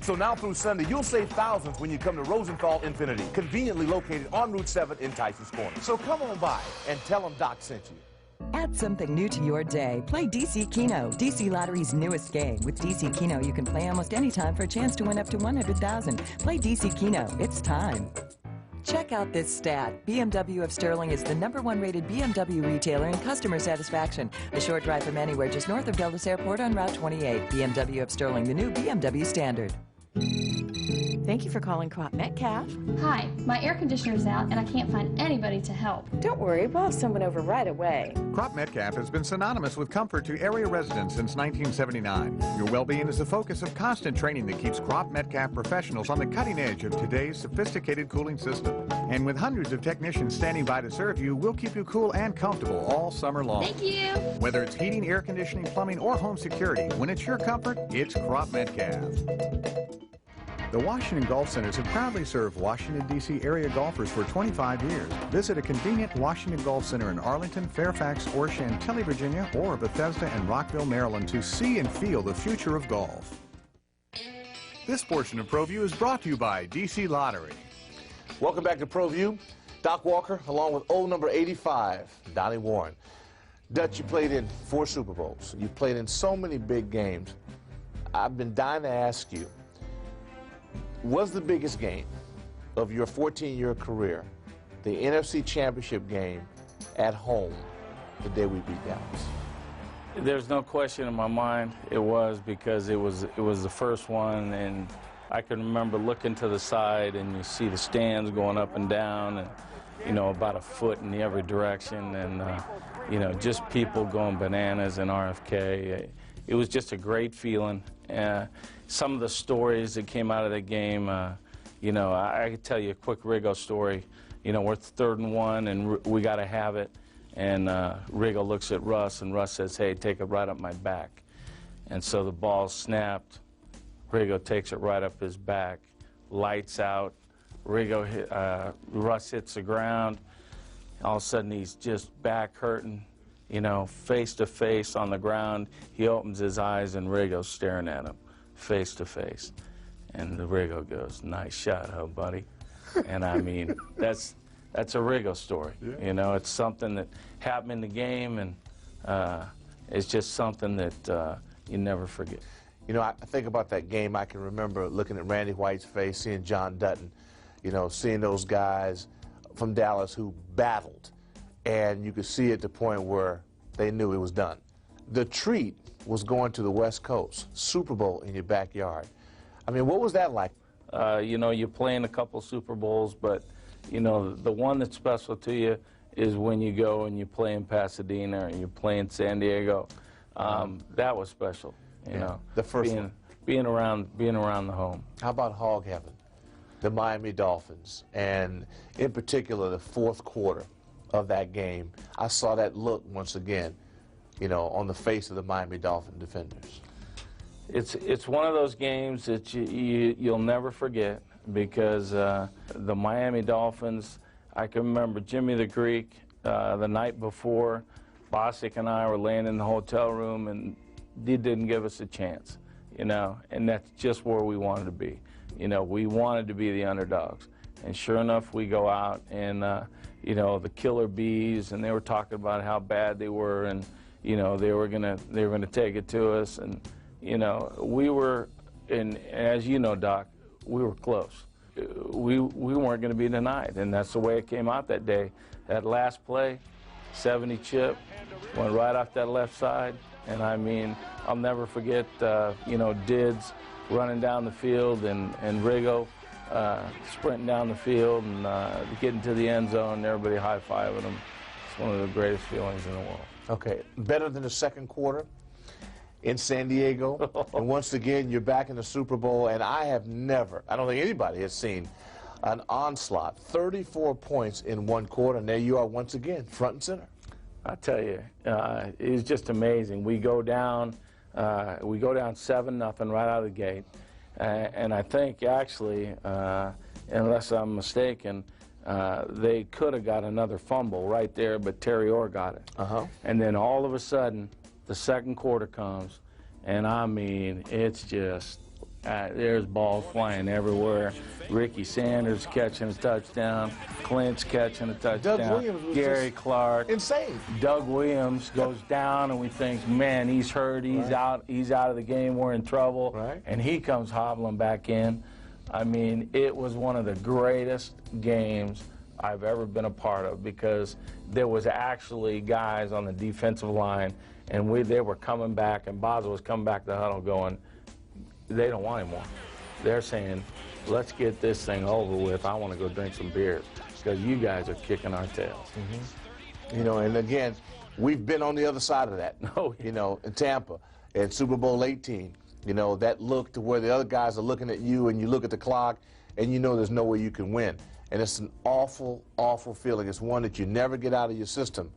So now through Sunday, you'll save thousands when you come to Rosenthal Infiniti, conveniently located on Route 7 in Tyson's Corner. So come on by and tell them Doc sent you. Add something new to your day. Play DC Keno, DC Lottery's newest game. With DC Keno, you can play almost any time for a chance to win up to $100,000. Play DC Keno. It's time. Check out this stat. BMW of Sterling is the #1 rated BMW retailer in customer satisfaction. A short drive from anywhere just north of Dulles Airport on Route 28. BMW of Sterling, the new BMW standard. Thank you for calling Crop Metcalf. Hi, my air conditioner's out and I can't find anybody to help. Don't worry, we'll have someone over right away. Crop Metcalf has been synonymous with comfort to area residents since 1979. Your well-being is the focus of constant training that keeps Crop Metcalf professionals on the cutting edge of today's sophisticated cooling system. And with hundreds of technicians standing by to serve you, we'll keep you cool and comfortable all summer long. Thank you. Whether it's heating, air conditioning, plumbing, or home security, when it's your comfort, it's Crop Metcalf. The Washington Golf Centers have proudly served Washington, D.C. area golfers for 25 years. Visit a convenient Washington Golf Center in Arlington, Fairfax, or Chantilly, Virginia, or Bethesda and Rockville, Maryland to see and feel the future of golf. This portion of ProView is brought to you by DC Lottery. Welcome back to ProView. Doc Walker, along with old number 85, Donnie Warren. Dutch, you played in 4 Super Bowls. You played in so many big games. I've been dying to ask you, was the biggest game of your 14-year career the NFC Championship game at home the day we beat Dallas? There's no question in my mind it was, because it was the first one, and I can remember looking to the side and you see the stands going up and down, and you know, about a foot in every direction, and you know, just people going bananas in RFK. It was just a great feeling. Some of the stories that came out of the game, you know, I could tell you a quick Riggo story. You know, we're 3rd and 1, and we got to have it. And Riggo looks at Russ, and Russ says, "Hey, take it right up my back." And so the ball snapped. Riggo takes it right up his back. Lights out. Russ hits the ground. All of a sudden, he's just back hurting, you know, face to face on the ground. He opens his eyes, and Riggo's staring at him, face to face. And the Riggo goes, "Nice shot, huh, buddy?" And I mean, that's a Riggo story. Yeah. You know, it's something that happened in the game, and it's just something that you never forget. You know, I think about that game. I can remember looking at Randy White's face, seeing John Dutton, you know, seeing those guys from Dallas who battled, and you could see at the point where they knew it was done. The treat was going to the West Coast, Super Bowl in your backyard. I mean, what was that like? You know, you're playing a couple Super Bowls, but, you know, the one that's special to you is when you go and you play in Pasadena and you play in San Diego. That was special, you know. The first one. Being around the home. How about Hog Heaven? The Miami Dolphins, and in particular the 4th quarter of that game. I saw that look once again, you know, on the face of the Miami Dolphin defenders. It's one of those games that you'll never forget, because the Miami Dolphins, I can remember Jimmy the Greek the night before. Bostic and I were laying in the hotel room, and they didn't give us a chance, you know, and that's just where we wanted to be. You know, we wanted to be the underdogs. And sure enough, we go out, and, you know, the Killer Bees, and they were talking about how bad they were, and, you know, they were gonna take it to us. And, you know, we were, and as you know, Doc, we were close. We weren't going to be denied, and that's the way it came out that day. That last play, 70 chip, went right off that left side, and I mean, I'll never forget, you know, Dids running down the field, and Riggo sprinting down the field and getting to the end zone, and everybody high-fiving him. It's one of the greatest feelings in the world. Okay, better than the 2nd quarter in San Diego, and once again, you're back in the Super Bowl, and I don't think anybody has seen an onslaught, 34 points in 1 quarter, and there you are once again, front and center. I tell you, it was just amazing. We go down 7-0 right out of the gate, and I think actually, unless I'm mistaken, they could have got another fumble right there, but Terry Orr got it. And then all of a sudden, the 2nd quarter comes, and I mean, it's just, there's balls flying everywhere. Ricky Sanders catching a touchdown, Clint's catching a touchdown, Doug Williams Gary Clark. Insane. Doug Williams goes down, and we think, man, he's hurt, he's out of the game, we're in trouble. And he comes hobbling back in. I mean, it was one of the greatest games I've ever been a part of, because there was actually guys on the defensive line, and they were coming back, and Basel was coming back to the huddle going, they don't want him more. They're saying, let's get this thing over with. I want to go drink some beers because you guys are kicking our tails. You know, and again, we've been on the other side of that. Oh, you know, in Tampa, in Super Bowl 18, you know, that look to where the other guys are looking at you and you look at the clock and you know there's no way you can win. And it's an awful, awful feeling. It's one that you never get out of your system.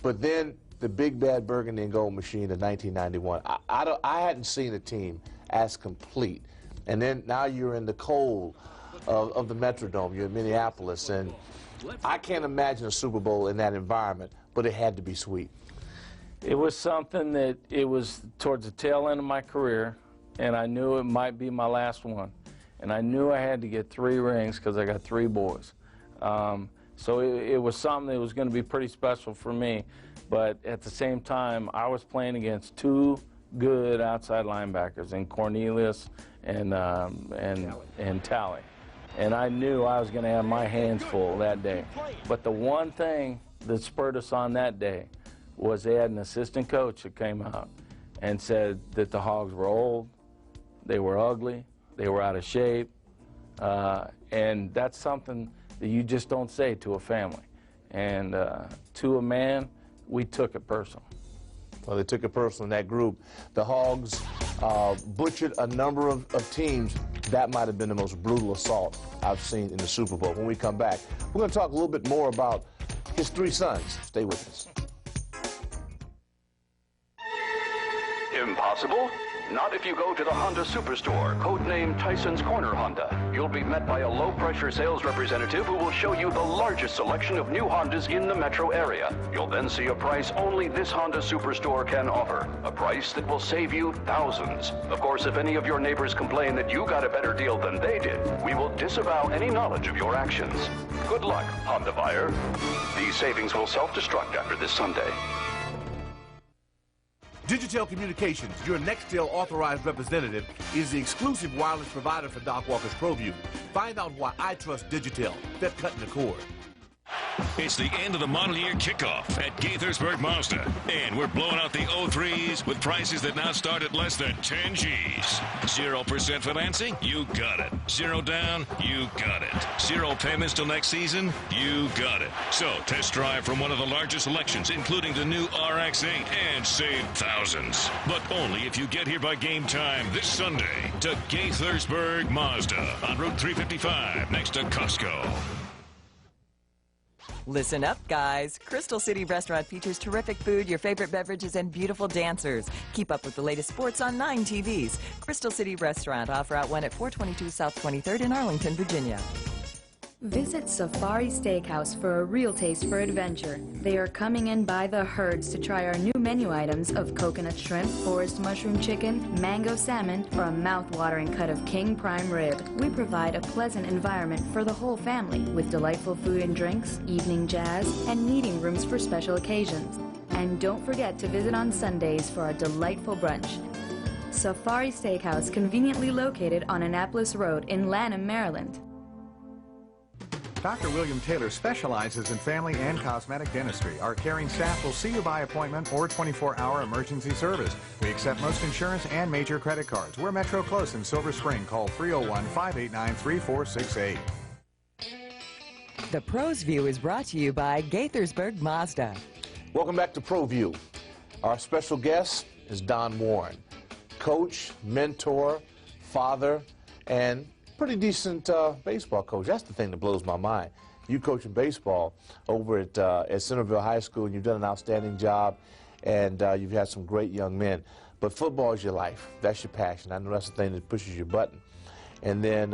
But then the big bad burgundy and gold machine of 1991, I hadn't seen a team as complete. And then now you're in the cold of the Metrodome. You're in Minneapolis, and I can't imagine a Super Bowl in that environment, but it had to be sweet. It was something that it was towards the tail end of my career, and I knew it might be my last one. And I knew I had to get 3 rings because I got 3 boys. So it was something that was going to be pretty special for me. But at the same time, I was playing against 2 good outside linebackers in Cornelius and Talley. And I knew I was going to have my hands full that day. But the one thing that spurred us on that day was they had an assistant coach that came out and said that the Hogs were old, they were ugly, they were out of shape, and that's something that you just don't say to a family. And to a man, we took it personal. Well, they took it personal in that group. The Hogs butchered a number of teams. That might have been the most brutal assault I've seen in the Super Bowl. When we come back, we're going to talk a little bit more about his 3 sons. Stay with us. Impossible? Not if you go to the Honda Superstore, codenamed Tyson's Corner Honda. You'll be met by a low-pressure sales representative who will show you the largest selection of new Hondas in the metro area. You'll then see a price only this Honda Superstore can offer, a price that will save you thousands. Of course, if any of your neighbors complain that you got a better deal than they did, we will disavow any knowledge of your actions. Good luck, Honda buyer. These savings will self-destruct after this Sunday. Digitel Communications, your Nextel authorized representative, is the exclusive wireless provider for Doc Walker's ProView. Find out why I trust Digitel. They're cutting the cord. It's the end of the model year kickoff at Gaithersburg Mazda. And we're blowing out the 03s with prices that now start at less than 10 G's. 0% financing? You got it. 0 down? You got it. 0 payments till next season? You got it. So test drive from one of the largest selections, including the new RX-8, and save thousands. But only if you get here by game time this Sunday to Gaithersburg Mazda on Route 355 next to Costco. Listen up, guys. Crystal City Restaurant features terrific food, your favorite beverages, and beautiful dancers. Keep up with the latest sports on 9 TVs. Crystal City Restaurant, offer out 1 at 422 South 23rd in Arlington, Virginia. Visit Safari Steakhouse for a real taste for adventure. They are coming in by the herds to try our new menu items of coconut shrimp, forest mushroom chicken, mango salmon, or a mouth-watering cut of king prime rib. We provide a pleasant environment for the whole family with delightful food and drinks, evening jazz, and meeting rooms for special occasions. And don't forget to visit on Sundays for our delightful brunch. Safari Steakhouse, conveniently located on Annapolis Road in Lanham, Maryland. Dr. William Taylor specializes in family and cosmetic dentistry. Our caring staff will see you by appointment or 24-hour emergency service. We accept most insurance and major credit cards. We're Metro Close in Silver Spring. Call 301-589-3468. The Pros View is brought to you by Gaithersburg Mazda. Welcome back to ProView. Our special guest is Don Warren, coach, mentor, father, and pretty decent baseball coach. That's the thing that blows my mind. You coaching baseball over at Centerville High School, and you've done an outstanding job, and you've had some great young men. But football is your life. That's your passion. I know that's the thing that pushes your button. And then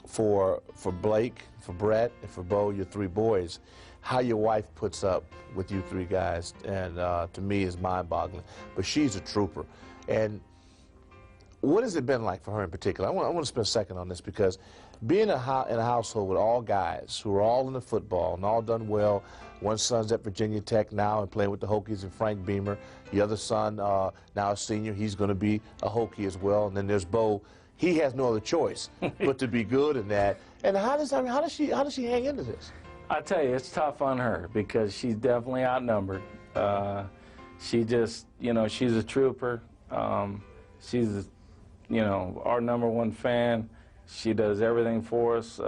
for Blake, for Brett, and for Bo, your 3 boys, how your wife puts up with you 3 guys, and to me is mind-boggling. But she's a trooper. And what has it been like for her in particular? I want to spend a second on this, because being in a household with all guys who are all into football and all done well. One son's at Virginia Tech now and playing with the Hokies and Frank Beamer. The other son, now a senior, he's going to be a Hokie as well. And then there's Bo. He has no other choice but to be good in that. And how does she hang into this? I tell you, it's tough on her because she's definitely outnumbered. She just, she's a trooper. She's, our #1 fan. She does everything for us,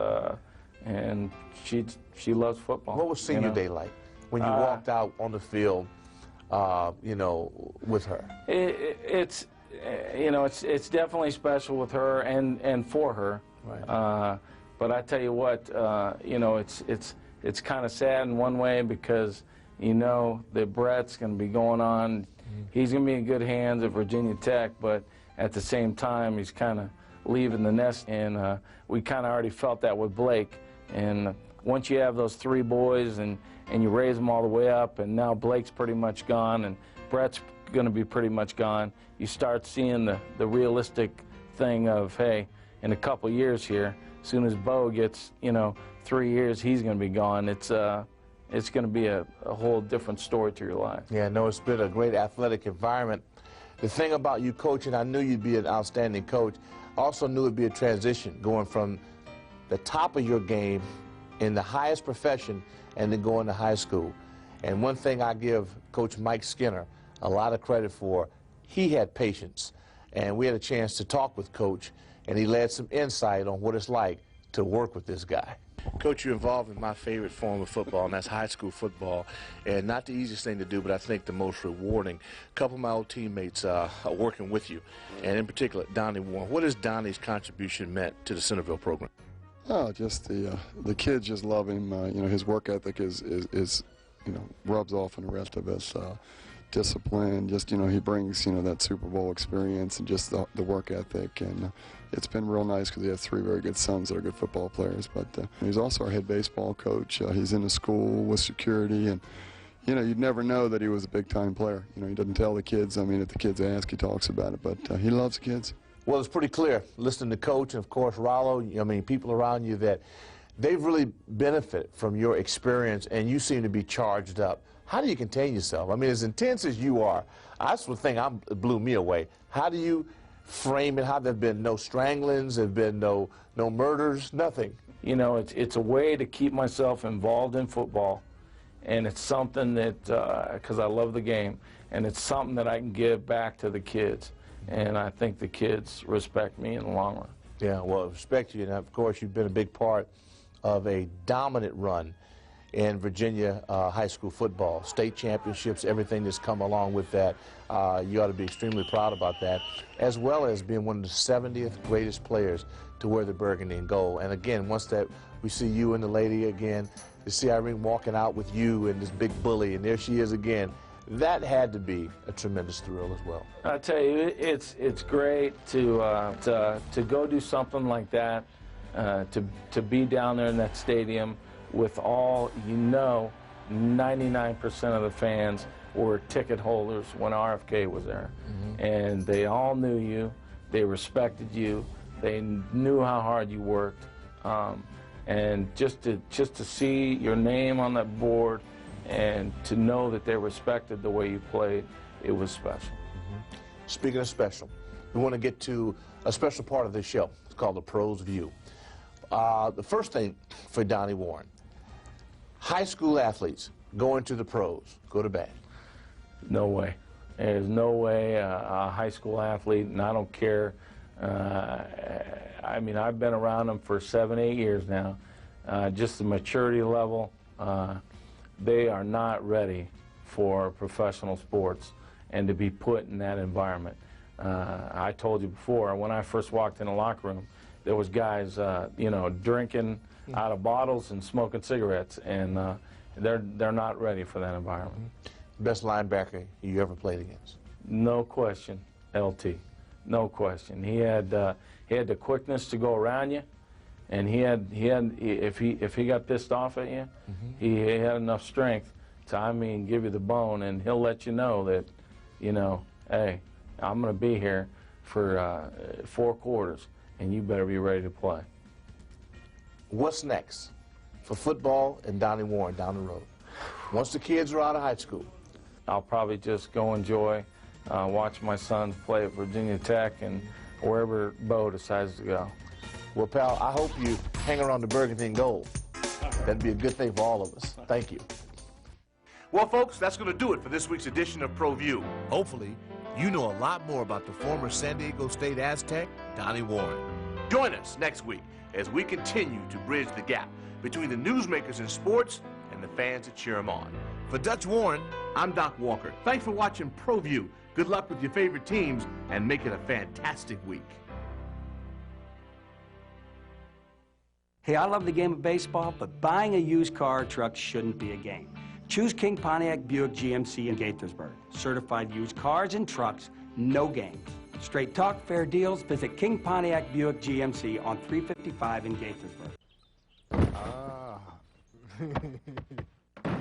and she loves football. What was senior day like when you walked out on the field, you know, with her? It's you know, it's definitely special with her and for her. Right. But I tell you what, you know, it's kind of sad in one way because you know that Brett's going to be going on. He's going to be in good hands at Virginia Tech, but at the same time, he's kind of leaving the nest, and we kind of already felt that with Blake. And once you have those three boys and you raise them all the way up, and now Blake's pretty much gone, and Brett's going to be pretty much gone, you start seeing the realistic thing of, hey, in a couple years here, as soon as Bo gets, you know, 3 years, he's going to be gone. It's going to be a whole different story to your life. Yeah, no, it's been a great athletic environment. The thing about you coaching, I knew you'd be an outstanding coach. I also knew it'd be a transition going from the top of your game in the highest profession and then going to high school. And one thing I give Coach Mike Skinner a lot of credit for, he had patience. And we had a chance to talk with Coach, and he led some insight on what it's like to work with this guy. Coach, you're involved in my favorite form of football, and that's high school football. And not the easiest thing to do, but I think the most rewarding. A couple of my old teammates are working with you, and in particular, Donnie Warren. What has Donnie's contribution meant to the Centerville program? Oh, just the kids just love him. You know, his work ethic is you know, rubs off on the rest of us. Discipline, just, you know, he brings, you know, that Super Bowl experience and just the work ethic, and it's been real nice because he has three very good sons that are good football players. But he's also our head baseball coach. He's in the school with security, and you know, you'd never know that he was a big-time player. You know, he doesn't tell the kids. I mean, if the kids ask, he talks about it, but he loves the kids. Well, it's pretty clear, listening to Coach and, of course, Rollo, I mean, people around you, that they've really benefited from your experience, and you seem to be charged up. How do you contain yourself? I mean, as intense as you are, that's the thing that blew me away. How do you frame it? How there have been no stranglings, there have been no murders, nothing? You know, it's a way to keep myself involved in football, and it's something that, because I love the game, and it's something that I can give back to the kids, and I think the kids respect me in the long run. Yeah, well, respect you, and of course you've been a big part of a dominant run in Virginia high school football, state championships, everything that's come along with that. You ought to be extremely proud about that, as well as being one of the 70th greatest players to wear the burgundy and gold. And again, once that we see you and the lady again, to see Irene walking out with you and this big bully, and there she is again, that had to be a tremendous thrill as well. I tell you, it's great to go do something like that, to be down there in that stadium with all, you know, 99% of the fans were ticket holders when RFK was there. And they all knew you, they respected you, they knew how hard you worked. And just to see your name on that board and to know that they respected the way you played, it was special. Speaking of special, we want to get to a special part of this show. It's called the Pros View. The first thing for Donnie Warren, high school athletes going to the pros, good or bad? No way. There's no way a high school athlete, and I don't care. I mean, I've been around them for 7, 8 years now. Just the maturity level, they are not ready for professional sports and to be put in that environment. I told you before, when I first walked in the locker room, there was guys, you know, drinking out of bottles and smoking cigarettes, and they're not ready for that environment. Best linebacker you ever played against? No question, LT. No question. He had the quickness to go around you, and if he got pissed off at you, he had enough strength to, I mean, give you the bone, and he'll let you know that, you know, hey, I'm going to be here for 4 quarters, and you better be ready to play. What's next for football and Donnie Warren down the road? Once the kids are out of high school? I'll probably just go enjoy, watch my sons play at Virginia Tech and wherever Bo decides to go. Well, pal, I hope you hang around the burgundy and gold. That'd be a good thing for all of us. Thank you. Well, folks, that's going to do it for this week's edition of Pro View. Hopefully, you know a lot more about the former San Diego State Aztec, Donnie Warren. Join us next week as we continue to bridge the gap between the newsmakers in sports and the fans that cheer them on. For Dutch Warren, I'm Doc Walker. Thanks for watching ProView. Good luck with your favorite teams and make it a fantastic week. Hey, I love the game of baseball, but buying a used car or truck shouldn't be a game. Choose King Pontiac Buick GMC in Gaithersburg. Certified used cars and trucks, no games. Straight talk, fair deals. Visit King Pontiac Buick GMC on 355 in Gaithersburg.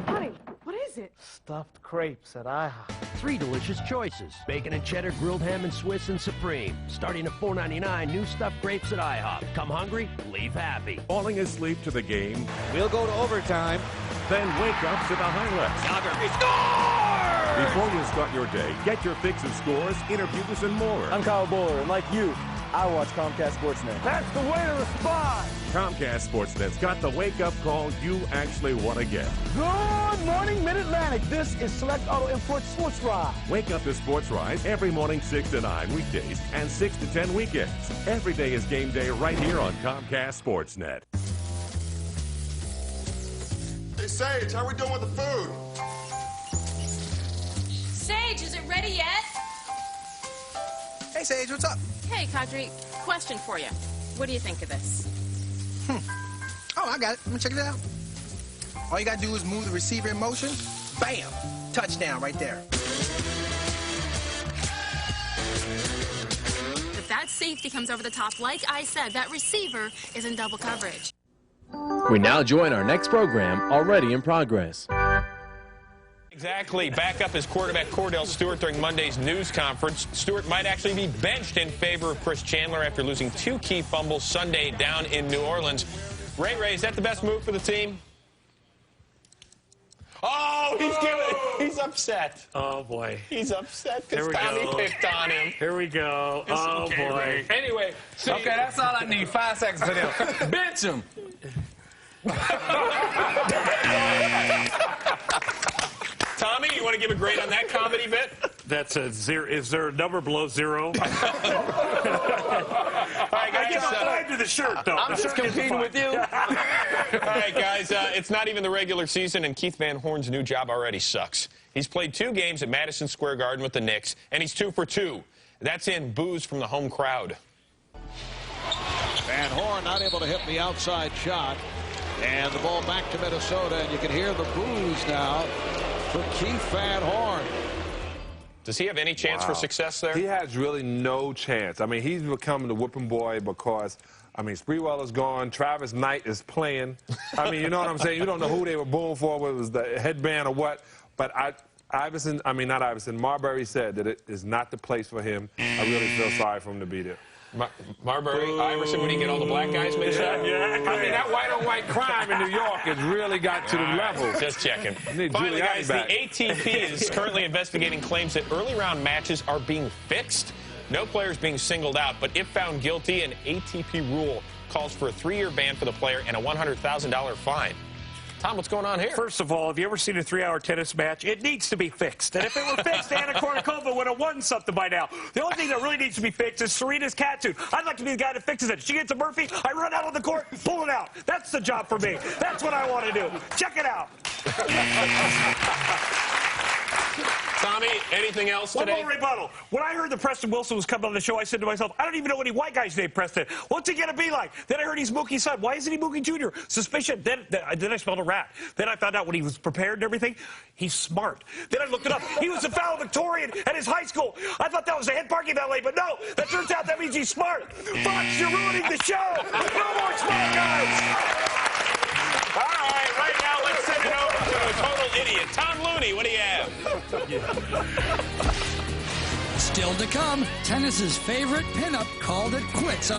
Honey, what is it? Stuffed crepes at IHOP. 3 delicious choices. Bacon and cheddar, grilled ham and Swiss, and Supreme. Starting at $4.99, new stuffed grapes at IHOP. Come hungry, leave happy. Falling asleep to the game? We'll go to overtime. Then wake up to the highlights. Jager, he scores! Before you start your day, get your fix of scores, interviews, and more. I'm Kyle Bowler, and like you, I watch Comcast Sportsnet. That's the way to respond. Comcast Sportsnet's got the wake-up call you actually want to get. Good morning, Mid-Atlantic. This is Select Auto Import Sports Rise. Wake up to Sports Rise every morning 6 to 9 weekdays and 6 to 10 weekends. Every day is game day right here on Comcast Sportsnet. Hey, Sage, how we doing with the food? Sage, is it ready yet? Hey, Sage, what's up? Hey, Kadri, question for you. What do you think of this? Oh, I got it. Let me check it out. All you gotta do is move the receiver in motion. Bam! Touchdown right there. If that safety comes over the top, like I said, that receiver is in double coverage. We now join our next program, already in progress. Exactly. Back up as quarterback Cordell Stewart during Monday's news conference. Stewart might actually be benched in favor of Chris Chandler after losing 2 key fumbles Sunday down in New Orleans. Ray, is that the best move for the team? Oh, he's upset. Oh, boy. He's upset because Tommy picked on him. Here we go. It's oh, okay, boy. Ray. Anyway, see, okay, that's all I need. 5 seconds for them. Bench him. Tommy, you want to give a grade on that comedy bit? That's a 0. Is there a number below 0? All right, guys. I give a 5 to the shirt, though. I'm just competing with you. All right, guys. It's not even the regular season, and Keith Van Horn's new job already sucks. He's played 2 games at Madison Square Garden with the Knicks, and he's 2 for 2. That's in boos from the home crowd. Van Horn not able to hit the outside shot. And the ball back to Minnesota, and you can hear the boos now for Keith Van Horn. Does he have any chance for success there? He has really no chance. I mean, he's becoming the whipping boy because, I mean, Spreewell is gone. Travis Knight is playing. I mean, you know what I'm saying? You don't know who they were booing for, whether it was the headband or what. But Marbury said that it is not the place for him. I really feel sorry for him to be there. Marbury, Iverson, when he get all the black guys mixed up? Yeah. I mean, that white-on-white crime in New York has really got to the level. Just checking. Finally, guys, the ATP is currently investigating claims that early-round matches are being fixed. No players being singled out, but if found guilty, an ATP rule calls for a 3-year ban for the player and a $100,000 fine. Tom, what's going on here? First of all, have you ever seen a 3-hour tennis match? It needs to be fixed. And if it were fixed, Anna Kournikova would have won something by now. The only thing that really needs to be fixed is Serena's catsuit. I'd like to be the guy that fixes it. She gets a Murphy, I run out on the court, pull it out. That's the job for me. That's what I want to do. Check it out. Tommy, anything else today? One more rebuttal. When I heard that Preston Wilson was coming on the show, I said to myself, I don't even know any white guys named Preston. What's he going to be like? Then I heard he's Mookie's son. Why isn't he Mookie Jr.? Suspicion. Then I smelled a rat. Then I found out when he was prepared and everything, he's smart. Then I looked it up. He was a valedictorian at his high school. I thought that was a head parking valet, but no. That turns out that means he's smart. Fox, you're ruining the show. No more smart guys. All right now let's send it over to a total idiot. Tom Looney, what do you have? Still to come, tennis's favorite pinup called it quits.